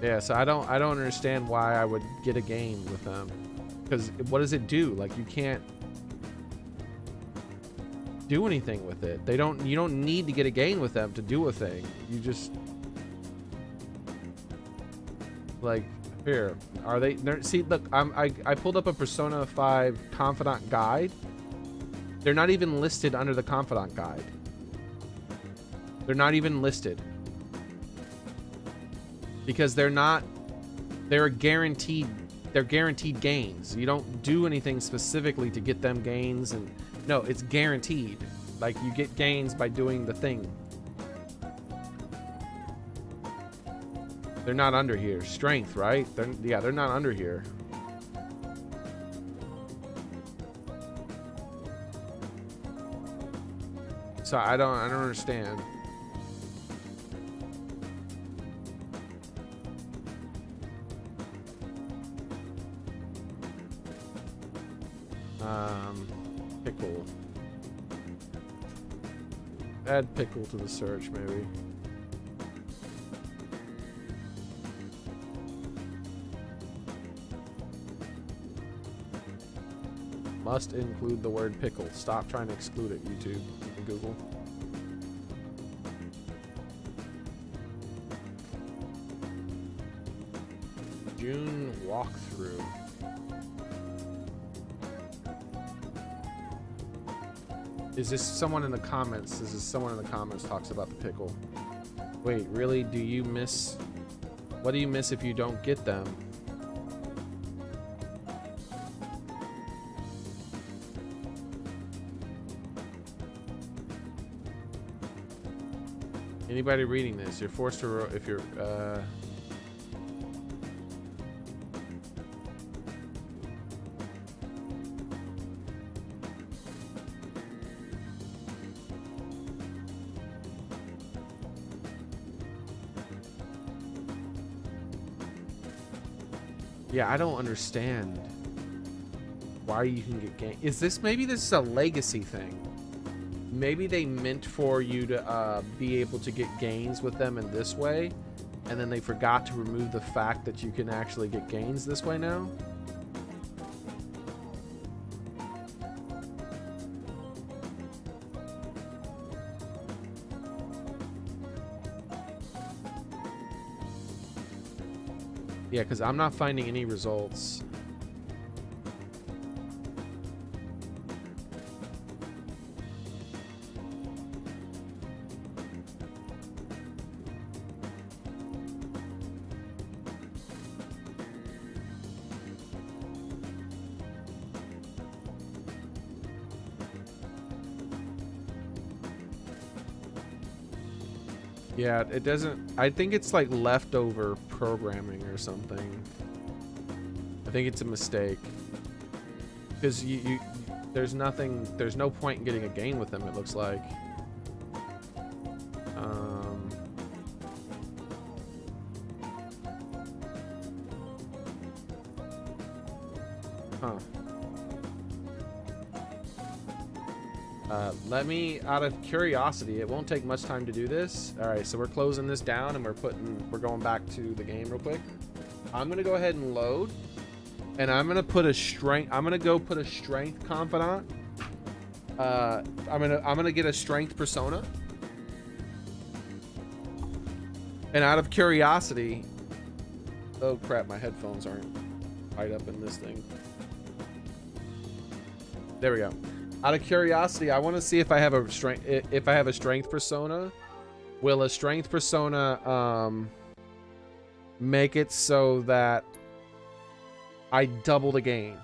Yeah, so I don't understand why I would get a game with them. Because what does it do? Like, you can't do anything with it. You don't need to get a game with them to do a thing. You just, like, here, are they? See, look, I pulled up a Persona 5 Confidant guide. They're not even listed under the Confidant guide. They're not even listed. Because they're guaranteed gains. You don't do anything specifically to get them gains, and no, it's guaranteed. Like, you get gains by doing the thing. They're not under here. Strength, right? They're not under here. So I don't understand. Pickle. Add pickle to the search, maybe. Must include the word pickle. Stop trying to exclude it, YouTube and Google. June walkthrough. Is this someone in the comments? This is someone in the comments talks about the pickle. Wait, really? Do you miss? What do you miss if you don't get them? Anybody reading this? You're forced to, if you're, yeah, I don't understand why you can get game. Maybe this is a legacy thing. Maybe they meant for you to be able to get gains with them in this way, and then they forgot to remove the fact that you can actually get gains this way now. Yeah, because I'm not finding any results. Yeah, it doesn't. I think it's like leftover programming or something. I think it's a mistake. Because there's nothing, there's no point in getting a gain with them, it looks like. Let me, out of curiosity, it won't take much time to do this. All right, so we're closing this down and we're going back to the game real quick. I'm gonna go ahead and load, and I'm gonna put a strength. I'm gonna go put a strength confidant. I'm gonna get a strength persona, and out of curiosity, oh crap, my headphones aren't tied up in this thing. There we go. Out of curiosity, I want to see if I have a strength persona. Will a strength persona make it so that I double the gain?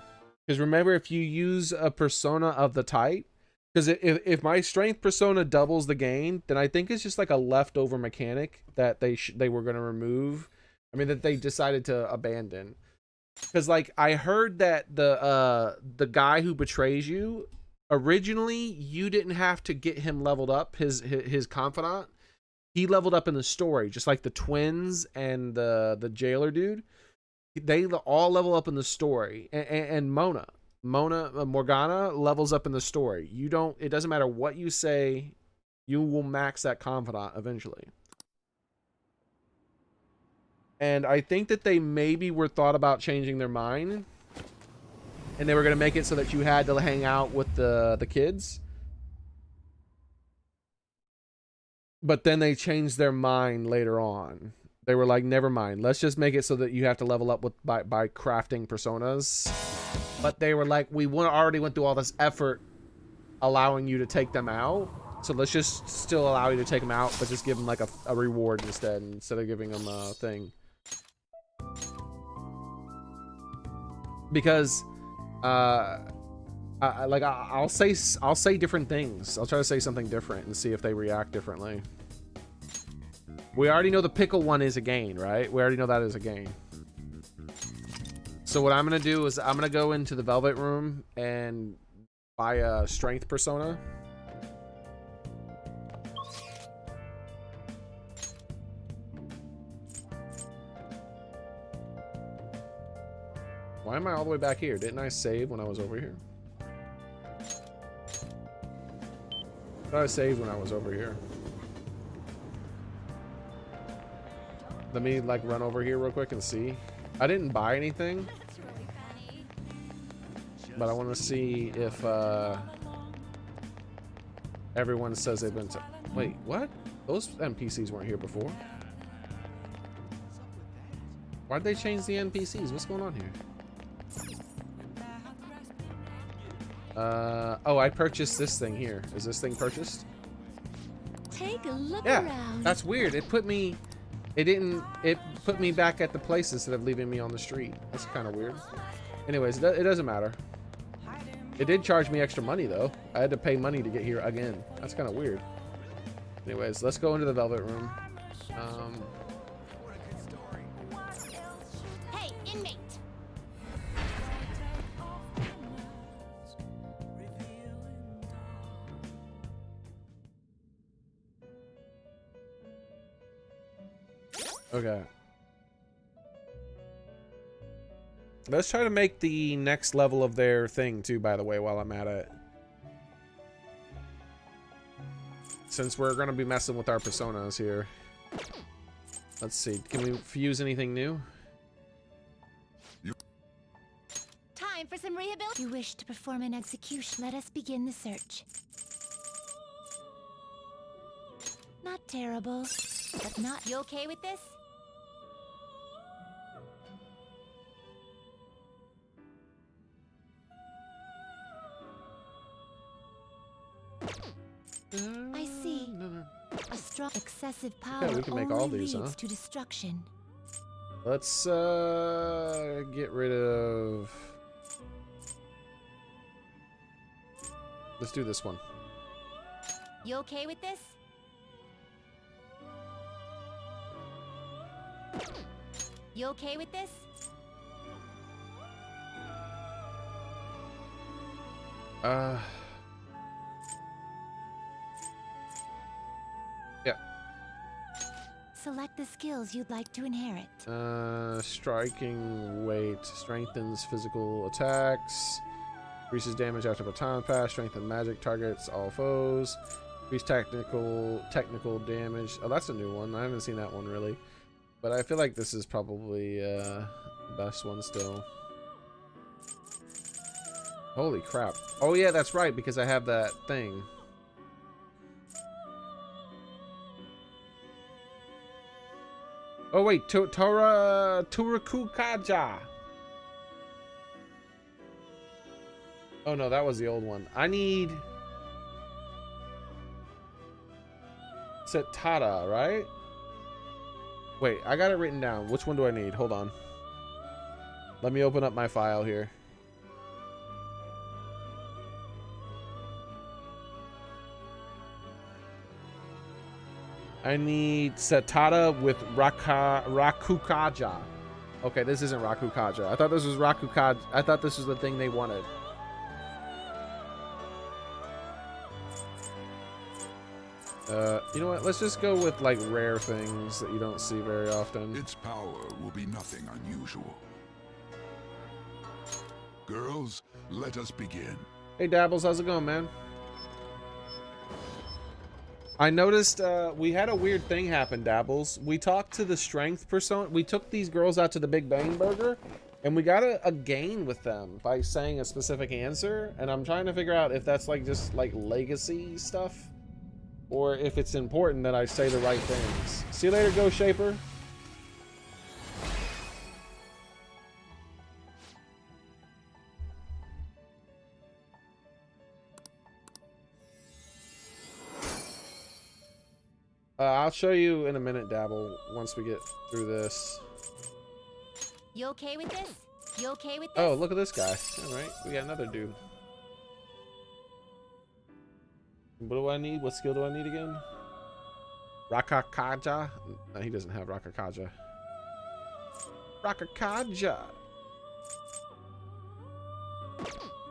Because remember, if you use a persona of the type, because if my strength persona doubles the gain, then I think it's just like a leftover mechanic that they were going to remove. I mean, that they decided to abandon. Because like I heard that the guy who betrays you, originally you didn't have to get him leveled up, his confidant. He leveled up in the story, just like the twins and the jailer dude. They all level up in the story, and Morgana levels up in the story. It doesn't matter what you say, you will max that confidant eventually. And I think that they maybe were thought about changing their mind. And they were going to make it so that you had to hang out with the kids. But then they changed their mind later on. They were like, never mind. Let's just make it so that you have to level up with by crafting personas. But they were like, we already went through all this effort allowing you to take them out. So let's just still allow you to take them out, but just give them like a reward instead of giving them a thing. Because I'll say different things. I'll try to say something different and see if they react differently. We already know the pickle one is a gain, right? We already know that is a gain. So what I'm gonna do is I'm gonna go into the Velvet Room and buy a strength persona. Why am I all the way back here? Didn't I save when I was over here? I thought I saved when I was over here. Let me like run over here real quick and see. I didn't buy anything. But I want to see if everyone says they've been to... Wait, what? Those NPCs weren't here before. Why'd they change the NPCs? What's going on here? Oh, I purchased this thing here. Is this thing purchased? Take a look Yeah, around. that's weird. It put me back at the place instead of leaving me on the street. That's kind of weird. Anyways, it doesn't matter. It did charge me extra money though. I had to pay money to get here again. That's kind of weird. Anyways, let's go into the Velvet Room. Hey, inmate. Okay. Let's try to make the next level of their thing too, by the way, while I'm at it. Since we're going to be messing with our personas here. Let's see. Can we fuse anything new? Time for some rehabilitation. You wish to perform an execution. Let us begin the search. Not terrible, but not... You okay with this? I see. A strong excessive power we can make all only these, leads huh? to destruction. Let's get rid of... Let's do this one. You okay with this? You okay with this? Yeah. Select the skills you'd like to inherit. Striking weight strengthens physical attacks, increases damage after baton pass, strengthen magic targets all foes, increase technical damage. Oh, that's a new one. I haven't seen that one really, but I feel like this is probably the best one still. Holy crap. Oh yeah, that's right, because I have that thing. Oh wait, Turakukaja. Oh no, that was the old one. I need Setata, right? Wait, I got it written down. Which one do I need? Hold on. Let me open up my file here. I need Setata with Rakukaja. Okay, this isn't Rakukaja. I thought this was Rakukaja. I thought this was the thing they wanted. You know what? Let's just go with like rare things that you don't see very often. Its power will be nothing unusual. Girls, let us begin. Hey Dabbles, how's it going, man? I noticed we had a weird thing happen, Dabbles. We talked to the strength persona. We took these girls out to the Big Bang Burger, and we got a gain with them by saying a specific answer. And I'm trying to figure out if that's like just like legacy stuff, or if it's important that I say the right things. See you later, Ghost Shaper. I'll show you in a minute, Dabble, once we get through this. You okay with this? You okay with this? Oh, look at this guy. All right, we got another dude. What do I need? What skill do I need again? Rakakaja? No, he doesn't have Rakakaja. Rakakaja!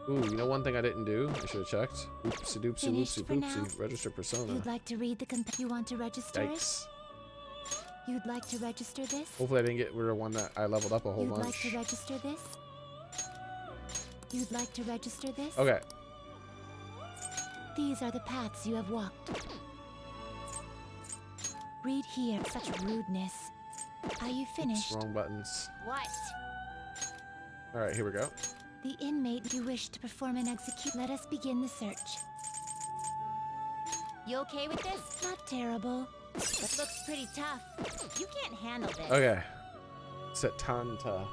Ooh, you know one thing I didn't do? I should have checked. Oopsie doopsie Finished whoopsie for now? poopsie. Register persona. You'd like to read the you want to register Yikes. it? You'd like to register this? Hopefully I didn't get rid of one that I leveled up a whole You'd bunch. like to register this? You'd like to register this? Okay. These are the paths you have walked. Read here. Such rudeness. Are you finished? Wrong buttons. What? Alright, here we go. The inmate you wish to perform and execute. Let us begin the search. You okay with this? Not terrible. That looks pretty tough. You can't handle this. Okay. Setanta.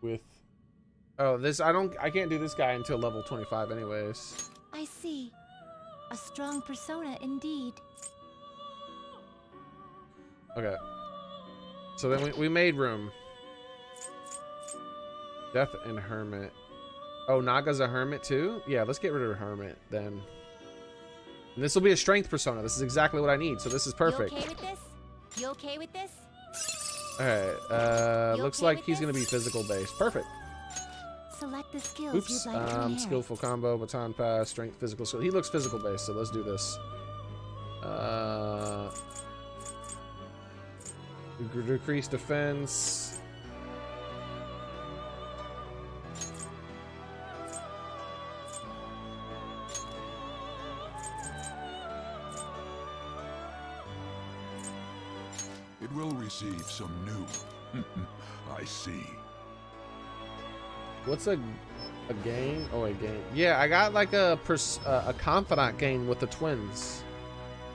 With... Oh, this... I can't do this guy until level 25 anyways. I see. A strong persona indeed. Okay. So then we made room. Death and Hermit. Oh, Naga's a Hermit too? Yeah, let's get rid of Hermit then. And this will be a strength persona. This is exactly what I need, so this is perfect. You okay with this? You okay with this? Alright, You looks okay like with he's this? gonna be physical based. Perfect. Select the skills Oops. you'd like to inherit. Skillful combo, baton pass, strength, physical skill. He looks physical based, so let's do this. Decrease defense. It will receive some new. I see. What's a gain? Oh, a gain. Yeah, I got like a confidant gain with the twins,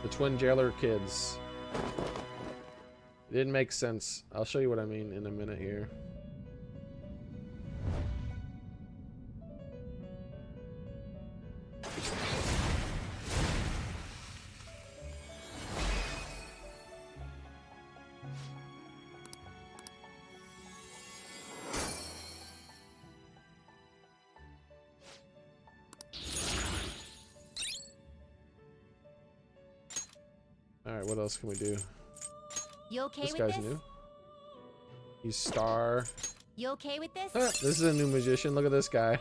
the twin jailer kids. It didn't make sense. I'll show you what I mean in a minute here. Alright, what else can we do? You okay This with guy's this? new. He's star. You okay with this? This is a new magician. Look at this guy.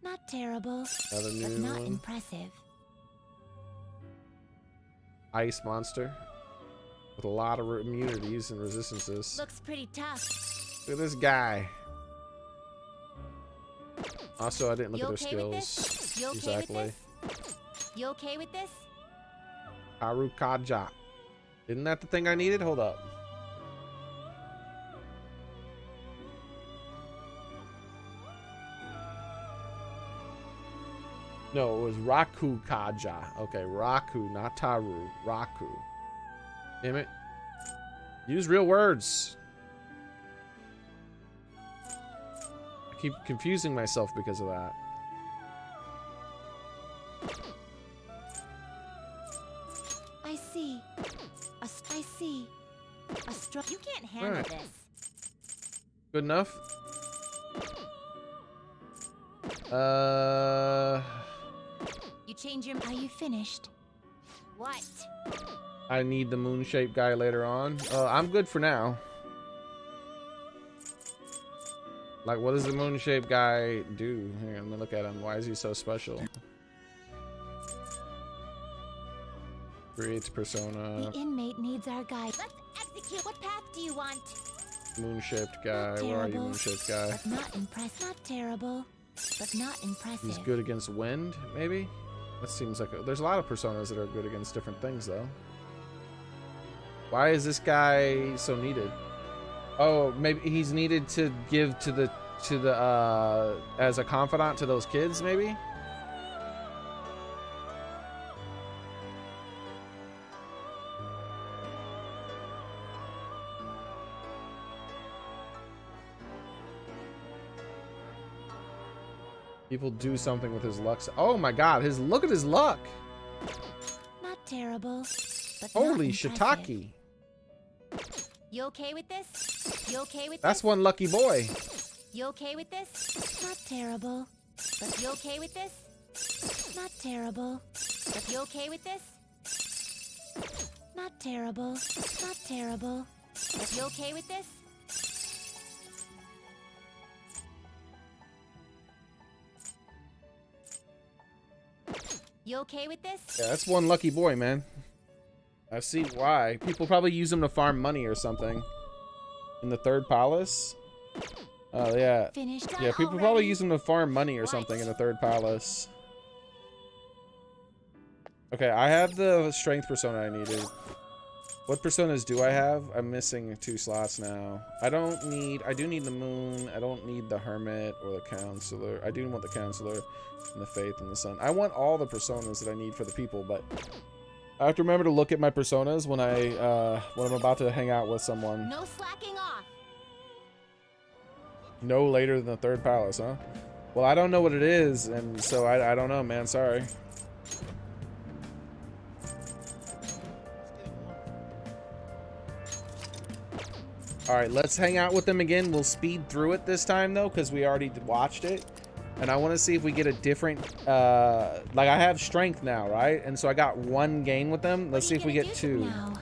Not terrible, Another but new not one. impressive. Ice monster. With a lot of immunities and resistances. Looks pretty tough. Look at this guy. Also, I didn't look You at their okay with skills. this? You okay Exactly. with this? You okay with this? Harukaja. Isn't that the thing I needed? Hold up. No, it was Rakukaja. Okay, Raku, not Taru. Raku. Damn it. Use real words. I keep confusing myself because of that. I see. I see. A strong. You can't handle Alright. this. Good enough? You change your. Are you finished? What? I need the moon-shaped guy later on. I'm good for now. Like, what does the moon-shaped guy do? Here, let me look at him. Why is he so special? Creates persona. The inmate needs our guide. Let's execute. What path do you want? Moon-shaped guy. Not Where are you, terrible, moon-shaped guy? But not impressed. Not terrible. but not impressive. He's good against wind, maybe? That seems like there's a lot of personas that are good against different things, though. Why is this guy so needed? Oh, maybe he's needed to give to the as a confidant to those kids, maybe? People do something with his luck. Oh my god, look at his luck. Not terrible, but holy not shiitake. You okay with this? You okay with That's this? one lucky boy. You okay with this? Not terrible, but you okay with this? Not terrible, but you okay with this? Not terrible, not terrible, but you okay with this? You okay with this? Yeah, that's one lucky boy, man. I see why. People probably use him to farm money or something. In the third palace? Oh, yeah. Finished Yeah, people already? probably use him to farm money or something in the third palace. Okay, I have the strength persona I needed. What personas do I have? I'm missing 2 slots now. I do need the moon. I don't need the hermit or the counselor. I do want the counselor and the faith and the sun. I want all the personas that I need for the people, but I have to remember to look at my personas when I'm about to hang out with someone. No slacking off. No later than the third palace, huh? Well, I don't know what it is, and so I don't know, man. Sorry. All right, let's hang out with them again. We'll speed through it this time, though, because we already watched it. And I want to see if we get a different... like, I have strength now, right? And so I got 1 game with them. Let's see if we get 2. Now?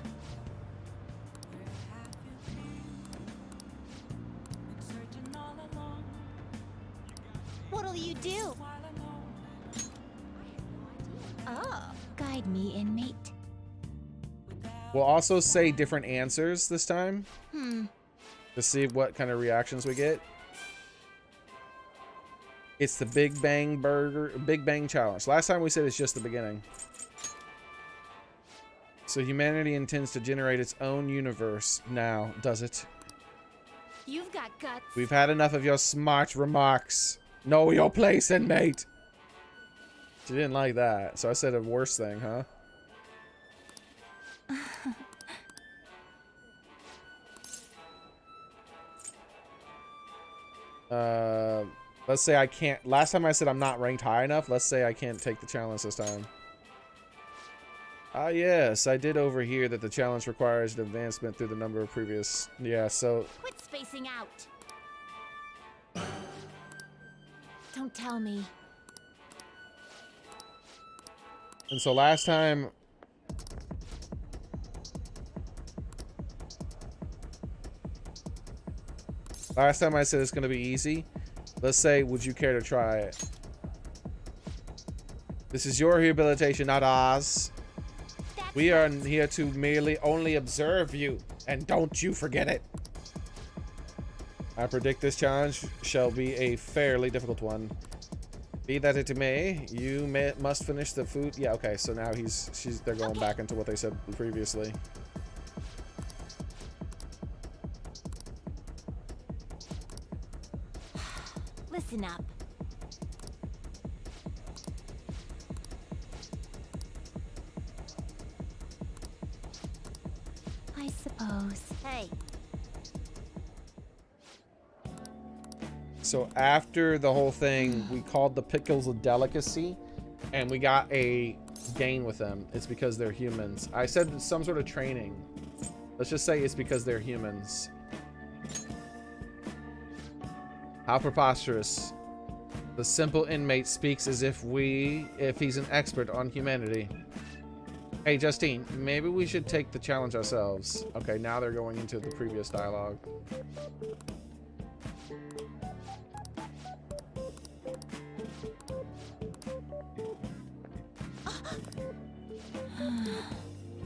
What'll you do? Oh, guide me, inmate. We'll also say different answers this time. Hmm. To see what kind of reactions we get. It's the Big Bang Challenge. Last time we said it's just the beginning. So humanity intends to generate its own universe now, does it? You've got guts. We've had enough of your smart remarks. Know your place, inmate. She didn't like that, so I said a worse thing, huh? Let's say I can't. Last time I said I'm not ranked high enough. Let's say I can't take the challenge this time. Ah, yes, I did overhear that the challenge requires an advancement through the number of previous. Yeah, so. Quit spacing out. Don't tell me. And so last time. Last time I said it's going to be easy. Let's say, would you care to try it? This is your rehabilitation, not ours. We are here to merely only observe you, and don't you forget it. I predict this challenge shall be a fairly difficult one. Be that it may, must finish the food. Yeah, okay, so now they're going back into what they said previously. Listen up. I suppose. Hey. So after the whole thing, we called the pickles a delicacy, and we got a gain with them. It's because they're humans. I said some sort of training. Let's just say it's because they're humans. How preposterous. The simple inmate speaks as if he's an expert on humanity. Hey, Justine, maybe we should take the challenge ourselves. Okay, now they're going into the previous dialogue.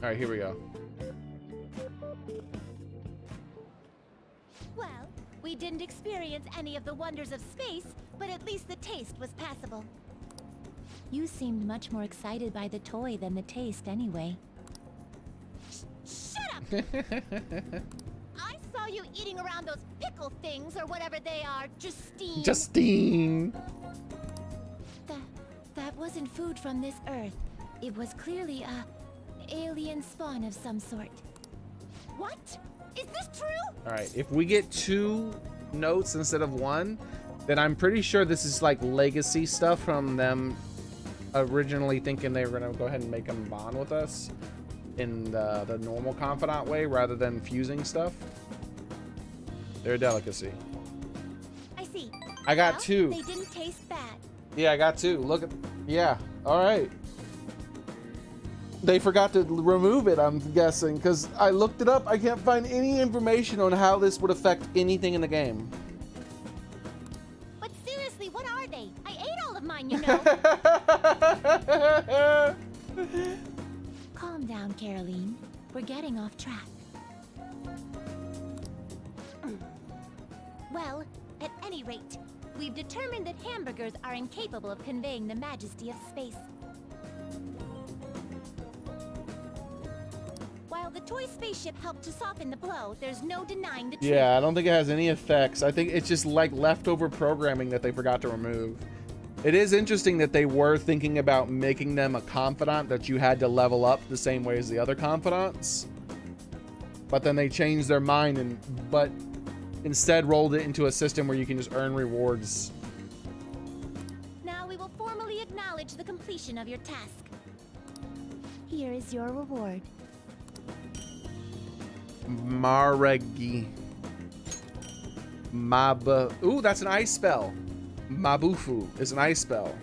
Alright, here we go. Well, We didn't experience any of the wonders of space, but at least the taste was passable. You seemed much more excited by the toy than the taste anyway. Shut up! I saw you eating around those pickle things or whatever they are, Justine. Justine. That wasn't food from this Earth. It was clearly a alien spawn of some sort. What? Is this true? All right, if we get 2 notes instead of 1, then I'm pretty sure this is like legacy stuff from them originally thinking they were gonna go ahead and make them bond with us in the normal confidant way rather than fusing stuff. They're a delicacy. I see. I got Well, 2. They didn't taste bad. Yeah, I got 2. Look at, yeah, all right. They forgot to remove it, I'm guessing, because I looked it up. I can't find any information on how this would affect anything in the game. But seriously, what are they? I ate all of mine, you know. Calm down, Caroline. We're getting off track. Well, at any rate, we've determined that hamburgers are incapable of conveying the majesty of space. While the toy spaceship helped to soften the blow, there's no denying the truth. Yeah, I don't think it has any effects. I think it's just like leftover programming that they forgot to remove. It is interesting that they were thinking about making them a confidant that you had to level up the same way as the other confidants. But then they changed their mind but instead rolled it into a system where you can just earn rewards. Now we will formally acknowledge the completion of your task. Here is your reward. Maregi. Ooh, that's an ice spell. Mabufu is an ice spell.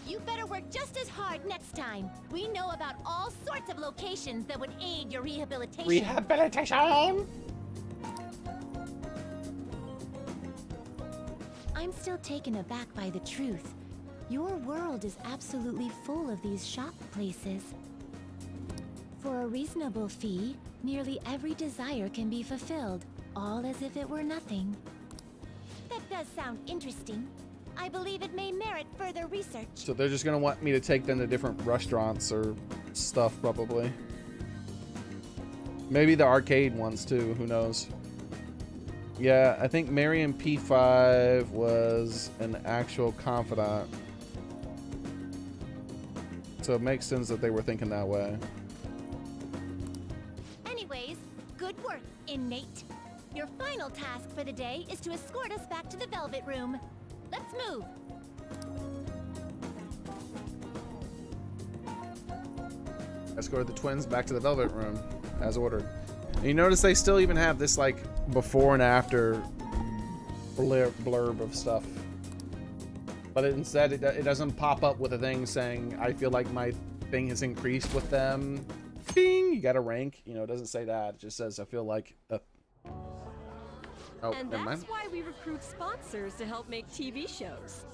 You better work just as hard next time. We know about all sorts of locations that would aid your rehabilitation. Rehabilitation! I'm still taken aback by the truth. Your world is absolutely full of these shop places. For a reasonable fee, nearly every desire can be fulfilled, all as if it were nothing. That does sound interesting. I believe it may merit further research. So they're just gonna want me to take them to different restaurants or stuff, probably. Maybe the arcade ones too, who knows. Yeah, I think Marion P5 was an actual confidant. So it makes sense that they were thinking that way. Anyways, good work, inmate. Your final task for the day is to escort us back to the Velvet Room. Let's move. Escort the twins back to the Velvet Room, as ordered. And you notice they still even have this, like, before and after blurb of stuff. But instead, it doesn't pop up with a thing saying, I feel like my thing has increased with them. Bing! You got a rank. You know, it doesn't say that. It just says, I feel like... Oh, and never that's mind. why we recruit sponsors to help make TV shows.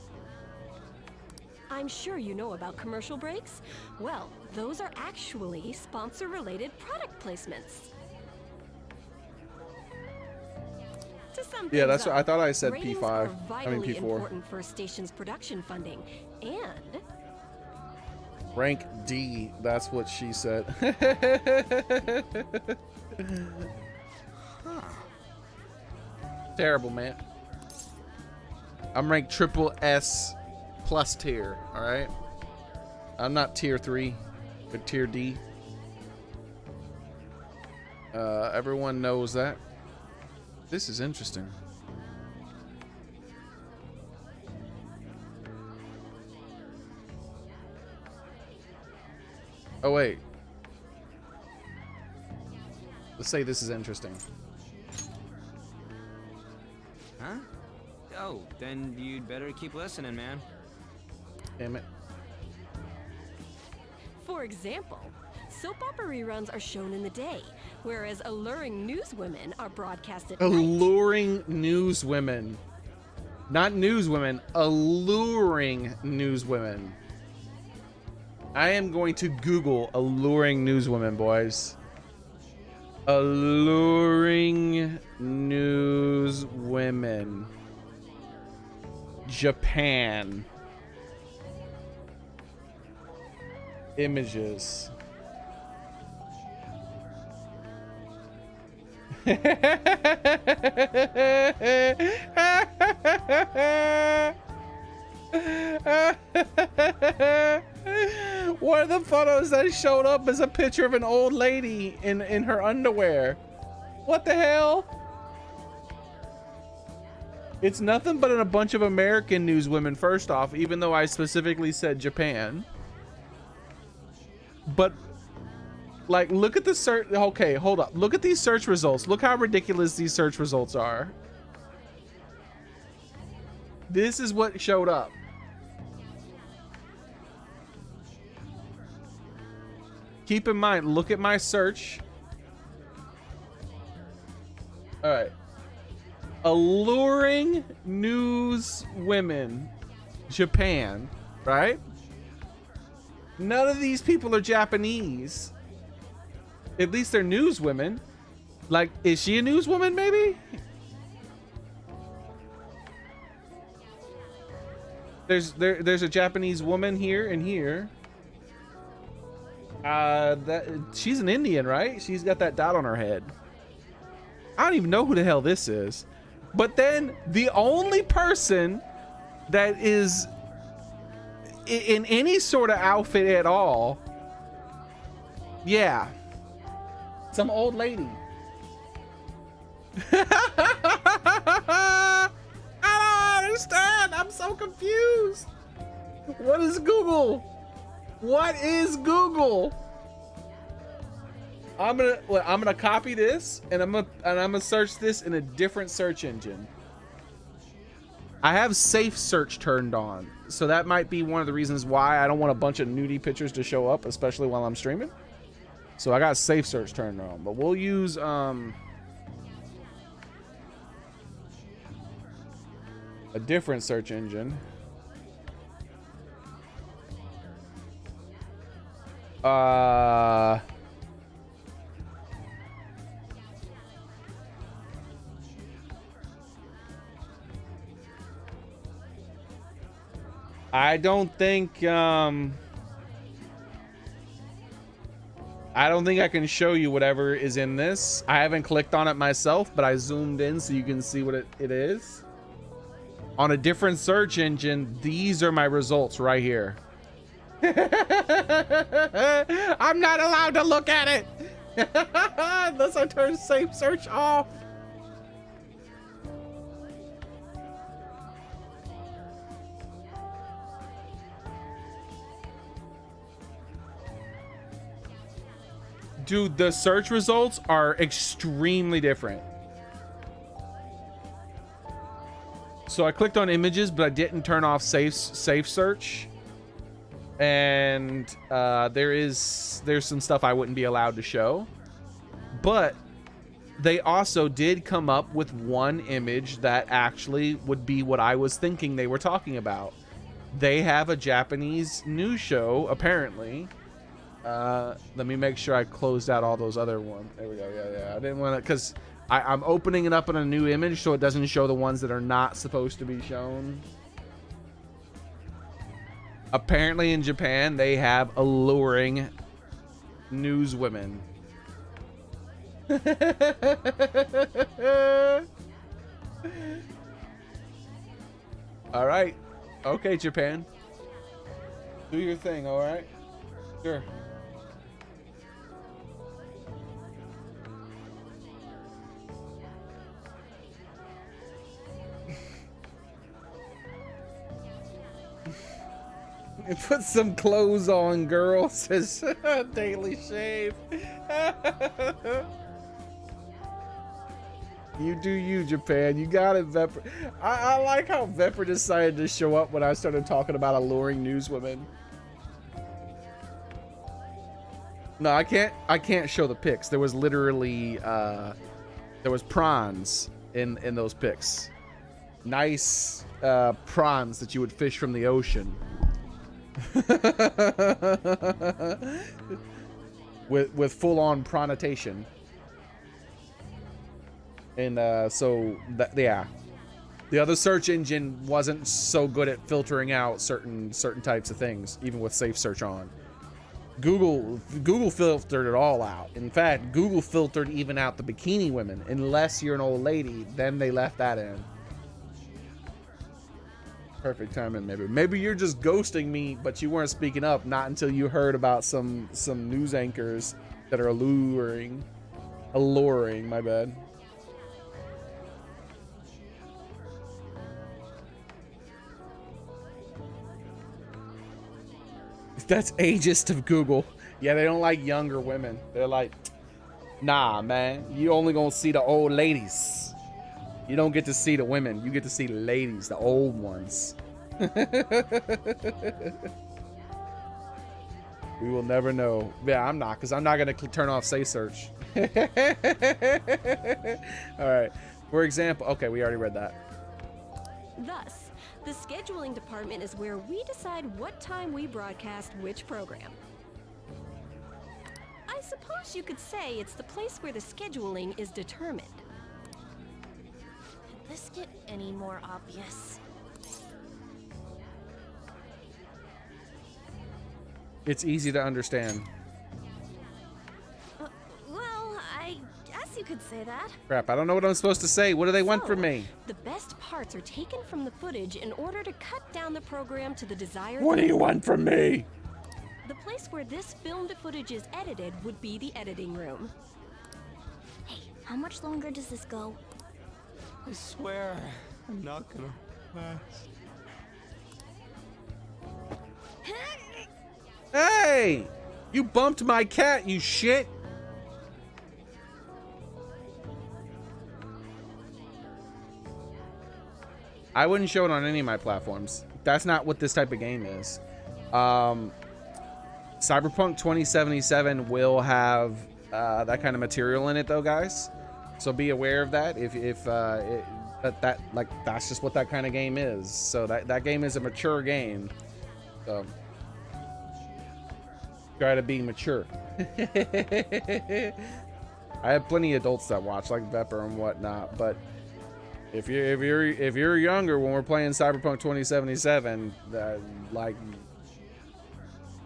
I'm sure you know about commercial breaks. Well, those are actually sponsor-related product placements. To sum Yeah, things that's what up, I thought I said ratings P5. are I mean vitally P4. important for a station's production funding, and Rank D. That's what she said. Terrible, man. I'm ranked triple S plus tier, alright? I'm not tier 3, but tier D. Everyone knows that. This is interesting. Oh, wait. Let's say this is interesting. Huh? Oh, then you'd better keep listening, man. Damn it. for example, soap opera reruns are shown in the day, whereas alluring newswomen are broadcast at night. Alluring newswomen. Not newswomen, alluring newswomen. I am going to Google alluring newswomen, boys. Alluring news women. Japan. Images. One of the photos that showed up is a picture of an old lady in her underwear. What the hell? It's nothing but a bunch of American newswomen, first off, even though I specifically said Japan. But, like, look at the search. Okay, hold up. Look at these search results. Look how ridiculous these search results are. This is what showed up. Keep in mind, look at my search. All right. Alluring news women, Japan, right? None of these people are Japanese. At least they're news women. Like, is she a newswoman, maybe? There's a Japanese woman here and here. She's an Indian, right? She's got that dot on her head. I don't even know who the hell this is. But then the only person that is in any sort of outfit at all, yeah, some old lady. I don't understand. I'm so confused. What is Google? What is Google? I'm gonna copy this and I'm gonna search this in a different search engine. I have safe search turned on, so that might be one of the reasons why I don't want a bunch of nudie pictures to show up, especially while I'm streaming. So I got safe search turned on, but we'll use a different search engine. I don't think I can show you whatever is in this. I haven't clicked on it myself, but I zoomed in so you can see what it is. On a different search engine, these are my results right here. I'm not allowed to look at it unless I turn safe search off. Dude, the search results are extremely different. So I clicked on images, but I didn't turn off safe search. And there's some stuff I wouldn't be allowed to show. But they also did come up with one image that actually would be what I was thinking they were talking about. They have a Japanese news show, apparently. Let me make sure I closed out all those other ones. There we go. Yeah. I didn't want to, because I'm opening it up in a new image so it doesn't show the ones that are not supposed to be shown. Apparently in Japan, they have alluring newswomen. All right. Okay, Japan. Do your thing, all right? Sure. Put some clothes on, girl, says Daily Shave. You do you, Japan. You got it, Vepr. I like how Vepr decided to show up when I started talking about alluring newswomen. No, I can't show the pics. There was literally there was prawns in those pics. Nice prawns that you would fish from the ocean. with full-on pronotation. And so that, yeah, the other search engine wasn't so good at filtering out certain types of things, even with safe search on. Google filtered it all out. In fact, Google filtered even out the bikini women. Unless you're an old lady, then they left that in. Perfect timing, maybe. Maybe you're just ghosting me, but you weren't speaking up. Not until you heard about some news anchors that are alluring. My bad. That's ageist of Google. Yeah, they don't like younger women. They're like, nah, man, you only gonna see the old ladies. You don't get to see the women. You get to see the ladies, the old ones. We will never know. Yeah, I'm not, because I'm not gonna turn off safe search. All right. For example, okay, we already read that. Thus, the scheduling department is where we decide what time we broadcast which program. I suppose you could say it's the place where the scheduling is determined. Could this get any more obvious? It's easy to understand. Well, I guess you could say that. Crap, I don't know what I'm supposed to say. What do they want from me? The best parts are taken from the footage in order to cut down the program to the desired... What do you want from me? The place where this filmed footage is edited would be the editing room. Hey, how much longer does this go? I swear, I'm not gonna last. Hey! You bumped my cat, you shit! I wouldn't show it on any of my platforms. That's not what this type of game is. Cyberpunk 2077 will have that kind of material in it, though, guys. So be aware of that. That's just what that kind of game is. So that game is a mature game. So try to be mature. I have plenty of adults that watch, like Vepper and whatnot, but if you're younger when we're playing Cyberpunk 2077, like,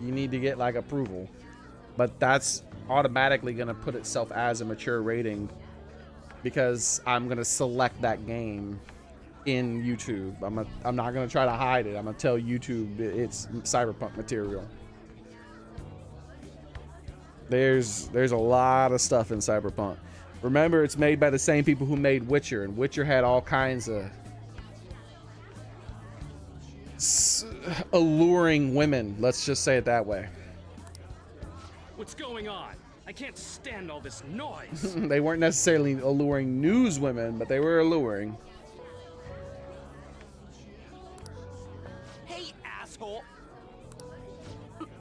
you need to get like approval. But that's automatically gonna put itself as a mature rating because I'm gonna select that game in YouTube. I'm not gonna try to hide it. I'm gonna tell YouTube it's Cyberpunk material. There's a lot of stuff in Cyberpunk. Remember, it's made by the same people who made Witcher, and Witcher had all kinds of alluring women. Let's just say it that way. What's going on? I can't stand all this noise. They weren't necessarily alluring news women, but they were alluring. Hey, asshole!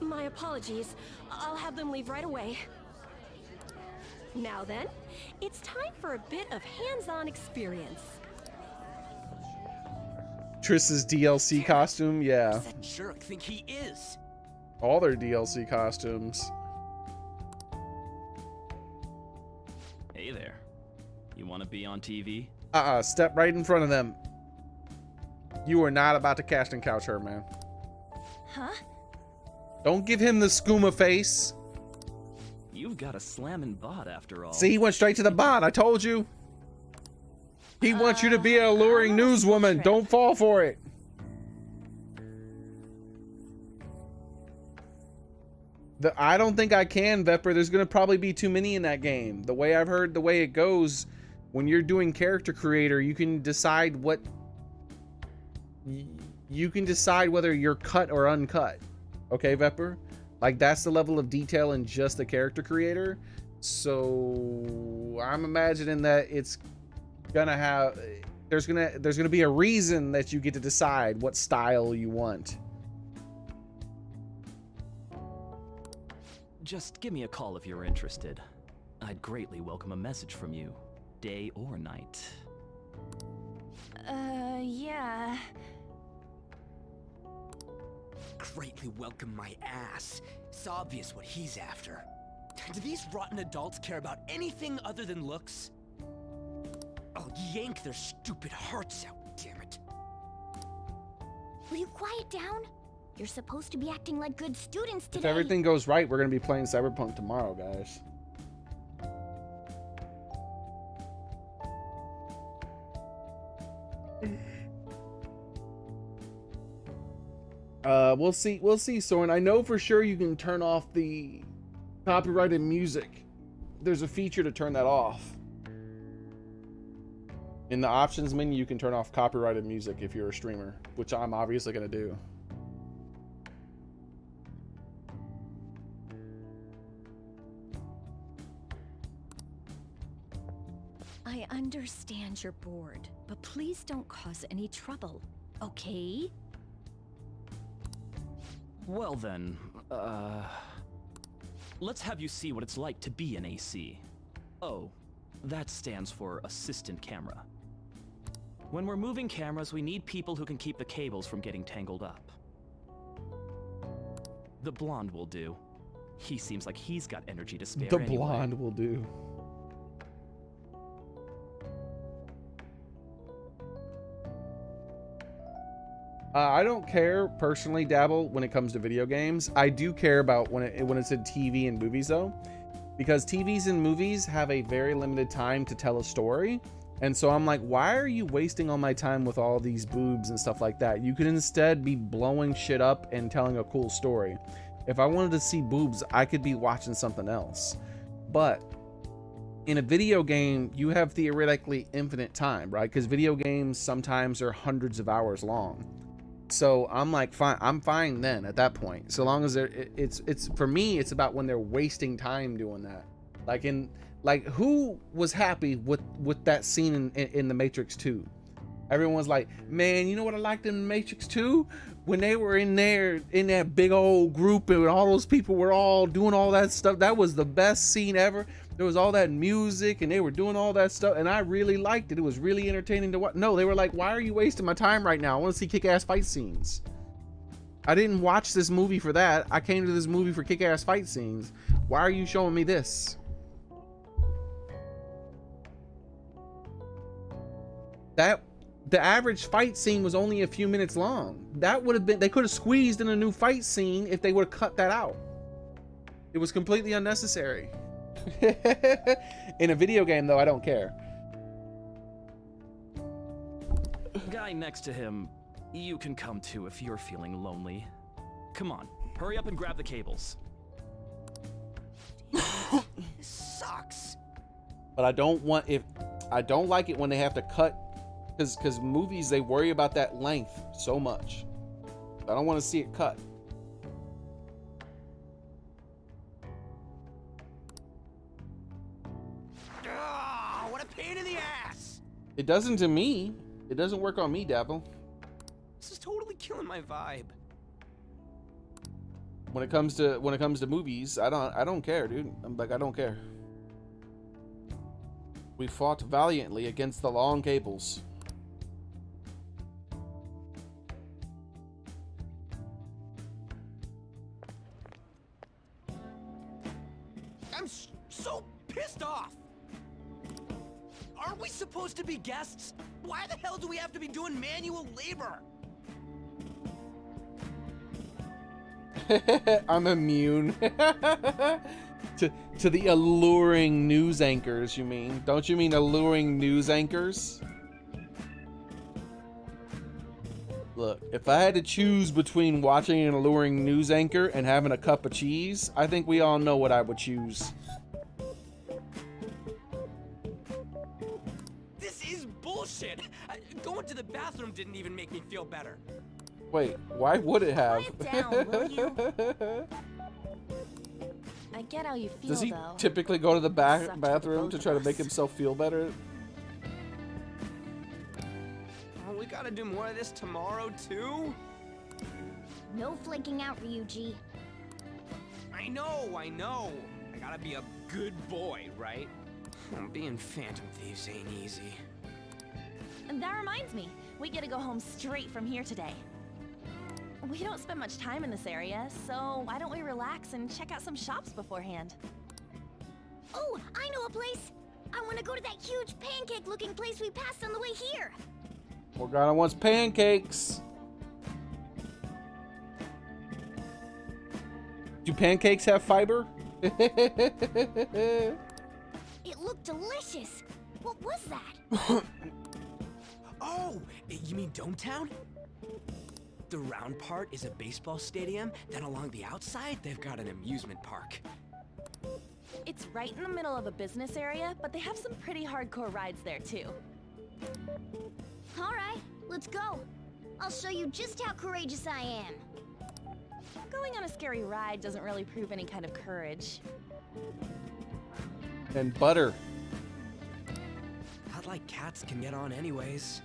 My apologies. I'll have them leave right away. Now then, it's time for a bit of hands-on experience. Triss's DLC costume, yeah. Does that jerk think he is? All their DLC costumes. Hey there. You want to be on TV? Step right in front of them. You are not about to casting couch her, man. Huh? Don't give him the skooma face. You've got a slamming bot after all. See, he went straight to the bot. I told you. He wants you to be an alluring newswoman. Don't fall for it. I don't think I can, Vepper. There's going to probably be too many in that game. The way I've heard, the way it goes, when you're doing character creator, you can decide what... You can decide whether you're cut or uncut. Okay, Vepper? Like, that's the level of detail in just the character creator. So I'm imagining that it's gonna have... There's gonna be a reason that you get to decide what style you want. Just give me a call if you're interested. I'd greatly welcome a message from you, day or night. Yeah. Greatly welcome my ass. It's obvious what he's after. Do these rotten adults care about anything other than looks? yank their stupid hearts out, damn it. Will you quiet down? You're supposed to be acting like good students today. If everything goes right, we're gonna be playing Cyberpunk tomorrow, guys. We'll see, Soren. I know for sure you can turn off the copyrighted music. There's a feature to turn that off. In the options menu, you can turn off copyrighted music if you're a streamer, which I'm obviously gonna do. I understand you're bored, but please don't cause any trouble, okay? Well then, let's have you see what it's like to be an AC. Oh, that stands for assistant camera. When we're moving cameras, we need people who can keep the cables from getting tangled up. The blonde will do. He seems like he's got energy to spare The anyway. blonde will do. I don't care personally, Dabble, when it comes to video games. I do care about when it's in TV and movies, though, because TVs and movies have a very limited time to tell a story. And so I'm like, why are you wasting all my time with all these boobs and stuff like that? You could instead be blowing shit up and telling a cool story. If I wanted to see boobs, I could be watching something else. But in a video game, you have theoretically infinite time, right? Because video games sometimes are hundreds of hours long. So I'm like, fine. I'm fine then at that point. So long as it's for me, it's about when they're wasting time doing that. Like who was happy with that scene in The Matrix 2? Everyone was like, man, you know what I liked in The Matrix 2? When they were in there in that big old group and all those people were all doing all that stuff. That was the best scene ever. There was all that music and they were doing all that stuff and I really liked it. It was really entertaining to watch. No, they were like, why are you wasting my time right now? I want to see kick-ass fight scenes. I didn't watch this movie for that. I came to this movie for kick-ass fight scenes. Why are you showing me this? The average fight scene was only a few minutes long. That would have been, they could have squeezed in a new fight scene if they would have cut that out. It was completely unnecessary. In a video game, though, I don't care. Guy next to him, you can come too if you're feeling lonely. Come on, hurry up and grab the cables. This sucks. But I don't like it when they have to cut, because movies, they worry about that length so much. I don't want to see it cut. What a pain in the ass! It doesn't to me. It doesn't work on me, Dapple. This is totally killing my vibe. When it comes to movies, I don't care, dude. I'm like, I don't care. We fought valiantly against the long cables. I'm so pissed off. Aren't we supposed to be guests? Why the hell do we have to be doing manual labor? I'm immune to the alluring news anchors, you mean? Don't you mean alluring news anchors? Look, if I had to choose between watching an alluring news anchor and having a cup of cheese, I think we all know what I would choose. This is bullshit. Going to the bathroom didn't even make me feel better. Wait, why would it have? Quiet down, will you? I get how you feel, Does he though. typically go to the Sucks for bathroom both to of try to us. make himself feel better? Oh, we gotta do more of this tomorrow, too? No flaking out, Ryuji. I know. I gotta be a good boy, right? Being Phantom Thieves ain't easy. And that reminds me, we get to go home straight from here today. We don't spend much time in this area, so why don't we relax and check out some shops beforehand? Oh, I know a place. I want to go to that huge pancake-looking place we passed on the way here. Morgana wants pancakes. Do pancakes have fiber? It looked delicious. What was that? Oh, you mean Dometown? The round part is a baseball stadium, then along the outside, they've got an amusement park. It's right in the middle of a business area, but they have some pretty hardcore rides there too. All right, let's go. I'll show you just how courageous I am. Going on a scary ride doesn't really prove any kind of courage. And butter. Not like cats can get on anyways.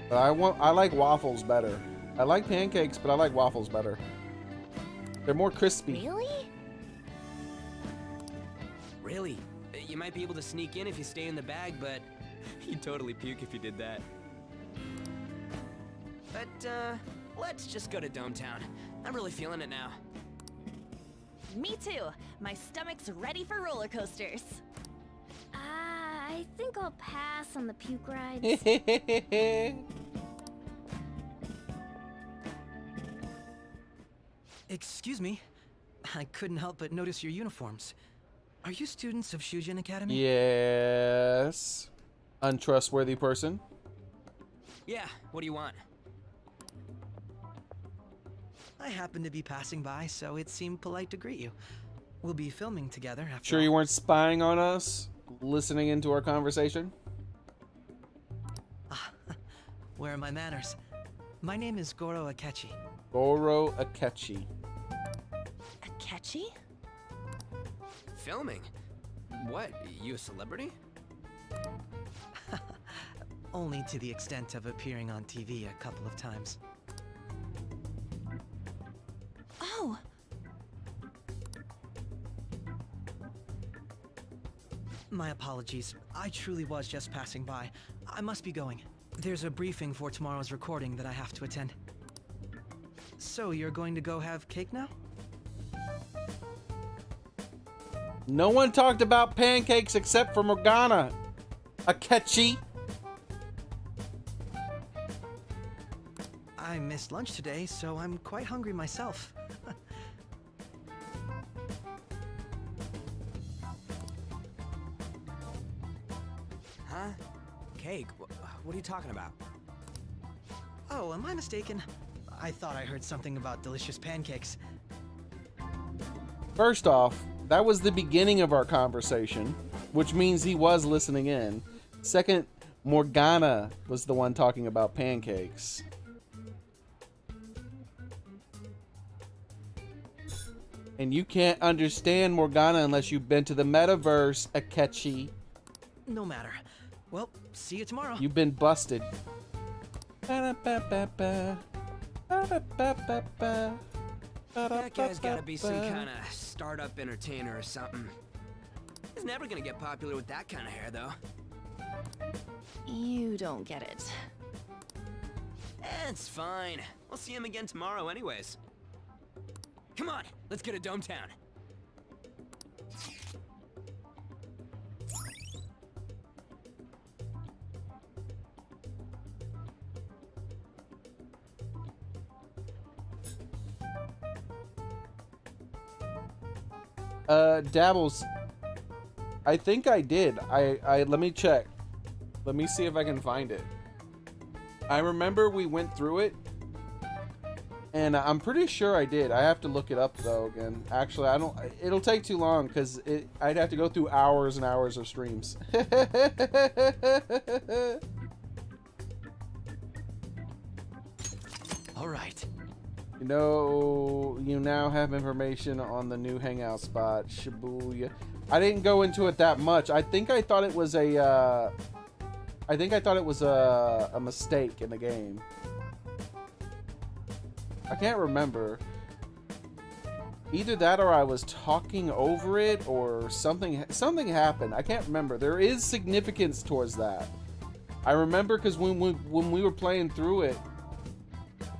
But I like waffles better. I like pancakes, but I like waffles better. They're more crispy. Really? Really? You might be able to sneak in if you stay in the bag, but you'd totally puke if you did that. But, let's just go to Dometown. I'm really feeling it now. Me too. My stomach's ready for roller coasters. I think I'll pass on the puke rides. Excuse me. I couldn't help but notice your uniforms. Are you students of Shujin Academy? Yes. Untrustworthy person. Yeah, what do you want? I happened to be passing by, so it seemed polite to greet you. We'll be filming together after Sure you weren't spying on us? Listening into our conversation? Where are my manners? My name is Goro Akechi. Goro Akechi. Akechi? Filming? What, you a celebrity? Only to the extent of appearing on TV a couple of times. Oh! My apologies. I truly was just passing by. I must be going. There's a briefing for tomorrow's recording that I have to attend. So, you're going to go have cake now? No one talked about pancakes except for Morgana. Akechi. I missed lunch today, so I'm quite hungry myself. Huh? Cake? What are you talking about? Oh, am I mistaken? I thought I heard something about delicious pancakes. First off, that was the beginning of our conversation, which means he was listening in. Second, Morgana was the one talking about pancakes. And you can't understand Morgana unless you've been to the metaverse, Akechi. No matter. Well, see you tomorrow. You've been busted. That guy's gotta be some kind of startup entertainer or something. He's never gonna get popular with that kind of hair, though. You don't get it. It's fine. We'll see him again tomorrow anyways. Come on, let's go to Dometown. Dabbles. I think I did. I let me check. Let me see if I can find it. I remember we went through it, and I'm pretty sure I did. I have to look it up though again. Actually, I don't. It'll take too long because I'd have to go through hours and hours of streams. All right. You know, you now have information on the new hangout spot, Shibuya. I didn't go into it that much. I think I thought it was a mistake in the game. I can't remember. Either that or I was talking over it or something happened. I can't remember. There is significance towards that. I remember because when we were playing through it,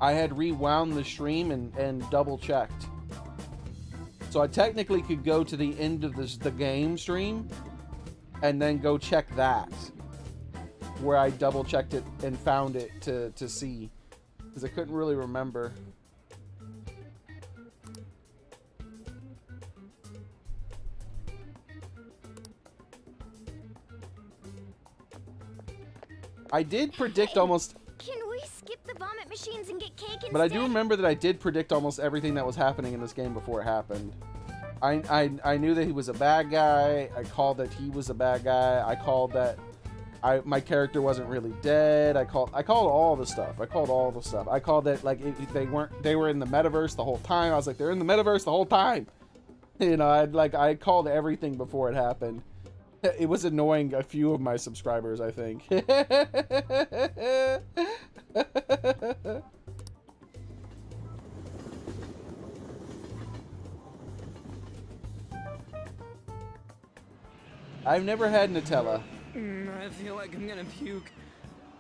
I had rewound the stream and double checked. So I technically could go to the end of the game stream and then go check that, where I double checked it and found it to see, because I couldn't really remember. I did predict almost... Can we skip the vomit machines and get cake instead? But I do remember that I did predict almost everything that was happening in this game before it happened. I knew that he was a bad guy. I called that he was a bad guy. I called that my character wasn't really dead. I called all the stuff. I called that like they were in the metaverse the whole time. I was like, they're in the metaverse the whole time. You know, I called everything before it happened. It was annoying a few of my subscribers, I think. I've never had Nutella. I feel like I'm gonna puke.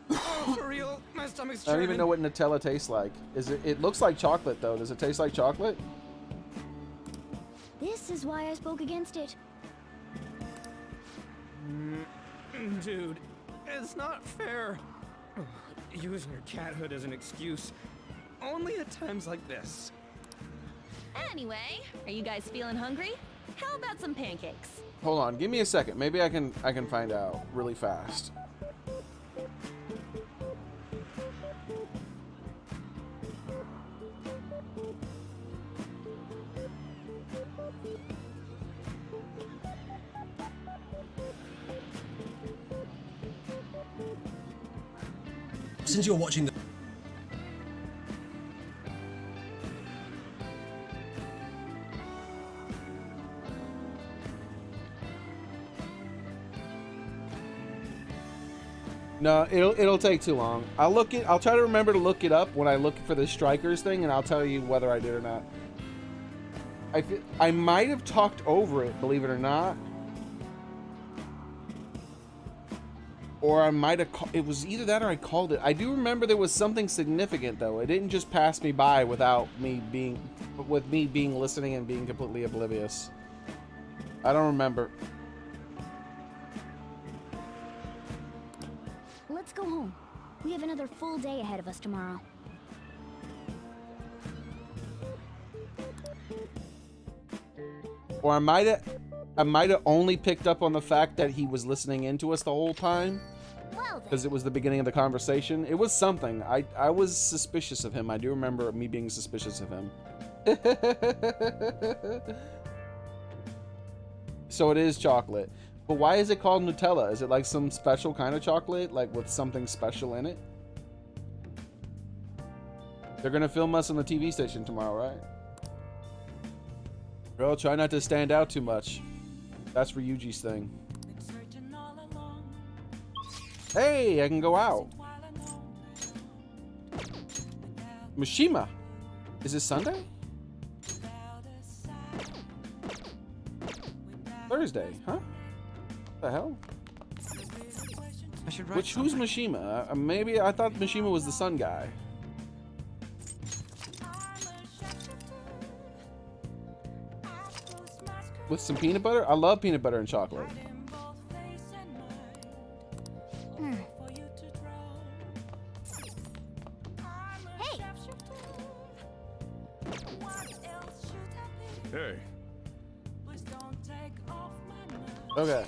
Oh, for real, my stomach's I don't even know what Nutella tastes like. It looks like chocolate though. Does it taste like chocolate? This is why I spoke against it. Dude, it's not fair. Using your cathood as an excuse. Only at times like this. Anyway, are you guys feeling hungry? How about some pancakes? Hold on, give me a second. Maybe I can find out really fast. Since you're watching the... No, it'll take too long. I'll try to remember to look it up when I look for the Strikers thing, and I'll tell you whether I did or not. I might have talked over it, believe it or not. Or I might have... It was either that or I called it. I do remember there was something significant, though. It didn't just pass me by without me being... With me being listening and being completely oblivious. I don't remember. Let's go home. We have another full day ahead of us tomorrow. Or I might have only picked up on the fact that he was listening into us the whole time. Because it was the beginning of the conversation. It was something. I was suspicious of him. I do remember me being suspicious of him. So it is chocolate. But why is it called Nutella? Is it like some special kind of chocolate? Like with something special in it? They're gonna film us on the TV station tomorrow, right? Girl, try not to stand out too much. That's Ryuji's thing. Hey, I can go out. Mishima. Is it Sunday? Thursday, huh? What the hell? I should write Who's Mishima? Maybe I thought Mishima was the sun guy. With some peanut butter? I love peanut butter and chocolate. Hey. Okay.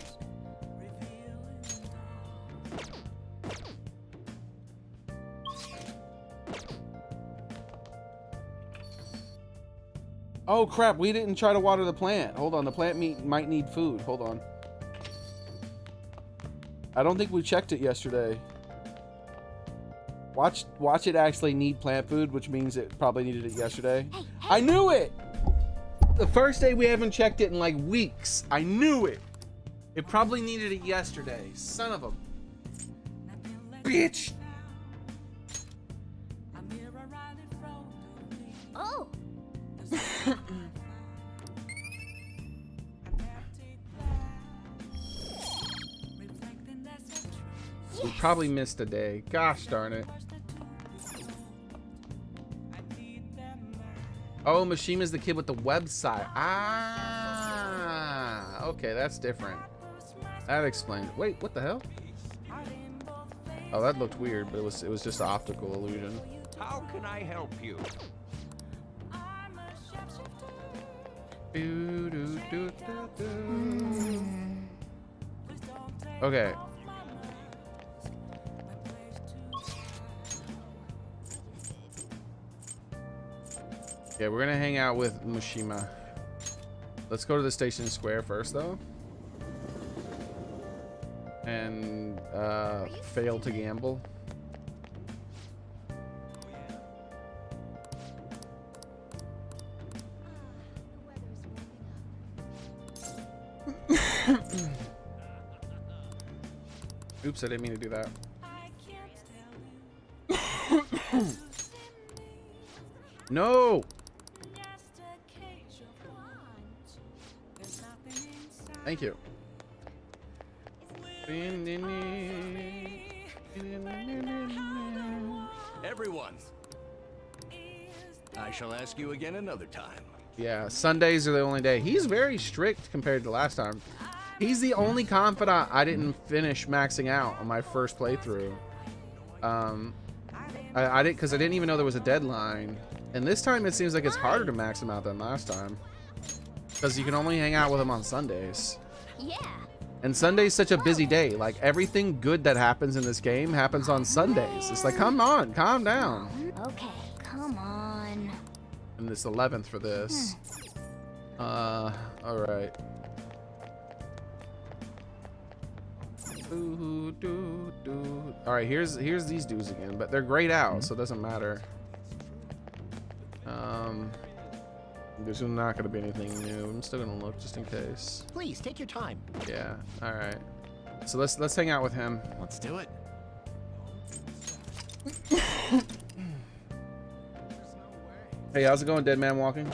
Oh crap, we didn't try to water the plant. Hold on, the plant might need food. Hold on. I don't think we checked it yesterday. Watch it actually need plant food, which means it probably needed it yesterday. I knew it! The first day we haven't checked it in like weeks. I knew it! It probably needed it yesterday. Son of a bitch! Oh! We probably missed a day. Gosh darn it. Oh, Mishima's the kid with the website. Ah, okay, that's different. That explains. Wait, what the hell? Oh, that looked weird, but it was just an optical illusion. How can I help you? Okay. Yeah, we're gonna hang out with Mushima. Let's go to the station square first, though. And fail to gamble. Oops, I didn't mean to do that. No! Thank you. Everyone, I shall ask you again another time. Yeah, Sundays are the only day. He's very strict compared to last time. He's the only confidant I didn't finish maxing out on my first playthrough. I didn't, because I didn't even know there was a deadline. And this time it seems like it's harder to max him out than last time, because you can only hang out with him on Sundays. Yeah. And Sunday's such a busy day. Like, everything good that happens in this game happens on Sundays. It's like, come on, calm down. Okay, come on. And it's 11th for this. All right. All right, here's these dudes again, but they're grayed out, so it doesn't matter. There's not gonna be anything new. I'm still gonna look just in case. Please take your time. Yeah. All right. So let's hang out with him. Let's do it. Hey, how's it going, Dead Man Walking?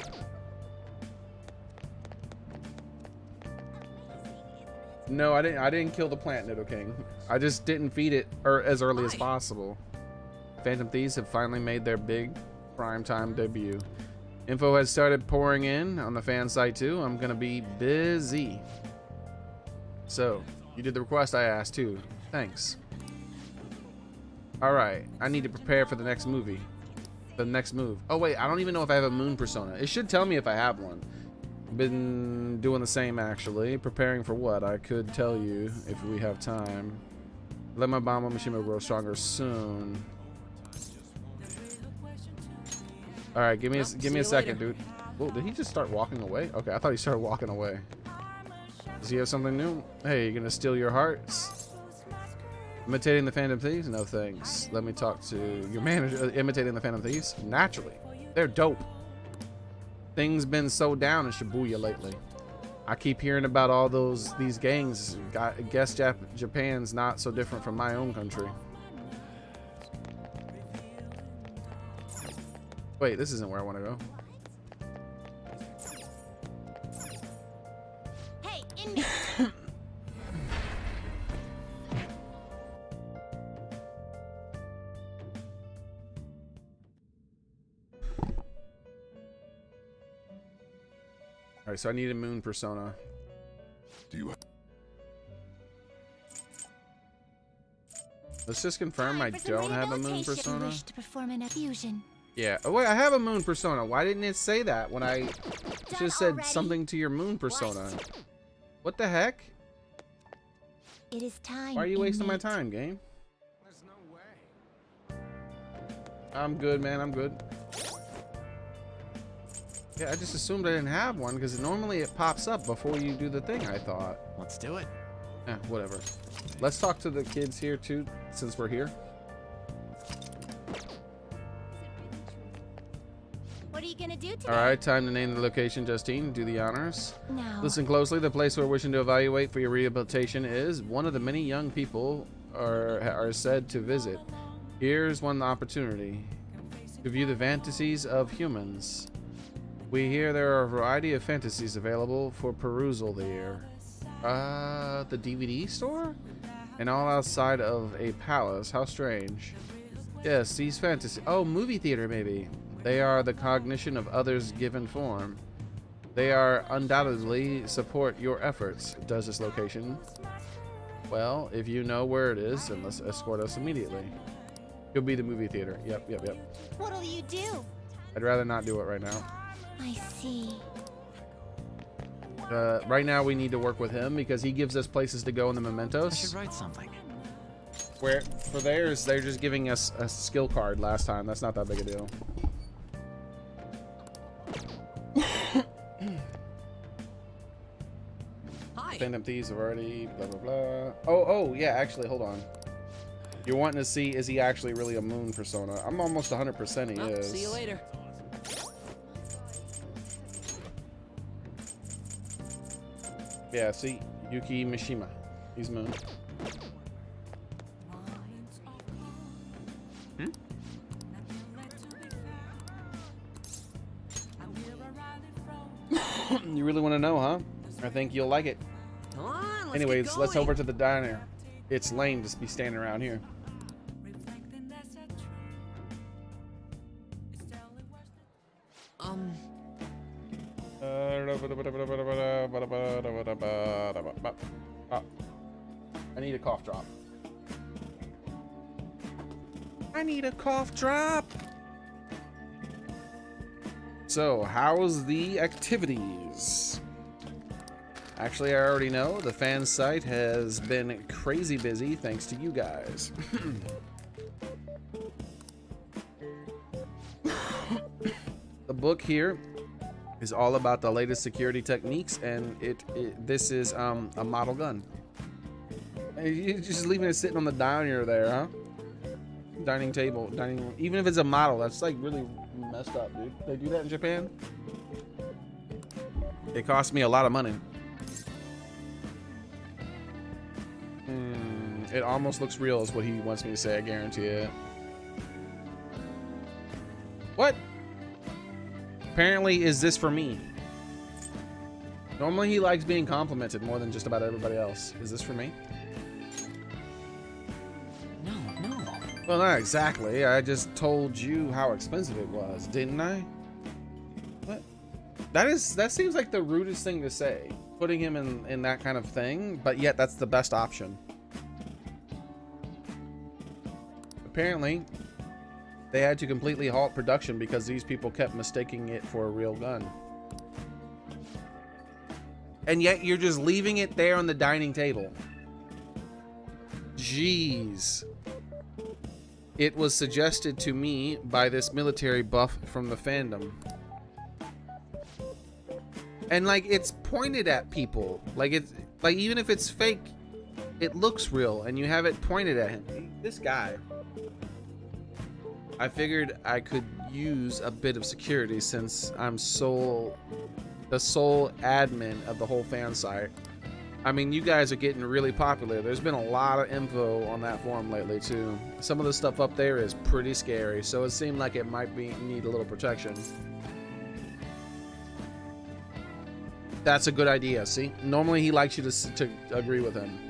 No, I didn't kill the plant, Nidoking. I just didn't feed it as early as possible. Phantom Thieves have finally made their big primetime debut. Info has started pouring in on the fan site too. I'm gonna be busy. So, you did the request I asked too. Thanks. Alright, I need to prepare for the next movie. The next move. Oh wait, I don't even know if I have a moon persona. It should tell me if I have one. Been doing the same actually. Preparing for what? I could tell you if we have time. Let my Bomba Mishima grow stronger soon. All right, give me a second, dude. Whoa, did he just start walking away? Okay, I thought he started walking away. Does he have something new? Hey, you gonna steal your hearts? Imitating the Phantom Thieves? No thanks. Let me talk to your manager. Imitating the Phantom Thieves? Naturally. They're dope. Things been so down in Shibuya lately. I keep hearing about all these gangs. I guess Japan's not so different from my own country. Wait, this isn't where I want to go. Hey, Alright, so I need a moon persona. Do you? Let's just confirm I don't have a moon persona. Wish to perform an fusion. Yeah. Oh wait, I have a moon persona. Why didn't it say that when I just said something to your moon persona? What the heck? It is time. Why are you wasting my time, game? There's no way. I'm good, man. I'm good. Yeah, I just assumed I didn't have one because normally it pops up before you do the thing, I thought. Let's do it. Eh, whatever. Let's talk to the kids here too, since we're here. What are you gonna do today? Alright, time to name the location, Justine. Do the honors. No. Listen closely. The place we're wishing to evaluate for your rehabilitation is one of the many young people are said to visit. Here's one opportunity to view the fantasies of humans. We hear there are a variety of fantasies available for perusal there. The DVD store? And all outside of a palace. How strange. Yes, these fantasies. Oh, movie theater maybe. They are the cognition of others given form. They are undoubtedly support your efforts. Does this location? Well, if you know where it is, then let's escort us immediately. Could be the movie theater. Yep. What'll you do? I'd rather not do it right now. I see. Right now we need to work with him because he gives us places to go in the mementos. I should write something. Where for theirs, they're just giving us a skill card last time. That's not that big a deal. Hi. Phantom Thieves have already blah blah blah. Oh yeah, actually hold on. You're wanting to see, is he actually really a moon persona? I'm almost 100% he is. See you later. Yeah, see, Yuki Mishima. He's moon. You really want to know, huh? I think you'll like it. Come on, Anyways, let's over to the diner. It's lame to be standing around here. I need a cough drop. I need a cough drop. So, how's the activities? Actually, I already know the fan site has been crazy busy thanks to you guys. The book here is all about the latest security techniques, and this is a model gun. And you're just leaving it sitting on the diner there, huh? Dining table, dining room. Even if it's a model, that's like really messed up, dude. They do that in Japan? It cost me a lot of money. It almost looks real is what he wants me to say, I guarantee it. What? Apparently, is this for me? Normally he likes being complimented more than just about everybody else. Is this for me? No. Well, not exactly. I just told you how expensive it was, didn't I? What? That seems like the rudest thing to say. Putting him in that kind of thing, but yet that's the best option. Apparently, they had to completely halt production because these people kept mistaking it for a real gun. And yet you're just leaving it there on the dining table. Jeez. It was suggested to me by this military buff from the fandom. And like, it's pointed at people. Like, it's like, even if it's fake, it looks real and you have it pointed at him. This guy. I figured I could use a bit of security since I'm the sole admin of the whole fan site. I mean, you guys are getting really popular. There's been a lot of info on that forum lately too. Some of the stuff up there is pretty scary, so it seemed like it might need a little protection. That's a good idea, see? Normally he likes you to agree with him.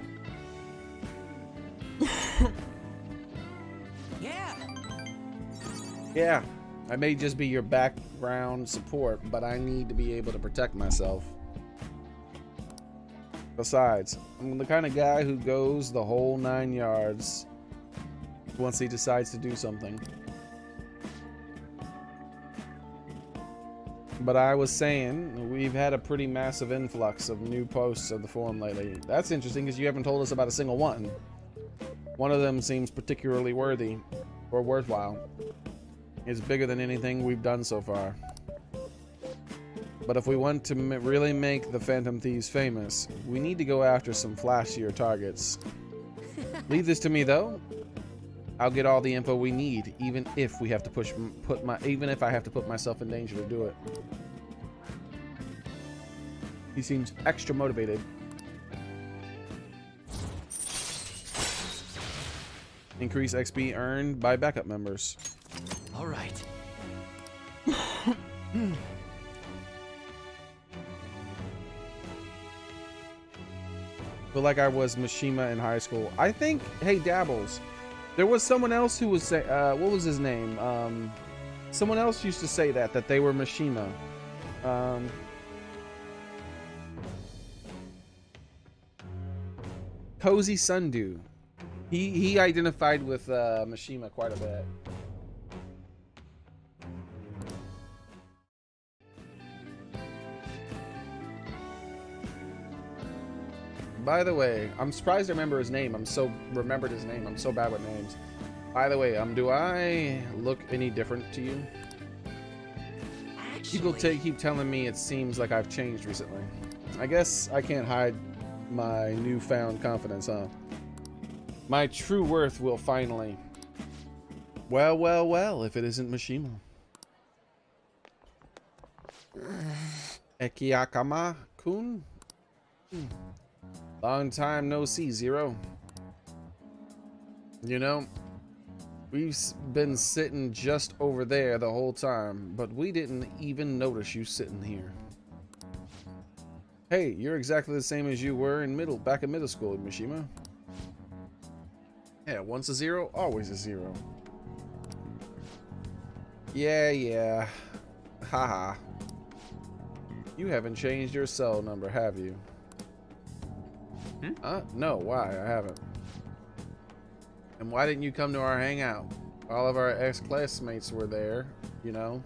Yeah, I may just be your background support, but I need to be able to protect myself. Besides, I'm the kind of guy who goes the whole 9 yards once he decides to do something. But I was saying, we've had a pretty massive influx of new posts of the forum lately. That's interesting because you haven't told us about a single one. One of them seems particularly worthy or worthwhile. It's bigger than anything we've done so far. But if we want to really make the Phantom Thieves famous, we need to go after some flashier targets. Leave this to me though. I'll get all the info we need, even if we have to even if I have to put myself in danger to do it. He seems extra motivated. Increase XP earned by backup members. All right. Feel like I was Mishima in high school. I think, hey Dabbles, there was someone else who was say, what was his name? Someone else used to say that they were Mishima. Cozy Sundew. He identified with Mishima quite a bit. By the way, I'm surprised I remember his name. I'm so bad with names. By the way, do I look any different to you? People keep telling me it seems like I've changed recently. I guess I can't hide my newfound confidence, huh? My true worth will finally... Well, if it isn't Mishima. Ekiyakama-kun? Long time no see, Zero. You know, we've been sitting just over there the whole time, but we didn't even notice you sitting here. Hey, you're exactly the same as you were back in middle school, Mishima. Yeah, once a zero, always a zero. Yeah. Haha. You haven't changed your cell number, have you? No, why? I haven't. And why didn't you come to our hangout? All of our ex-classmates were there, you know.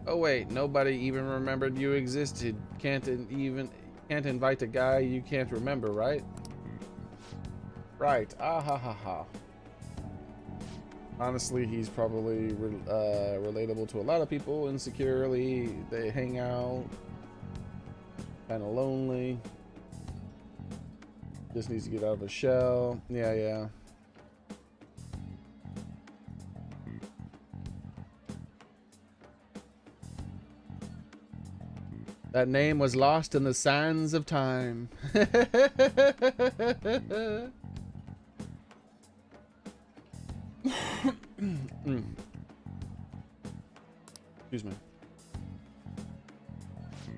Oh wait, nobody even remembered you existed. Can't invite a guy you can't remember, right? Right. Ah ha ha ha. Honestly, he's probably relatable to a lot of people. Insecurely, they hang out. Kind of lonely. Just needs to get out of his shell. Yeah. That name was lost in the sands of time. Excuse me.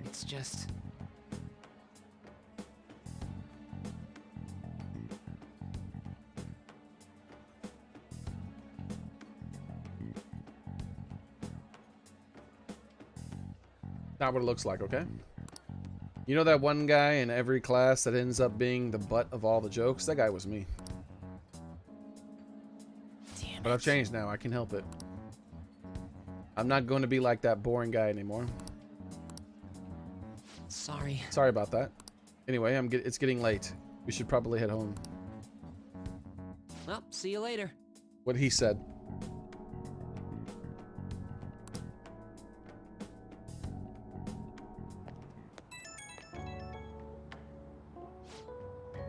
It's just... Not what it looks like, okay? You know that one guy in every class that ends up being the butt of all the jokes? That guy was me. But I've changed now. I can help it. I'm not going to be like that boring guy anymore. Sorry about that. Anyway, it's getting late. We should probably head home. Well, see you later. What he said.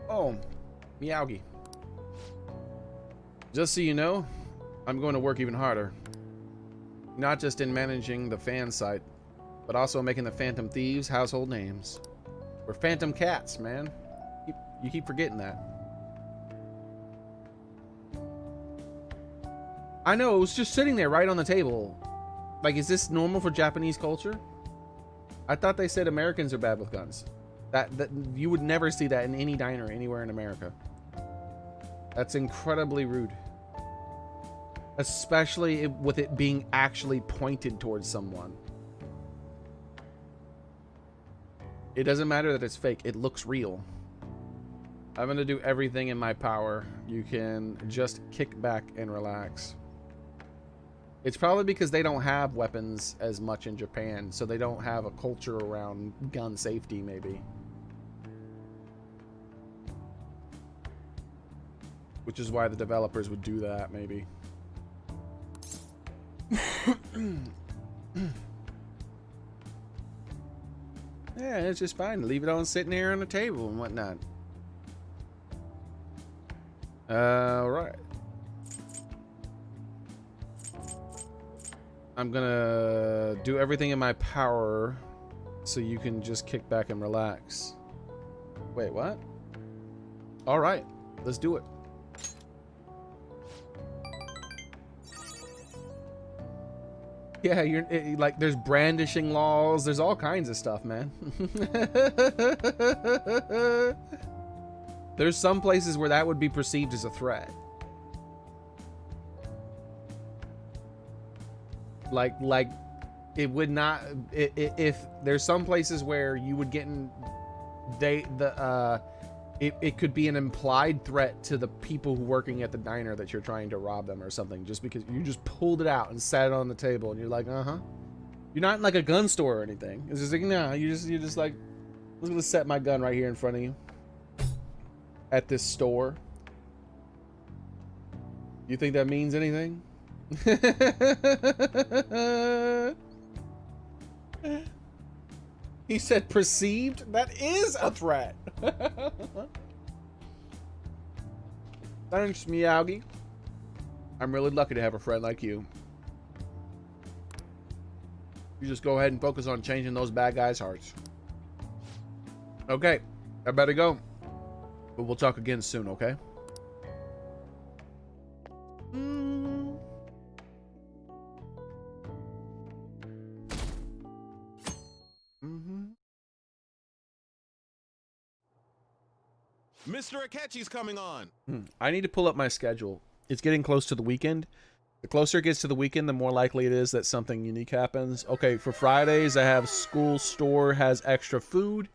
Oh, Miyagi. Just so you know, I'm going to work even harder. Not just in managing the fan site, but also making the Phantom Thieves household names. We're Phantom Cats, man. You keep forgetting that. I know, it was just sitting there right on the table. Like, is this normal for Japanese culture? I thought they said Americans are bad with guns. That you would never see that in any diner anywhere in America. That's incredibly rude. Especially with it being actually pointed towards someone. It doesn't matter that it's fake. It looks real. I'm going to do everything in my power. You can just kick back and relax. It's probably because they don't have weapons as much in Japan, so they don't have a culture around gun safety, maybe. Which is why the developers would do that, maybe. Yeah, it's just fine. Leave it on sitting there on the table and whatnot. Alright. I'm gonna do everything in my power so you can just kick back and relax. Wait, what? Alright, let's do it. Yeah, like, there's brandishing laws. There's all kinds of stuff, man. There's some places where that would be perceived as a threat. Like it would not. If there's some places where you would get in, it could be an implied threat to the people working at the diner that you're trying to rob them or something, just because you just pulled it out and sat it on the table and you're like, uh-huh. You're not in like a gun store or anything. It's just like, no, you're just like, I'm gonna set my gun right here in front of you at this store. You think that means anything? He said perceived? That is a threat. Thanks, Miyagi. I'm really lucky to have a friend like you. You just go ahead and focus on changing those bad guys' hearts. Okay, I better go. But we'll talk again soon, okay? Mr. Akechi's coming on. I need to pull up my schedule. It's getting close to the weekend. The closer it gets to the weekend, the more likely it is that something unique happens. Okay, for Fridays, I have school store has extra food.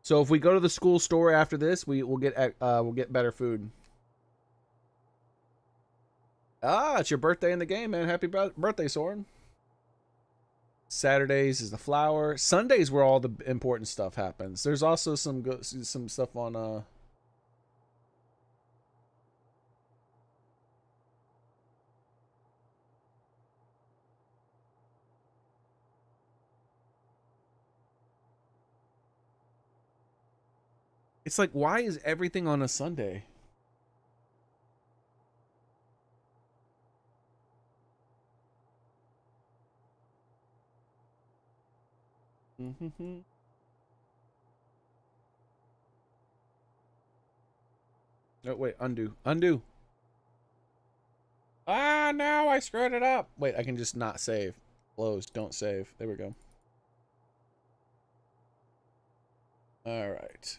So if we go to the school store after this, we'll get better food. Ah, it's your birthday in the game, man. Happy birthday, Soren. Saturdays is the flower. Sundays where all the important stuff happens. There's also some stuff on It's like, why is everything on a Sunday? Oh, wait, undo. Undo. Ah, no, I screwed it up. Wait, I can just not save. Close, don't save. There we go. All right.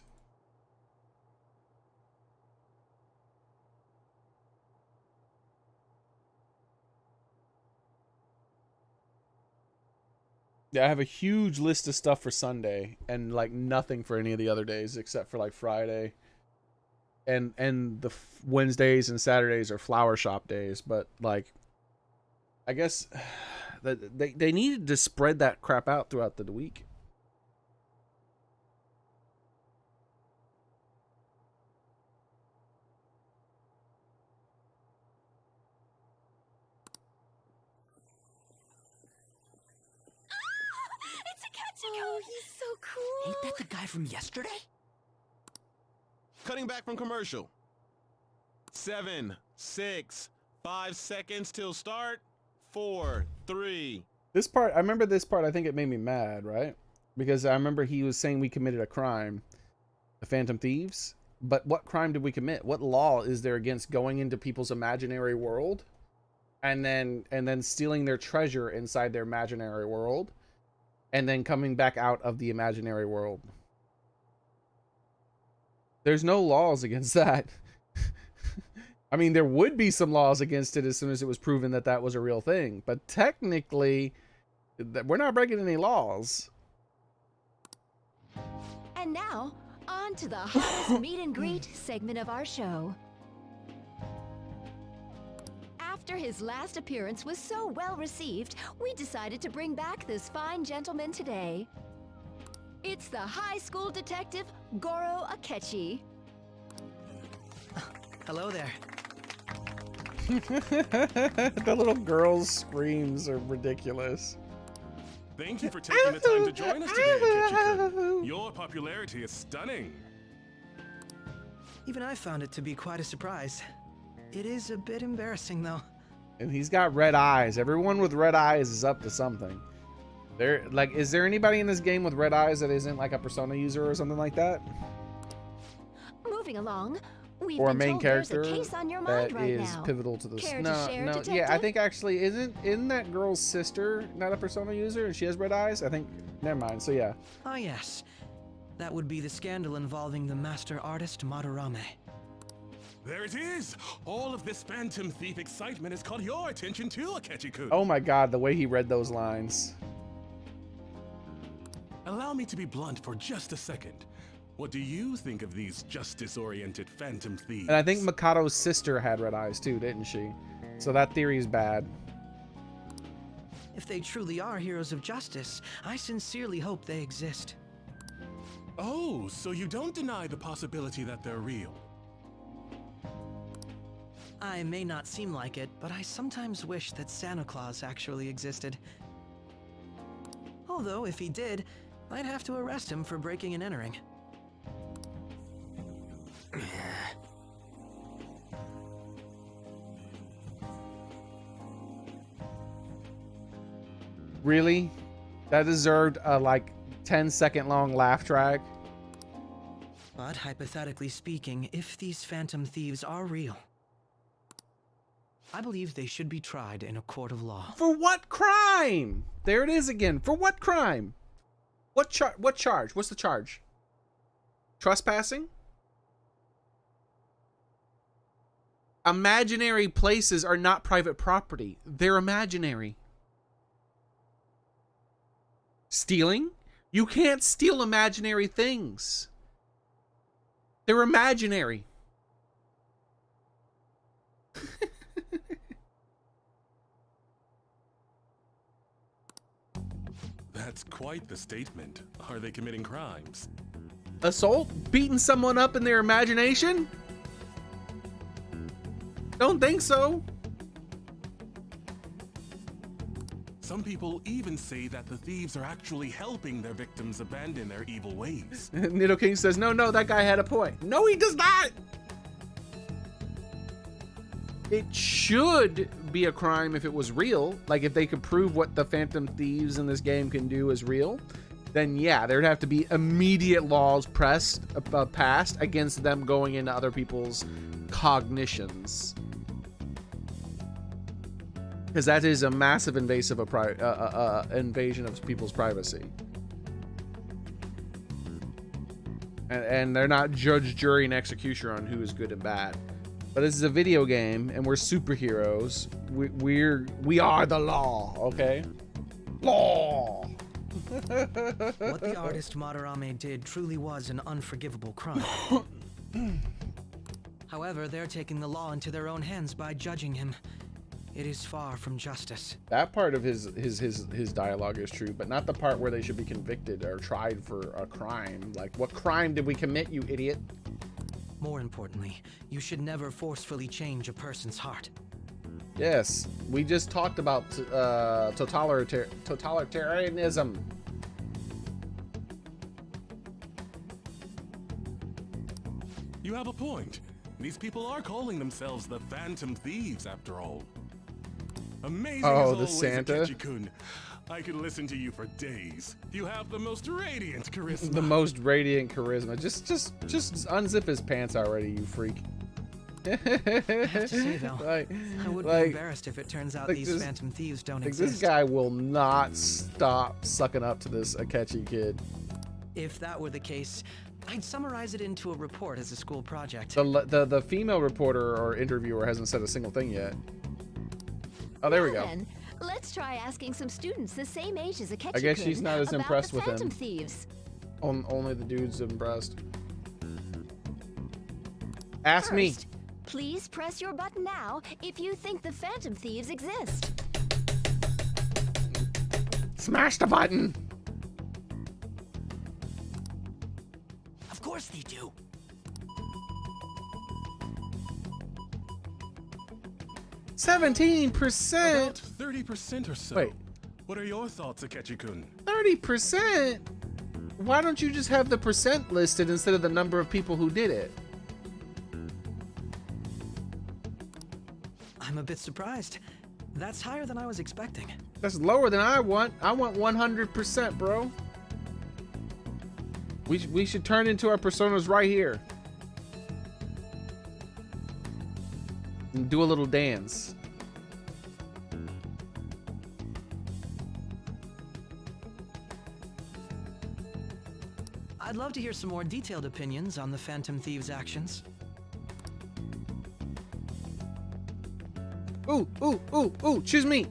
Yeah, I have a huge list of stuff for Sunday and like nothing for any of the other days except for like Friday. And the Wednesdays and Saturdays are flower shop days, but like I guess they needed to spread that crap out throughout the week. Oh, he's so cool. Ain't that the guy from yesterday? Cutting back from commercial. 7, 6, 5 seconds till start. 4, 3. This part, I remember this part, I think it made me mad, right? Because I remember he was saying we committed a crime. The Phantom Thieves. But what crime did we commit? What law is there against going into people's imaginary world and then stealing their treasure inside their imaginary world? And then coming back out of the imaginary world. There's no laws against that. I mean, there would be some laws against it as soon as it was proven that that was a real thing. But technically, we're not breaking any laws. And now, on to the hottest meet and greet segment of our show. After his last appearance was so well received, we decided to bring back this fine gentleman today. It's the high school detective, Goro Akechi. Hello there. The little girl's screams are ridiculous. Thank you for taking the time to join us today, Akechi-kun. Your popularity is stunning. Even I found it to be quite a surprise. It is a bit embarrassing, though. And he's got red eyes. Everyone with red eyes is up to something. Is there anybody in this game with red eyes that isn't like a Persona user or something like that? Moving along, we've Or a been main told there's character a case on your that mind right is now. pivotal to this. Care to No, share, yeah, detective? I think actually isn't that girl's sister not a Persona user and she has red eyes? I think. Never mind. So yeah. Ah, yes. That would be the scandal involving the master artist Madarame. There it is! All of this Phantom Thief excitement has caught your attention too, Akechi-kun. Oh my God, the way he read those lines. Allow me to be blunt for just a second. What do you think of these justice-oriented phantom thieves? And I think Mikado's sister had red eyes too, didn't she? So that theory is bad. If they truly are heroes of justice, I sincerely hope they exist. Oh, so you don't deny the possibility that they're real? I may not seem like it, but I sometimes wish that Santa Claus actually existed. Although, if he did, I'd have to arrest him for breaking and entering. Really? That deserved a like 10-second long laugh track. But hypothetically speaking, if these phantom thieves are real, I believe they should be tried in a court of law. For what crime? There it is again. For what crime? What charge? What's the charge? Trespassing? Imaginary places are not private property. They're imaginary. Stealing? You can't steal imaginary things. They're imaginary. That's quite the statement. Are they committing crimes? Assault? Beating someone up in their imagination? Don't think so. Some people even say that the thieves are actually helping their victims abandon their evil ways. Nido King says, no, that guy had a point. No, he does not. It should be a crime if it was real. Like if they could prove what the phantom thieves in this game can do is real, then yeah, there'd have to be immediate laws passed against them going into other people's cognitions. Because that is a massive invasion of people's privacy. And they're not judge, jury, and executioner on who is good and bad. But this is a video game, and we're superheroes. We are the law, okay? Law! What the artist Madarame did truly was an unforgivable crime. However, they're taking the law into their own hands by judging him. It is far from justice. That part of his dialogue is true, but not the part where they should be convicted or tried for a crime. Like, what crime did we commit, you idiot? More importantly, you should never forcefully change a person's heart. Yes, we just talked about totalitarianism. You have a point. These people are calling themselves the Phantom Thieves, after all. Amazing as always, Akechi-kun. I could listen to you for days. You have the most radiant charisma. The most radiant charisma. Just unzip his pants already, you freak. I have to say though, I would be embarrassed if it turns out these phantom thieves don't exist. This guy will not stop sucking up to this Akechi kid. If that were the case, I'd summarize it into a report as a school project. The female reporter or interviewer hasn't said a single thing yet. Oh, there we go. Then, let's try asking some students the same age as Akechi-kun. I guess she's not as impressed with Phantom him. Thieves. Only the dude's impressed. Ask me. Please press your button now if you think the Phantom Thieves exist. Smash the button. Of course they do. 17%. About 30% or so. Wait. What are your thoughts, Akechi-kun? 30%? Why don't you just have the percent listed instead of the number of people who did it? I'm a bit surprised. That's higher than I was expecting. That's lower than I want. I want 100%, bro. We should turn into our personas right here. And do a little dance. I'd love to hear some more detailed opinions on the Phantom Thieves' actions. Ooh, choose me.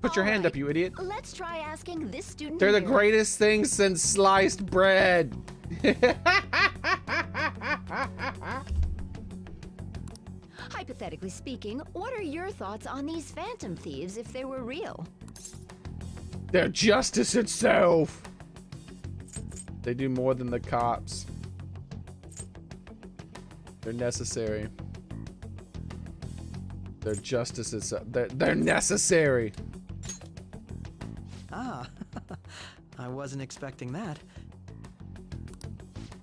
Put your hand up, you idiot. Let's try asking this student. They're the here. greatest things since sliced bread. Hypothetically speaking, what are your thoughts on these phantom thieves if they were real? They're justice itself. They do more than the cops. They're necessary. They're justice itself. They're necessary. Ah, I wasn't expecting that.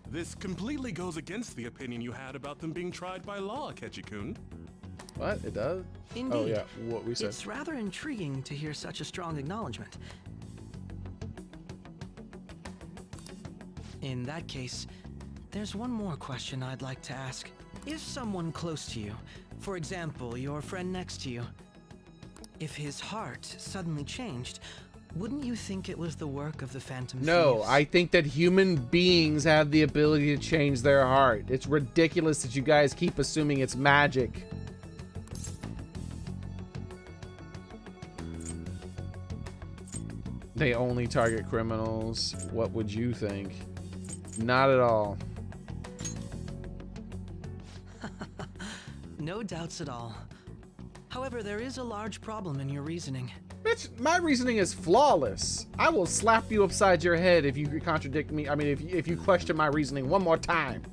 This completely goes against the opinion you had about them being tried by law, Akechi-kun. What? It does? Indeed. Oh yeah, what we said. It's rather intriguing to hear such a strong acknowledgement. In that case, there's one more question I'd like to ask. If someone close to you, for example, your friend next to you, if his heart suddenly changed, wouldn't you think it was the work of the Phantom No, Thieves? I think that human beings have the ability to change their heart. It's ridiculous that you guys keep assuming it's magic. They only target criminals. What would you think? Not at all. No doubts at all. However, there is a large problem in your reasoning. Bitch, my reasoning is flawless. I will slap you upside your head if you contradict me. I mean, if you question my reasoning one more time.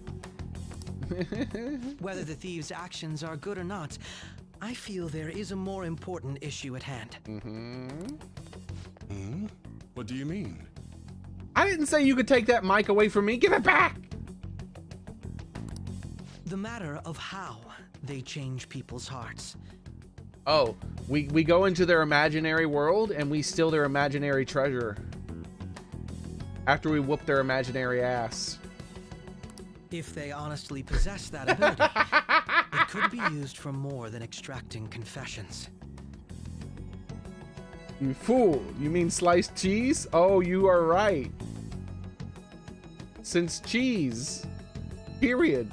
Whether the thieves' actions are good or not, I feel there is a more important issue at hand. What do you mean? I didn't say you could take that mic away from me. Give it back! The matter of how they change people's hearts. Oh, we go into their imaginary world and we steal their imaginary treasure. After we whoop their imaginary ass. If they honestly possess that ability, it could be used for more than extracting confessions. You fool, you mean sliced cheese? Oh, you are right. Since cheese. Period.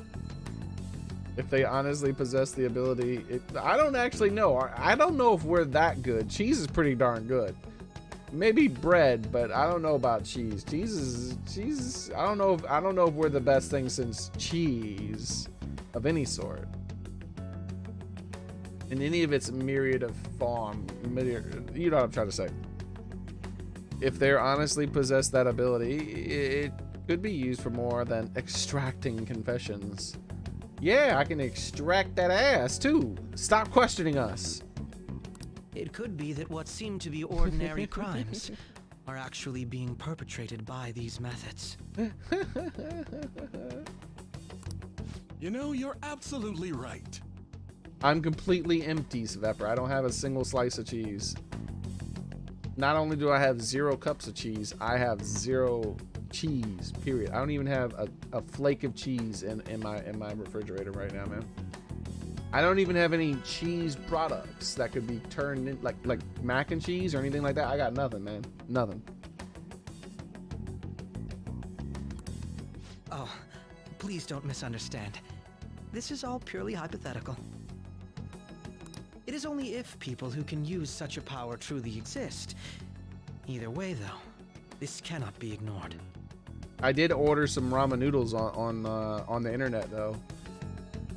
If they honestly possess the ability, I don't actually know. I don't know if we're that good. Cheese is pretty darn good. Maybe bread, but I don't know about cheese. Cheese. I don't know if we're the best thing since cheese of any sort. In any of its myriad of form, you know what I'm trying to say. If they're honestly possess that ability, it could be used for more than extracting confessions. Yeah, I can extract that ass too. Stop questioning us. It could be that what seem to be ordinary crimes are actually being perpetrated by these methods. You know, you're absolutely right. I'm completely empty, Svepper. I don't have a single slice of cheese. Not only do I have 0 cups of cheese, I have 0 cheese, period. I don't even have a flake of cheese in my refrigerator right now, man. I don't even have any cheese products that could be turned in, like mac and cheese or anything like that. I got nothing, man. Nothing. Oh, please don't misunderstand. This is all purely hypothetical. It is only if people who can use such a power truly exist. Either way, though, this cannot be ignored. I did order some ramen noodles on the internet though.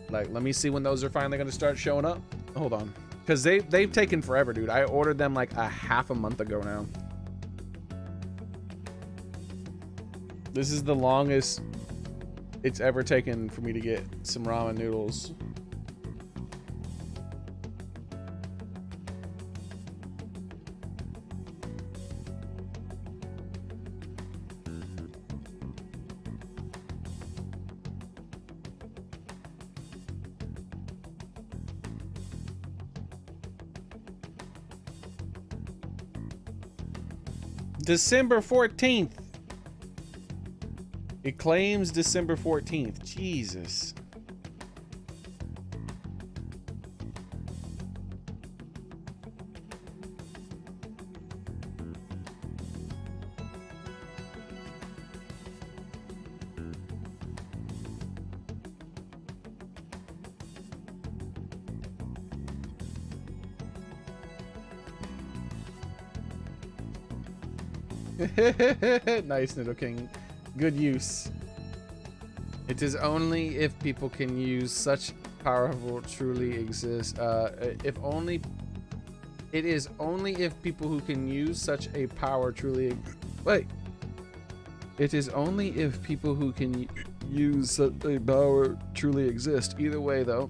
Like, let me see when those are finally gonna start showing up. Hold on, because they've taken forever, dude. I ordered them like a half a month ago now. This is the longest it's ever taken for me to get some ramen noodles. December 14th. It claims December 14th. Jesus. Nice, Nidoking. Good use. It is only if people can use such powerful truly exist. It is only if people who can use such a power truly. Wait. It is only if people who can use such a power truly exist. Either way, though,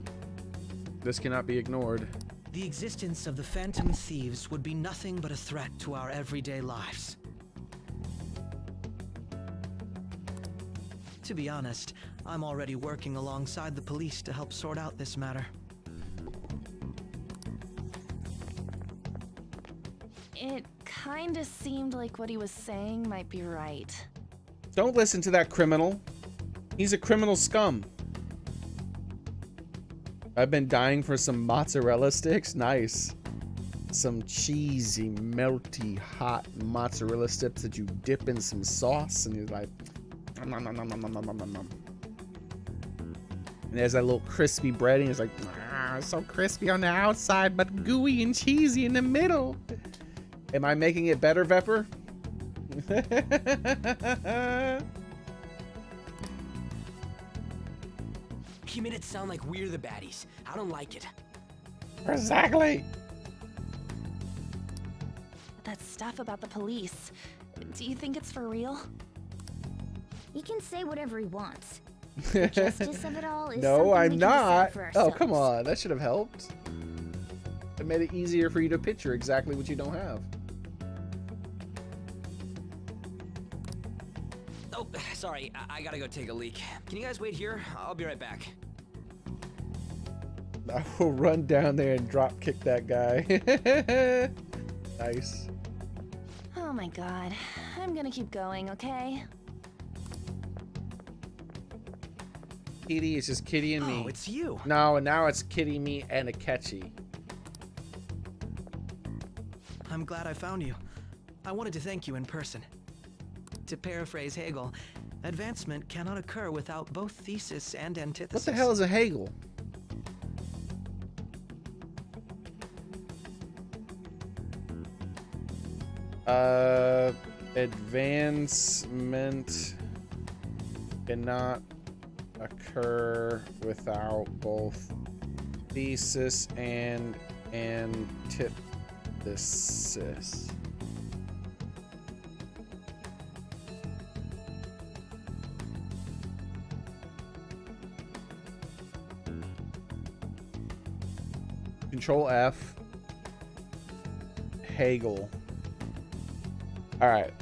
this cannot be ignored. The existence of the Phantom Thieves would be nothing but a threat to our everyday lives. To be honest, I'm already working alongside the police to help sort out this matter. It kinda seemed like what he was saying might be right. Don't listen to that criminal. He's a criminal scum. I've been dying for some mozzarella sticks. Nice. Some cheesy, melty, hot mozzarella sticks that you dip in some sauce and you're like, nom, nom, nom, nom, nom, nom, nom, nom, nom. And there's that little crispy bread and it's like, so crispy on the outside, but gooey and cheesy in the middle. Am I making it better, Vepper? You made it sound like we're the baddies. I don't like it. Exactly. That stuff about the police. Do you think it's for real? He can say whatever he wants. The justice of it all is no, something I'm we can not. decide for Oh, ourselves. come on. That should have helped. It made it easier for you to picture exactly what you don't have. Oh, sorry. I gotta go take a leak. Can you guys wait here? I'll be right back. I will run down there and drop kick that guy. Nice. Oh my god. I'm gonna keep going, okay? Kitty, it's just Kitty and me. Oh, it's you. No, and now it's Kitty, me, and Akechi. I'm glad I found you. I wanted to thank you in person. To paraphrase Hegel, advancement cannot occur without both thesis and antithesis. What the hell is a Hegel? Advancement cannot occur without both thesis and antithesis. Control F. Hegel. All right.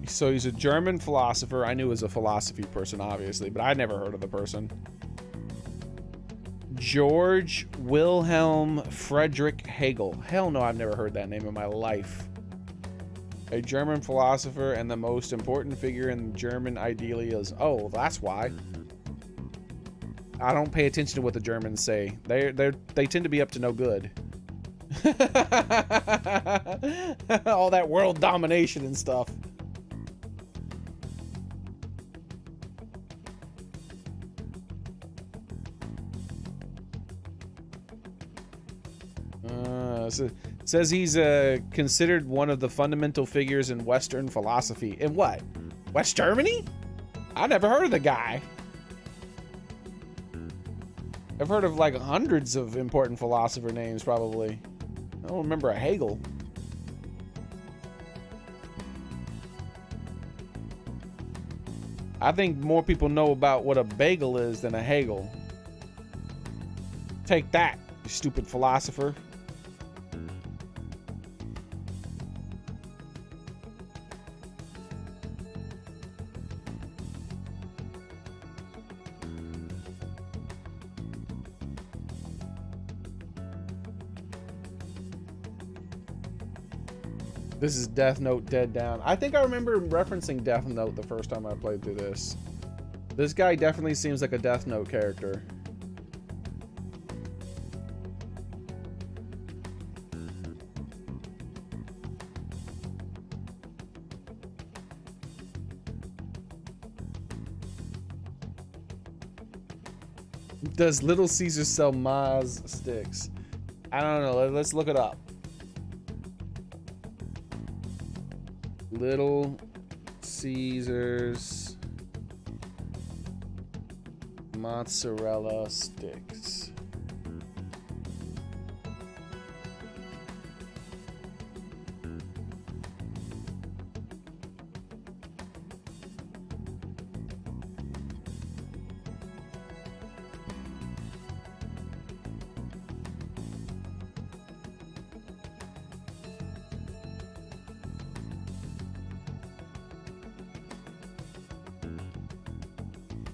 So he's a German philosopher. I knew he was a philosophy person, obviously, but I'd never heard of the person. George Wilhelm Friedrich Hegel. Hell no, I've never heard that name in my life. A German philosopher and the most important figure in German idealism. Oh, that's why. I don't pay attention to what the Germans say. They tend to be up to no good. All that world domination and stuff. So says he's considered one of the fundamental figures in Western philosophy. In what? West Germany? I never heard of the guy. I've heard of like hundreds of important philosopher names, probably. I don't remember a Hegel. I think more people know about what a bagel is than a Hegel. Take that, you stupid philosopher. This is Death Note Dead Down. I think I remember referencing Death Note the first time I played through this. This guy definitely seems like a Death Note character. Does Little Caesar sell Maz sticks? I don't know. Let's look it up. Little Caesars mozzarella sticks.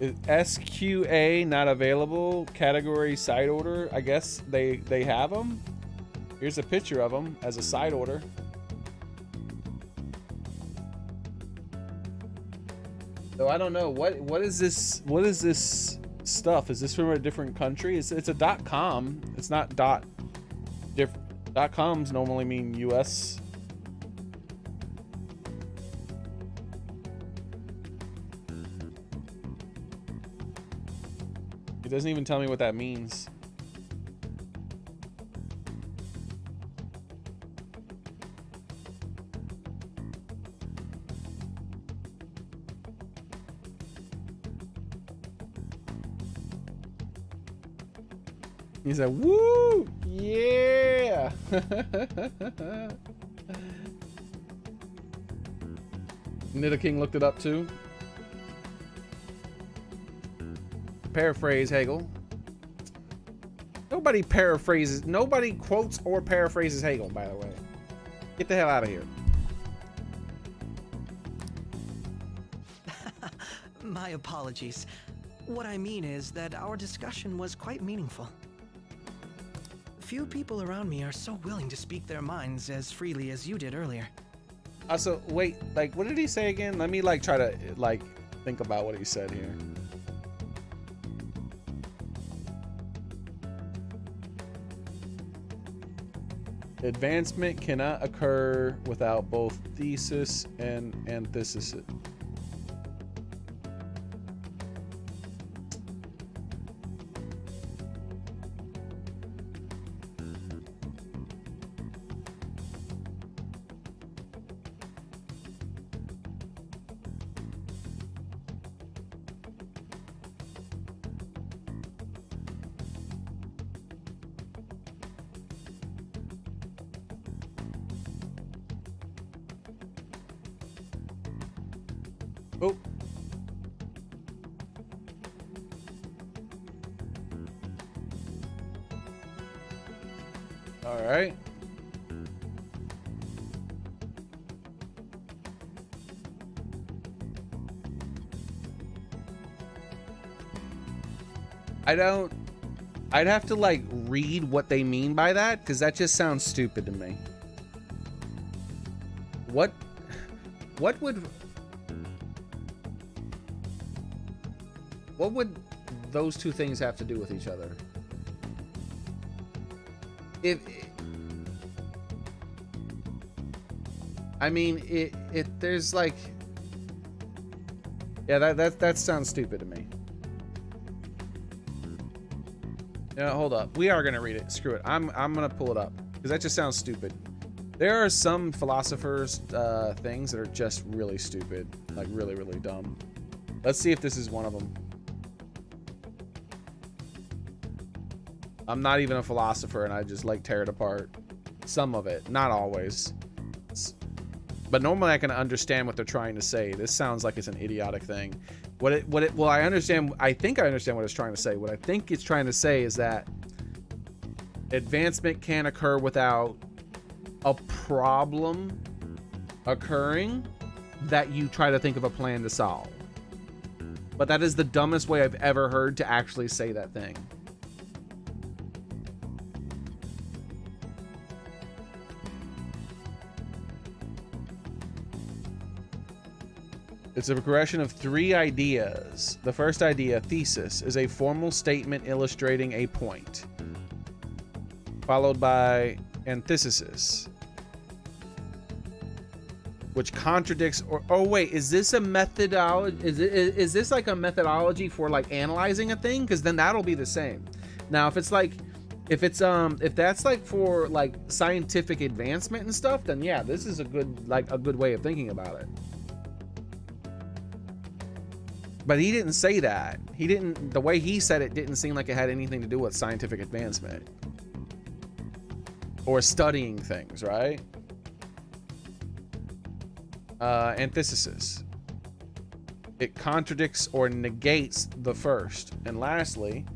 Is SQA not available? Category side order. I guess they have them. Here's a picture of them as a side order. So I don't know what is this. What is this stuff? Is this from a different country? It's a .com. It's not .coms normally mean US. It doesn't even tell me what that means. He said, "Woo, yeah!" Nitta King looked it up too. Paraphrase Hegel. Nobody paraphrases. Nobody quotes or paraphrases Hegel. By the way, get the hell out of here. My apologies. What I mean is that our discussion was quite meaningful. Few people around me are so willing to speak their minds as freely as you did earlier. Also, wait, like, what did he say again? Let me, like, try to, like, think about what he said here. Advancement cannot occur without both thesis and antithesis. Oh. All right. I'd have to like read what they mean by that because that just sounds stupid to me. What would those two things have to do with each other? I mean, there's like, yeah, that sounds stupid to me. Yeah, hold up. We are gonna read it. Screw it. I'm gonna pull it up because that just sounds stupid. There are some philosophers' things that are just really stupid, like really, really dumb. Let's see if this is one of them. I'm not even a philosopher and I just like tear it apart. Some of it, not always. But normally I can understand what they're trying to say. This sounds like it's an idiotic thing. Well, I understand. I think I understand what it's trying to say. What I think it's trying to say is that advancement can't occur without a problem occurring that you try to think of a plan to solve. But that is the dumbest way I've ever heard to actually say that thing. It's a progression of 3 ideas. The first idea, thesis, is a formal statement illustrating a point, followed by antithesis, which contradicts or oh wait, is this a methodology? Is this like a methodology for like analyzing a thing? Because then that'll be the same. Now, if it's like if that's like for like scientific advancement and stuff, then yeah, this is a good way of thinking about it. But he didn't say that. He didn't, the way he said it didn't seem like it had anything to do with scientific advancement. Or studying things, right? Antithesis. It contradicts or negates the first. And lastly,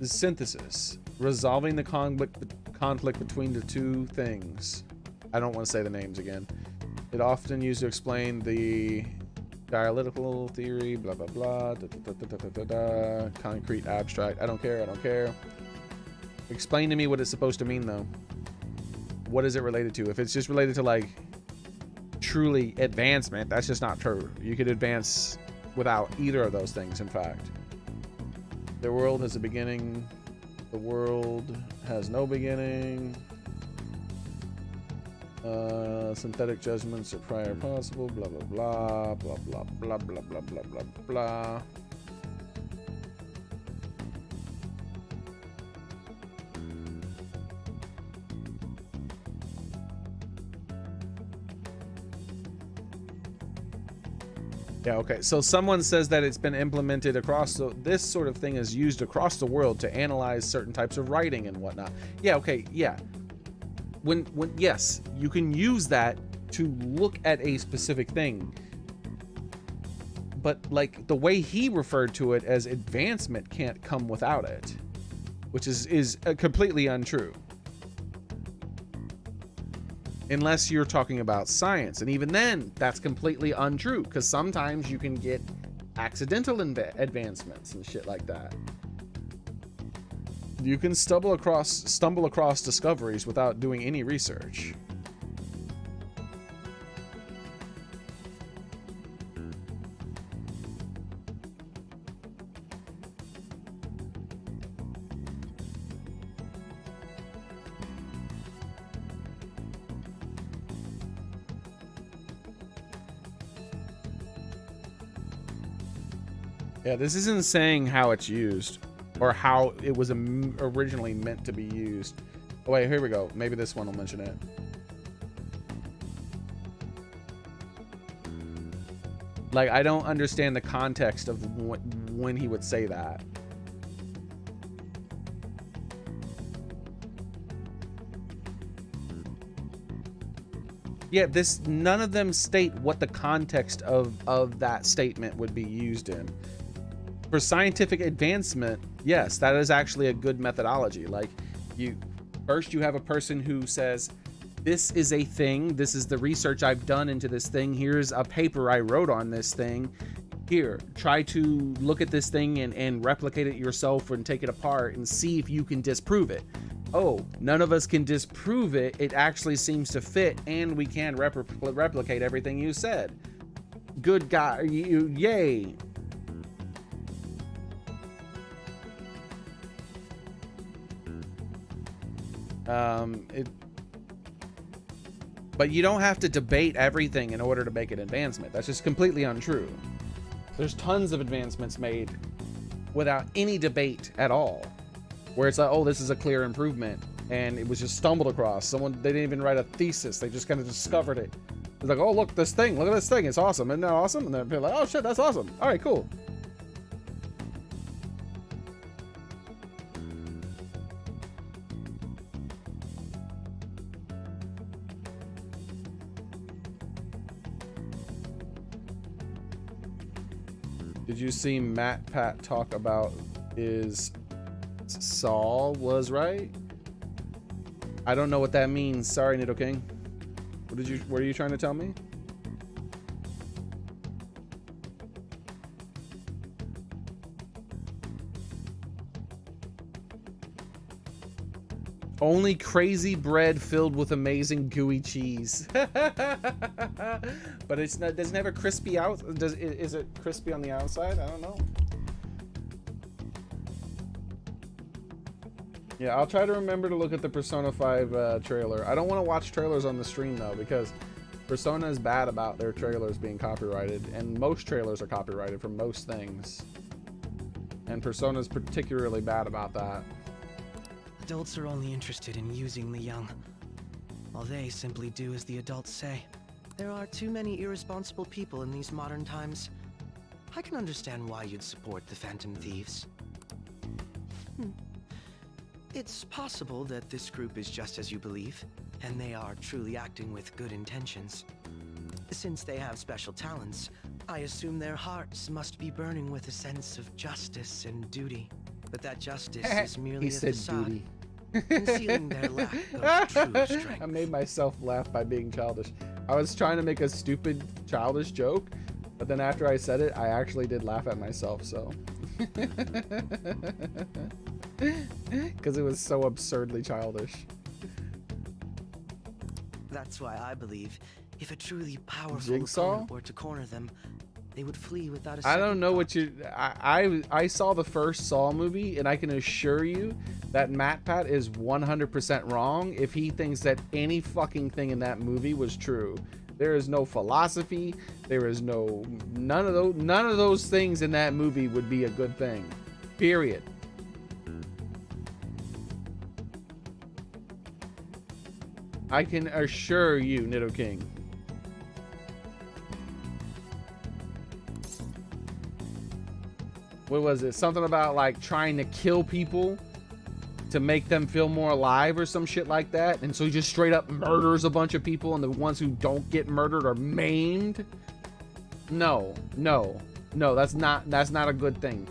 the synthesis. Resolving the conflict between the two things. I don't want to say the names again. It often used to explain the dialectical theory, blah, blah, blah, concrete, abstract. I don't care. Explain to me what it's supposed to mean, though. What is it related to? If it's just related to, like, truly advancement, that's just not true. You could advance without either of those things, in fact. The world has a beginning. The world has no beginning. Synthetic judgments are prior possible, blah, blah, blah, blah, blah, blah, blah, blah, blah, blah, blah. Yeah, okay. So someone says that it's been implemented across this sort of thing is used across the world to analyze certain types of writing and whatnot. Yeah, okay, yeah. When yes, you can use that to look at a specific thing. But like the way he referred to it as advancement can't come without it, which is completely untrue. Unless you're talking about science, and even then that's completely untrue, because sometimes you can get accidental advancements and shit like that. You can stumble across discoveries without doing any research. Yeah, this isn't saying how it's used or how it was originally meant to be used. Oh wait, here we go. Maybe this one will mention it. Like, I don't understand the context of when he would say that. Yeah, none of them state what the context of that statement would be used in. For scientific advancement, yes, that is actually a good methodology. Like, first you have a person who says, this is a thing, this is the research I've done into this thing, here's a paper I wrote on this thing, here, try to look at this thing and replicate it yourself and take it apart and see if you can disprove it. Oh, none of us can disprove it, it actually seems to fit, and we can replicate everything you said. Good guy, yay. But you don't have to debate everything in order to make an advancement. That's just completely untrue. There's tons of advancements made without any debate at all, where it's like, oh, this is a clear improvement, and it was just stumbled across. They didn't even write a thesis. They just kind of discovered it. It's like, oh, look, this thing. Look at this thing. It's awesome. Isn't that awesome? And they're like, oh shit, that's awesome. All right, cool. Did you see Matt Pat talk about is Saul was right? I don't know what that means. Sorry, Nido King. What are you trying to tell me? Only crazy bread filled with amazing gooey cheese. But it's not, doesn't have a crispy out. Is it crispy on the outside? I don't know. Yeah, I'll try to remember to look at the Persona 5 trailer. I don't want to watch trailers on the stream though, because Persona is bad about their trailers being copyrighted, and most trailers are copyrighted for most things. And Persona is particularly bad about that. Adults are only interested in using the young, while they simply do as the adults say. There are too many irresponsible people in these modern times. I can understand why you'd support the Phantom Thieves. It's possible that this group is just as you believe, and they are truly acting with good intentions. Since they have special talents, I assume their hearts must be burning with a sense of justice and duty. But that justice is merely He a said facade, duty. concealing their lack of true strength. I made myself laugh by being childish. I was trying to make a stupid childish joke, but then after I said it, I actually did laugh at myself, so. Because it was so absurdly childish. That's why I believe if a truly powerful Jigsaw? opponent were to corner them, they would flee without a I second don't know what you. I saw the first Saw movie, and I can assure you that MatPat is 100% wrong if he thinks that any fucking thing in that movie was true. There is no philosophy. There is none of those things in that movie would be a good thing. Period. I can assure you, Nidoking. What was it? Something about like trying to kill people to make them feel more alive or some shit like that. And so he just straight up murders a bunch of people, and the ones who don't get murdered are maimed. No, that's not a good thing.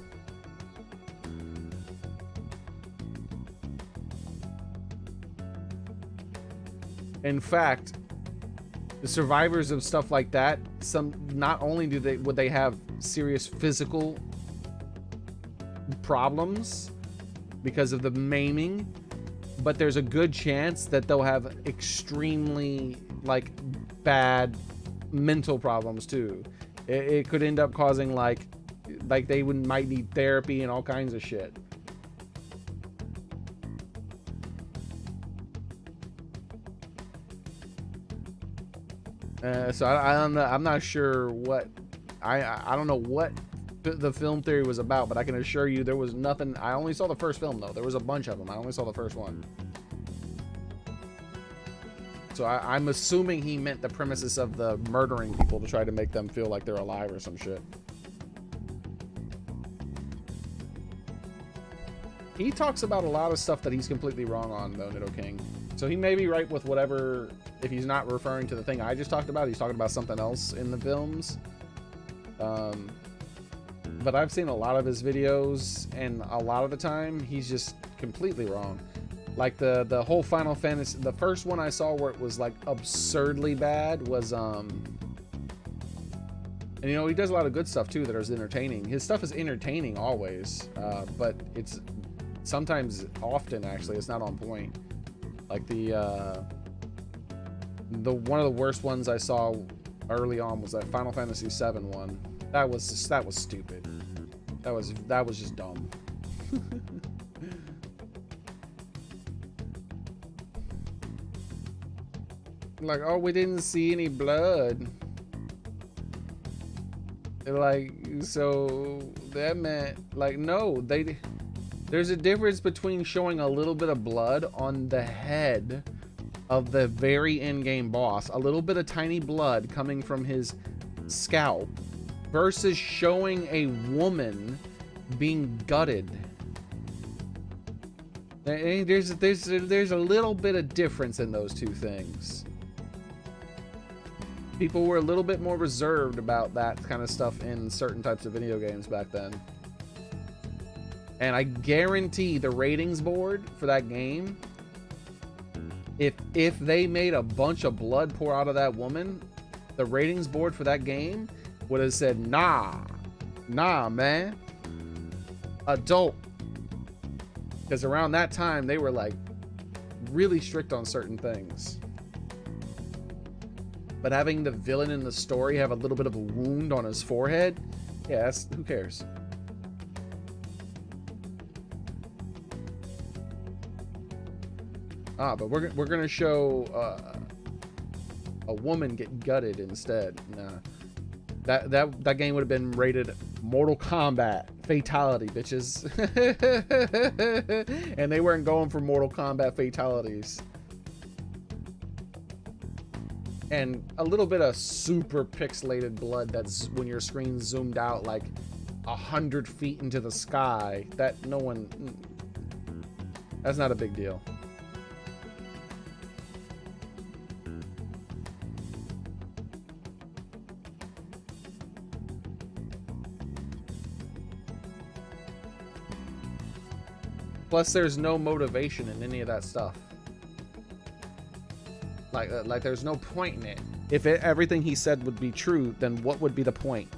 In fact, the survivors of stuff like that, not only would they have serious physical problems because of the maiming, but there's a good chance that they'll have extremely like bad mental problems too. It could end up causing like they might need therapy and all kinds of shit. So I'm not sure what I don't know what the film theory was about, but I can assure you there was nothing. I only saw the first film though. There was a bunch of them. I only saw the first one. So I'm assuming he meant the premises of the murdering people to try to make them feel like they're alive or some shit. He talks about a lot of stuff that he's completely wrong on though, Nidoking. So he may be right with whatever, if he's not referring to the thing I just talked about, he's talking about something else in the films. But I've seen a lot of his videos, and a lot of the time he's just completely wrong. Like the whole Final Fantasy, the first one I saw where it was like absurdly bad was and you know, he does a lot of good stuff too that is entertaining. His stuff is entertaining always, but it's often actually it's not on point. Like the one of the worst ones I saw early on was that Final Fantasy VII one. That was stupid. That was just dumb. Like, oh, we didn't see any blood. Like, so that meant like no, there's a difference between showing a little bit of blood on the head of the very in-game boss, a little bit of tiny blood coming from his scalp, versus showing a woman being gutted. There's a little bit of difference in those two things. People were a little bit more reserved about that kind of stuff in certain types of video games back then. And I guarantee the ratings board for that game, if they made a bunch of blood pour out of that woman, the ratings board for that game would have said, nah, man, adult. Because around that time, they were like really strict on certain things. But having the villain in the story have a little bit of a wound on his forehead, yeah, who cares? But we're gonna show a woman get gutted instead. Nah, that game would have been rated Mortal Kombat Fatality, bitches. And they weren't going for Mortal Kombat fatalities. and a little bit of super pixelated blood that's when your screen's zoomed out like 100 feet into the sky, that no one, that's not a big deal. Plus, there's no motivation in any of that stuff. Like there's no point in it. If everything he said would be true, then what would be the point?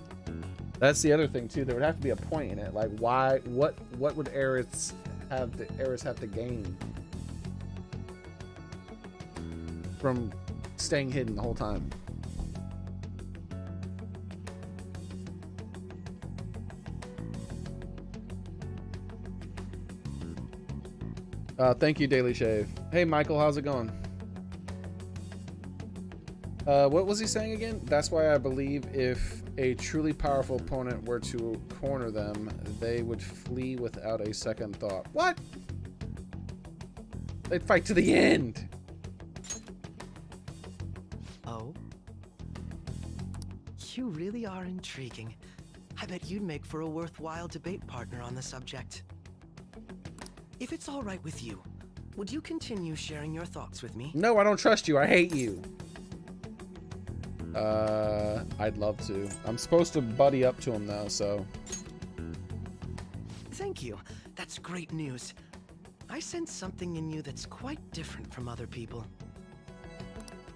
That's the other thing too. There would have to be a point in it. Like, why? What would Aerith have to gain from staying hidden the whole time? Thank you, Daily Shave. Hey, Michael, how's it going? What was he saying again? That's why I believe if a truly powerful opponent were to corner them, they would flee without a second thought. What? They'd fight to the end. Oh? You really are intriguing. I bet you'd make for a worthwhile debate partner on the subject. If it's all right with you, would you continue sharing your thoughts with me? No, I don't trust you. I hate you. I'd love to. I'm supposed to buddy up to him though, so. Thank you. That's great news. I sense something in you that's quite different from other people.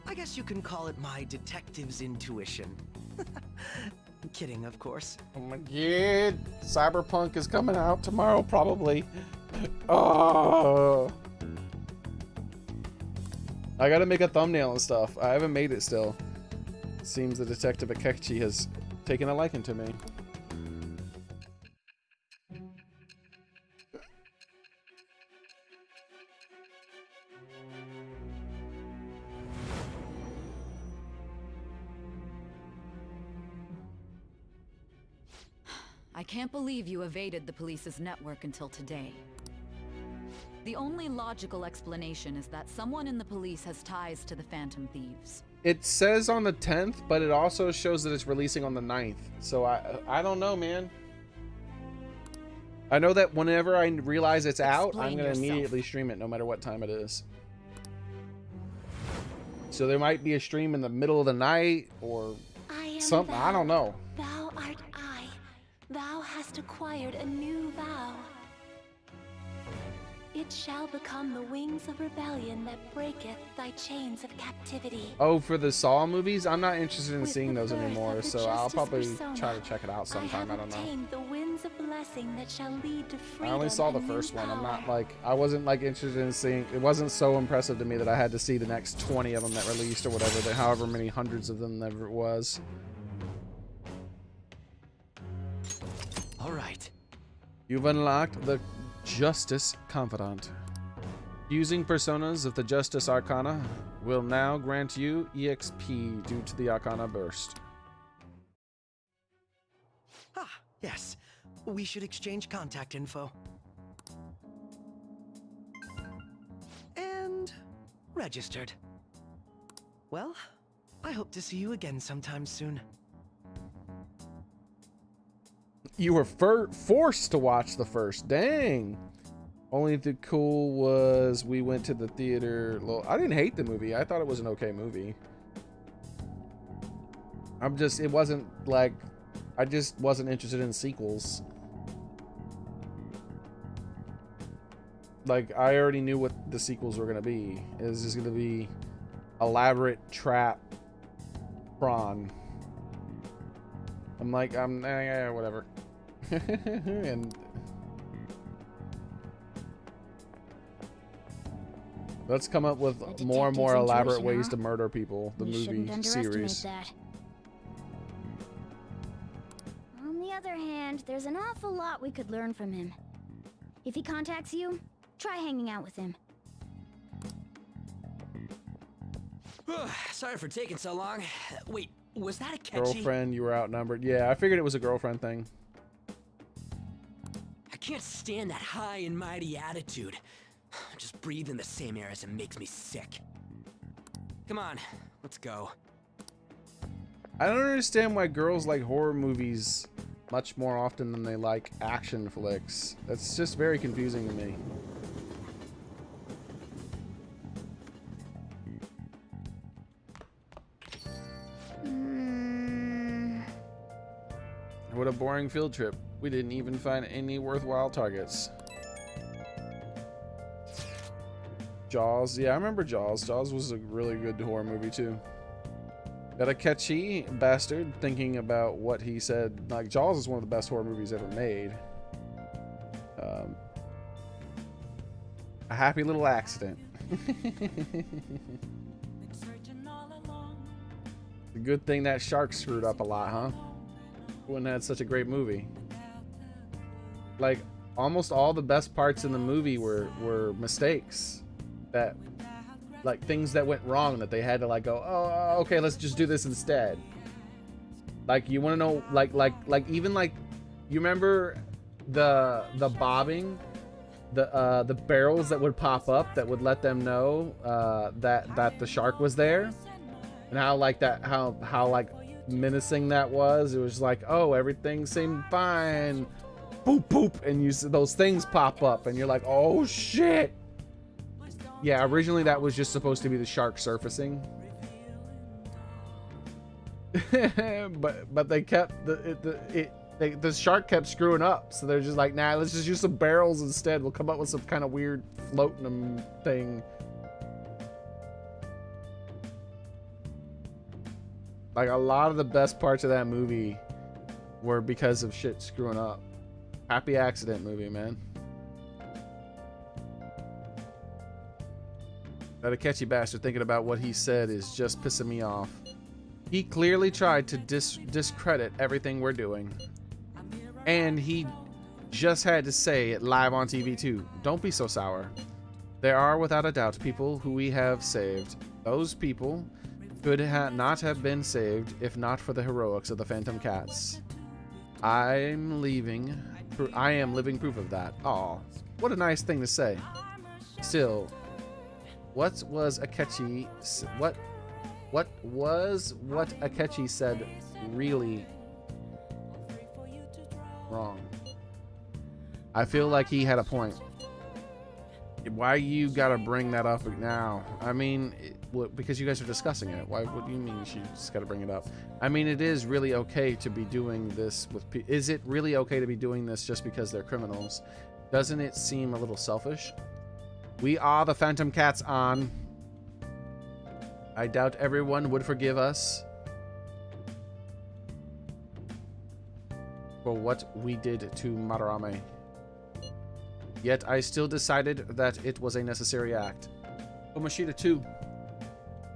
I guess you can call it my detective's intuition. I'm kidding, of course. Oh my god. Cyberpunk is coming out tomorrow, probably. Oh. I gotta make a thumbnail and stuff. I haven't made it still. It seems the Detective Akechi has taken a liking to me. I can't believe you evaded the police's network until today. The only logical explanation is that someone in the police has ties to the Phantom Thieves. It says on the 10th, but it also shows that it's releasing on the 9th. So I don't know, man. I know that whenever I realize it's out, I'm going to immediately stream it no matter what time it is. So there might be a stream in the middle of the night or something. I don't know. Thou art I. Thou hast acquired a new vow. It shall become the wings of rebellion that breaketh thy chains of captivity. Oh, for the Saw movies? I'm not interested in seeing those anymore, so I'll probably try to check it out sometime. I don't know. The winds of blessing that shall lead to freedom. I only saw the first one. I'm not like, I wasn't like interested in seeing, it wasn't so impressive to me that I had to see the next 20 of them that released or whatever, that however many hundreds of them ever it was. All right. You've unlocked the Justice Confidant. Using personas of the Justice Arcana will now grant you EXP due to the Arcana burst. Ah, yes. We should exchange contact info. And registered. Well, I hope to see you again sometime soon. You were forced to watch the first. Dang. Only the cool was we went to the theater. I didn't hate the movie. I thought it was an okay movie. It wasn't like, I just wasn't interested in sequels. Like, I already knew what the sequels were going to be. It was just going to be elaborate trap prawn. I'm like, whatever. And let's come up with more and more elaborate ways to murder people. The movie series. On the other hand, there's an awful lot we could learn from him. If he contacts you, try hanging out with him. Sorry for taking so long. Wait, was that Akechi? Girlfriend, you were outnumbered. Yeah, I figured it was a girlfriend thing. I can't stand that high and mighty attitude. Just breathing the same air as him makes me sick. Come on, let's go. I don't understand why girls like horror movies much more often than they like action flicks. That's just very confusing to me. What a boring field trip. We didn't even find any worthwhile targets. Jaws. Yeah, I remember Jaws. Jaws was a really good horror movie too. Got a catchy bastard thinking about what he said. Like, Jaws is one of the best horror movies ever made. A happy little accident. A good thing that shark screwed up a lot, huh? Wouldn't have had such a great movie. Like, almost all the best parts in the movie were mistakes. That, like, things that went wrong that they had to, like, go, oh, okay, let's just do this instead. Like, you want to know, like even like, you remember the bobbing, the barrels that would pop up that would let them know that the shark was there, and how like that, how like menacing that was. It was like, oh, everything seemed fine, boop boop, and you see those things pop up, and you're like, oh shit. Yeah, originally that was just supposed to be the shark surfacing. but they kept the shark kept screwing up, so they're just like, nah, let's just use some barrels instead. We'll come up with some kind of weird floating thing. Like, a lot of the best parts of that movie were because of shit screwing up. Happy accident movie, man. That a catchy bastard thinking about what he said is just pissing me off. He clearly tried to discredit everything we're doing. And he just had to say it live on TV too. Don't be so sour. There are without a doubt people who we have saved. Those people could not have been saved if not for the heroics of the Phantom Cats. I am living proof of that. Aw, what a nice thing to say. Still, what Akechi said really wrong? I feel like he had a point. Why you gotta bring that up now? I mean, because you guys are discussing it. What do you mean she just gotta bring it up? I mean, it is really okay to be doing this with is it really okay to be doing this just because they're criminals? Doesn't it seem a little selfish? We are the Phantom Cats on. I doubt everyone would forgive us for what we did to Madarame. Yet I still decided that it was a necessary act. Omashita too.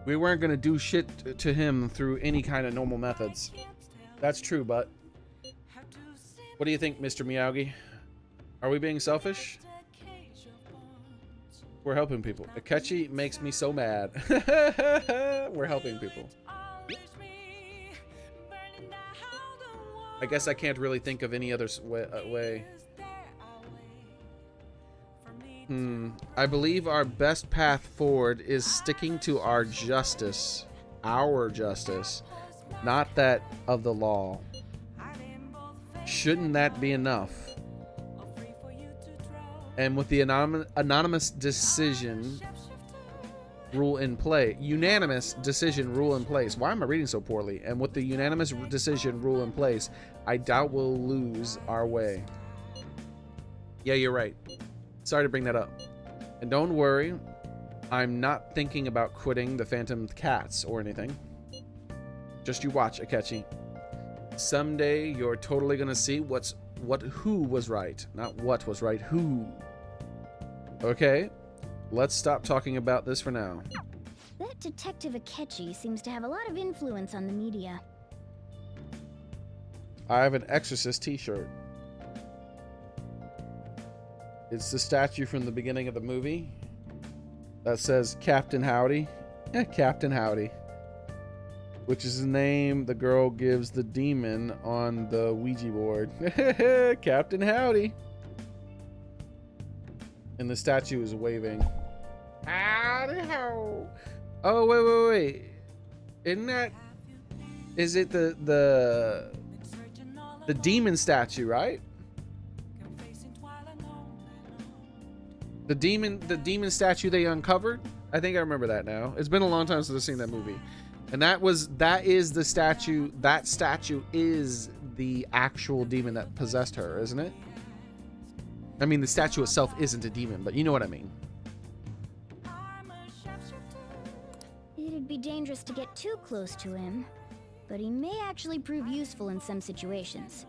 We weren't gonna do shit to him through any kind of normal methods. That's true, but what do you think, Mr. Miyagi? Are we being selfish? We're helping people. Akechi makes me so mad. We're helping people. I guess I can't really think of any other way. I believe our best path forward is sticking to our justice, not that of the law. Shouldn't that be enough? And with the anonymous decision rule in play, unanimous decision rule in place. Why am I reading so poorly? And with the unanimous decision rule in place, I doubt we'll lose our way. Yeah, you're right. Sorry to bring that up. And don't worry, I'm not thinking about quitting the Phantom Cats or anything. Just you watch, Akechi. Someday you're totally gonna see who was right. Not what was right, who. Okay, let's stop talking about this for now. That Detective Akechi seems to have a lot of influence on the media. I have an Exorcist t-shirt. It's the statue from the beginning of the movie that says Captain Howdy. Yeah, Captain Howdy. Which is the name the girl gives the demon on the Ouija board. Captain Howdy. And the statue is waving. Howdy ho. Oh, wait. Isn't that... Is it the demon statue, right? The demon statue they uncovered? I think I remember that now. It's been a long time since I've seen that movie. And that is the statue. That statue is the actual demon that possessed her, isn't it? I mean, the statue itself isn't a demon, but you know what I mean. It'd be dangerous to get too close to him, but he may actually prove useful in some situations.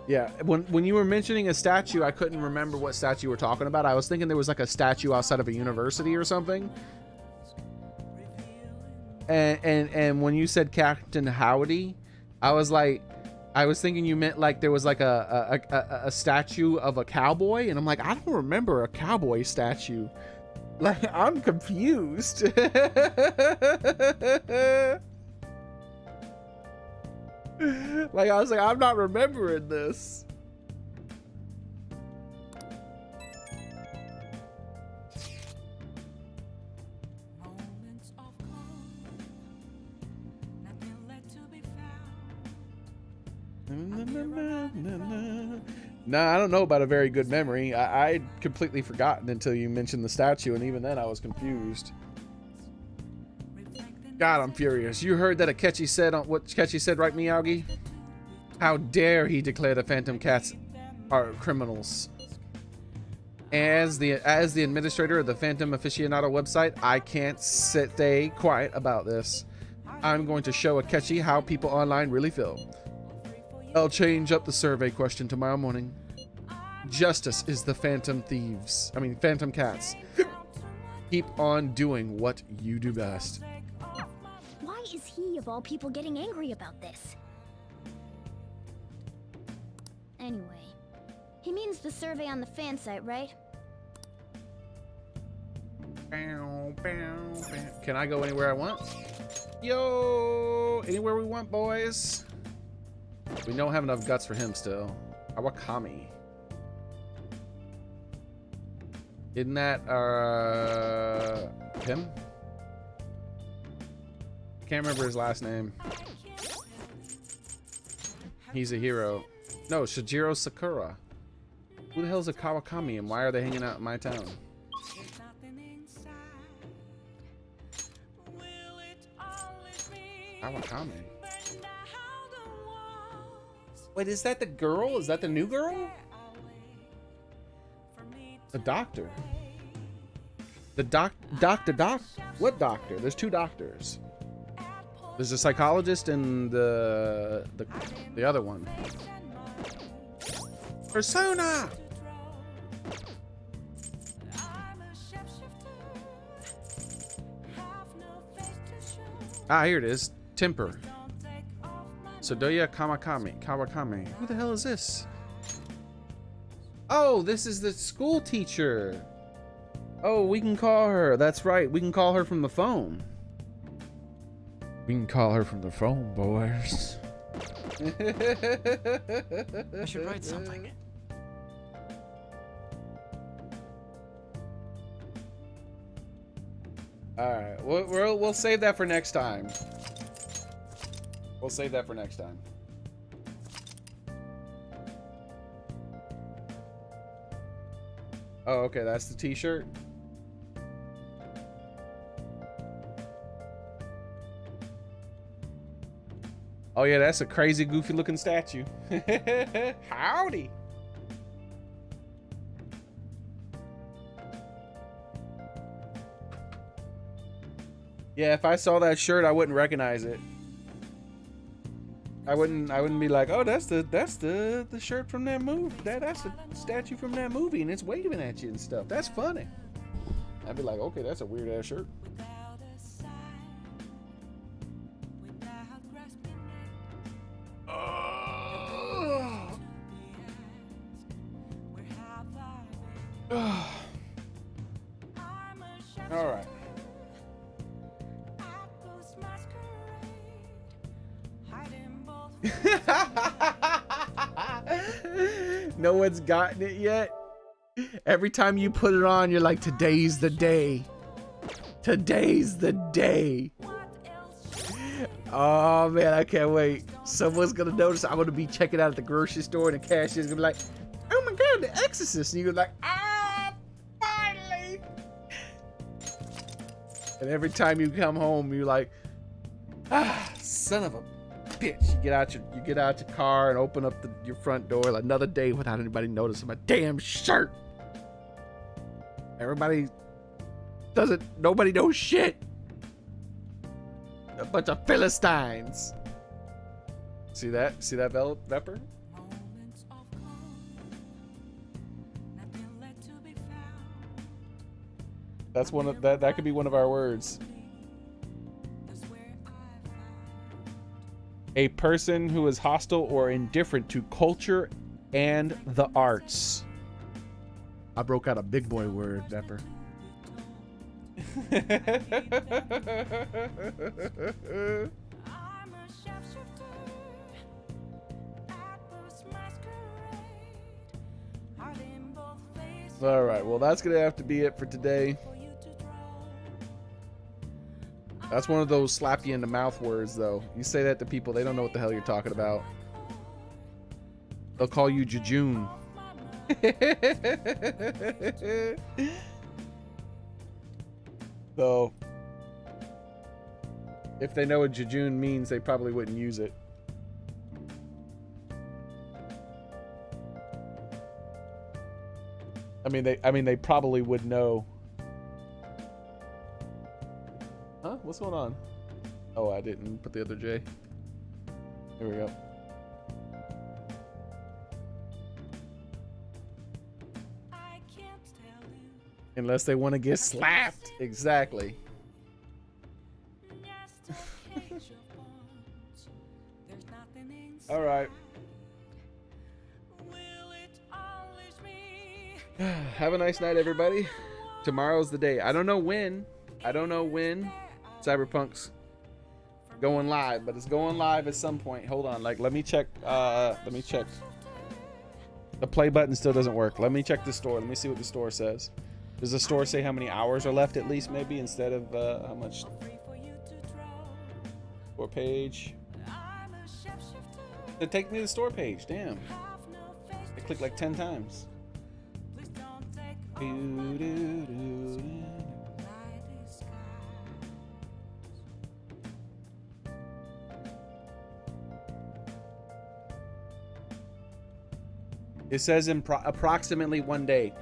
Yeah, when you were mentioning a statue, I couldn't remember what statue you were talking about. I was thinking there was like a statue outside of a university or something. And when you said Captain Howdy, I was thinking you meant like there was like a statue of a cowboy, and I'm like, I don't remember a cowboy statue. Like, I'm confused. Like, I was like, I'm not remembering this. Nah, I don't know about a very good memory. I'd completely forgotten until you mentioned the statue, and even then I was confused. God, I'm furious. You heard that Akechi said on what Akechi said, right, Miyagi? How dare he declare the Phantom Cats are criminals? As the administrator of the Phantom Aficionado website, I can't stay quiet about this. I'm going to show Akechi how people online really feel. I'll change up the survey question tomorrow morning. Justice is the Phantom Cats. Keep on doing what you do best. Why is he, of all people, getting angry about this? Anyway, he means the survey on the fan site, right? Can I go anywhere I want? Yo, anywhere we want, boys. We don't have enough guts for him still. Awakami. Isn't that him? I can't remember his last name. He's a hero. No, Shijiro Sakura. Who the hell is a Kawakami, and why are they hanging out in my town? Kawakami. Wait, is that the girl? Is that the new girl? The doctor. The doctor. What doctor? There's two doctors. There's a psychologist and the other one. Persona! Ah, here it is. Temper. Sodoya Kawakami. Who the hell is this? Oh, this is the school teacher. Oh, we can call her. That's right. We can call her from the phone. We can call her from the phone, boys. I should write something. All right, we'll save that for next time. We'll save that for next time. Oh, okay, that's the t-shirt. Oh yeah, that's a crazy, goofy looking statue. Howdy. Yeah, if I saw that shirt, I wouldn't recognize it. I wouldn't be like, oh, that's the shirt from that movie. That's the statue from that movie, and it's waving at you and stuff. That's funny. I'd be like, okay, that's a weird ass shirt. All right. No one's gotten it yet. Every time you put it on, you're like, today's the day. Today's the day. Oh man, I can't wait. Someone's gonna notice. I'm gonna be checking out at the grocery store and the cashier's gonna be like, oh my god, The Exorcist. And you're like, ah, finally. And every time you come home, you're like, ah, son of a bitch. You get out your car and open up your front door like another day without anybody noticing my damn shirt. Nobody knows shit. A bunch of Philistines. See that Vepper? That's one of that could be one of our words. A person who is hostile or indifferent to culture and the arts. I broke out a big boy word, Vepper. All right, well, that's gonna have to be it for today. That's one of those slap you in the mouth words, though. You say that to people, they don't know what the hell you're talking about. They'll call you Jejune. So, if they know what Jejune means, they probably wouldn't use it. I mean, they probably would know. Huh? What's going on? Oh, I didn't put the other J. Here we go. Unless they want to get slapped. Exactly. All right. Have a nice night, everybody. Tomorrow's the day. I don't know when Cyberpunk's going live, but it's going live at some point. Hold on. Let me check. Let me check. The play button still doesn't work. Let me check the store. Let me see what the store says. Does the store say how many hours are left at least, maybe, instead of how much? Store page. It take me to the store page. Damn. I clicked like 10 times. It says in approximately 1 day.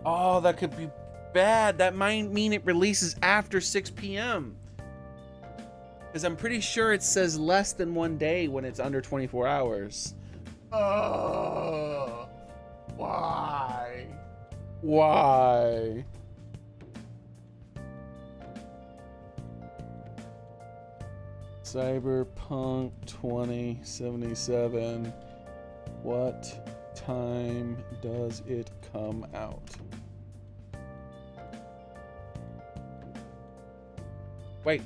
Oh, that could be bad. That might mean it releases after 6 p.m. Because I'm pretty sure it says less than 1 day when it's under 24 hours. Oh, why? Why? Cyberpunk 2077. What time does it come out? Wait.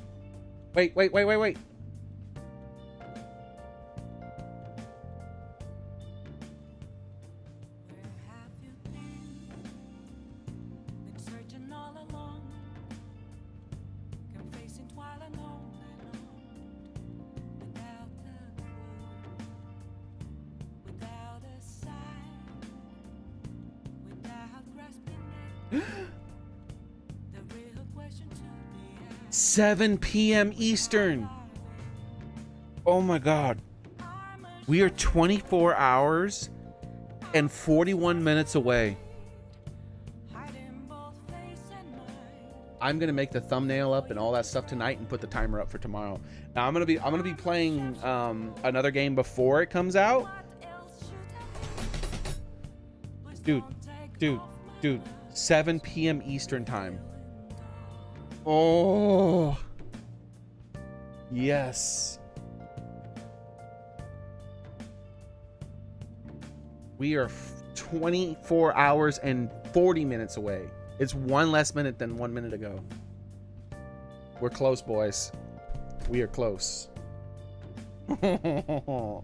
$7 p.m. Eastern. Oh my God. We are 24 hours and 41 minutes away. I'm gonna make the thumbnail up and all that stuff tonight and put the timer up for tomorrow. Now I'm gonna be playing another game before it comes out. Dude, 7 p.m. Eastern time. Oh, yes. We are 24 hours and 40 minutes away. It's one less minute than 1 minute ago. We're close, boys. We are close. I'll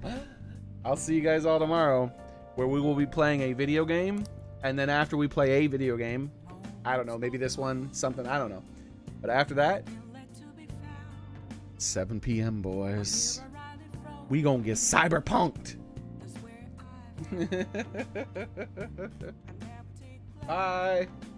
see you guys all tomorrow, where we will be playing a video game And then after we play a video game, I don't know, maybe this one, something, I don't know. But after that, 7 p.m. boys. We gonna get cyberpunked. Bye.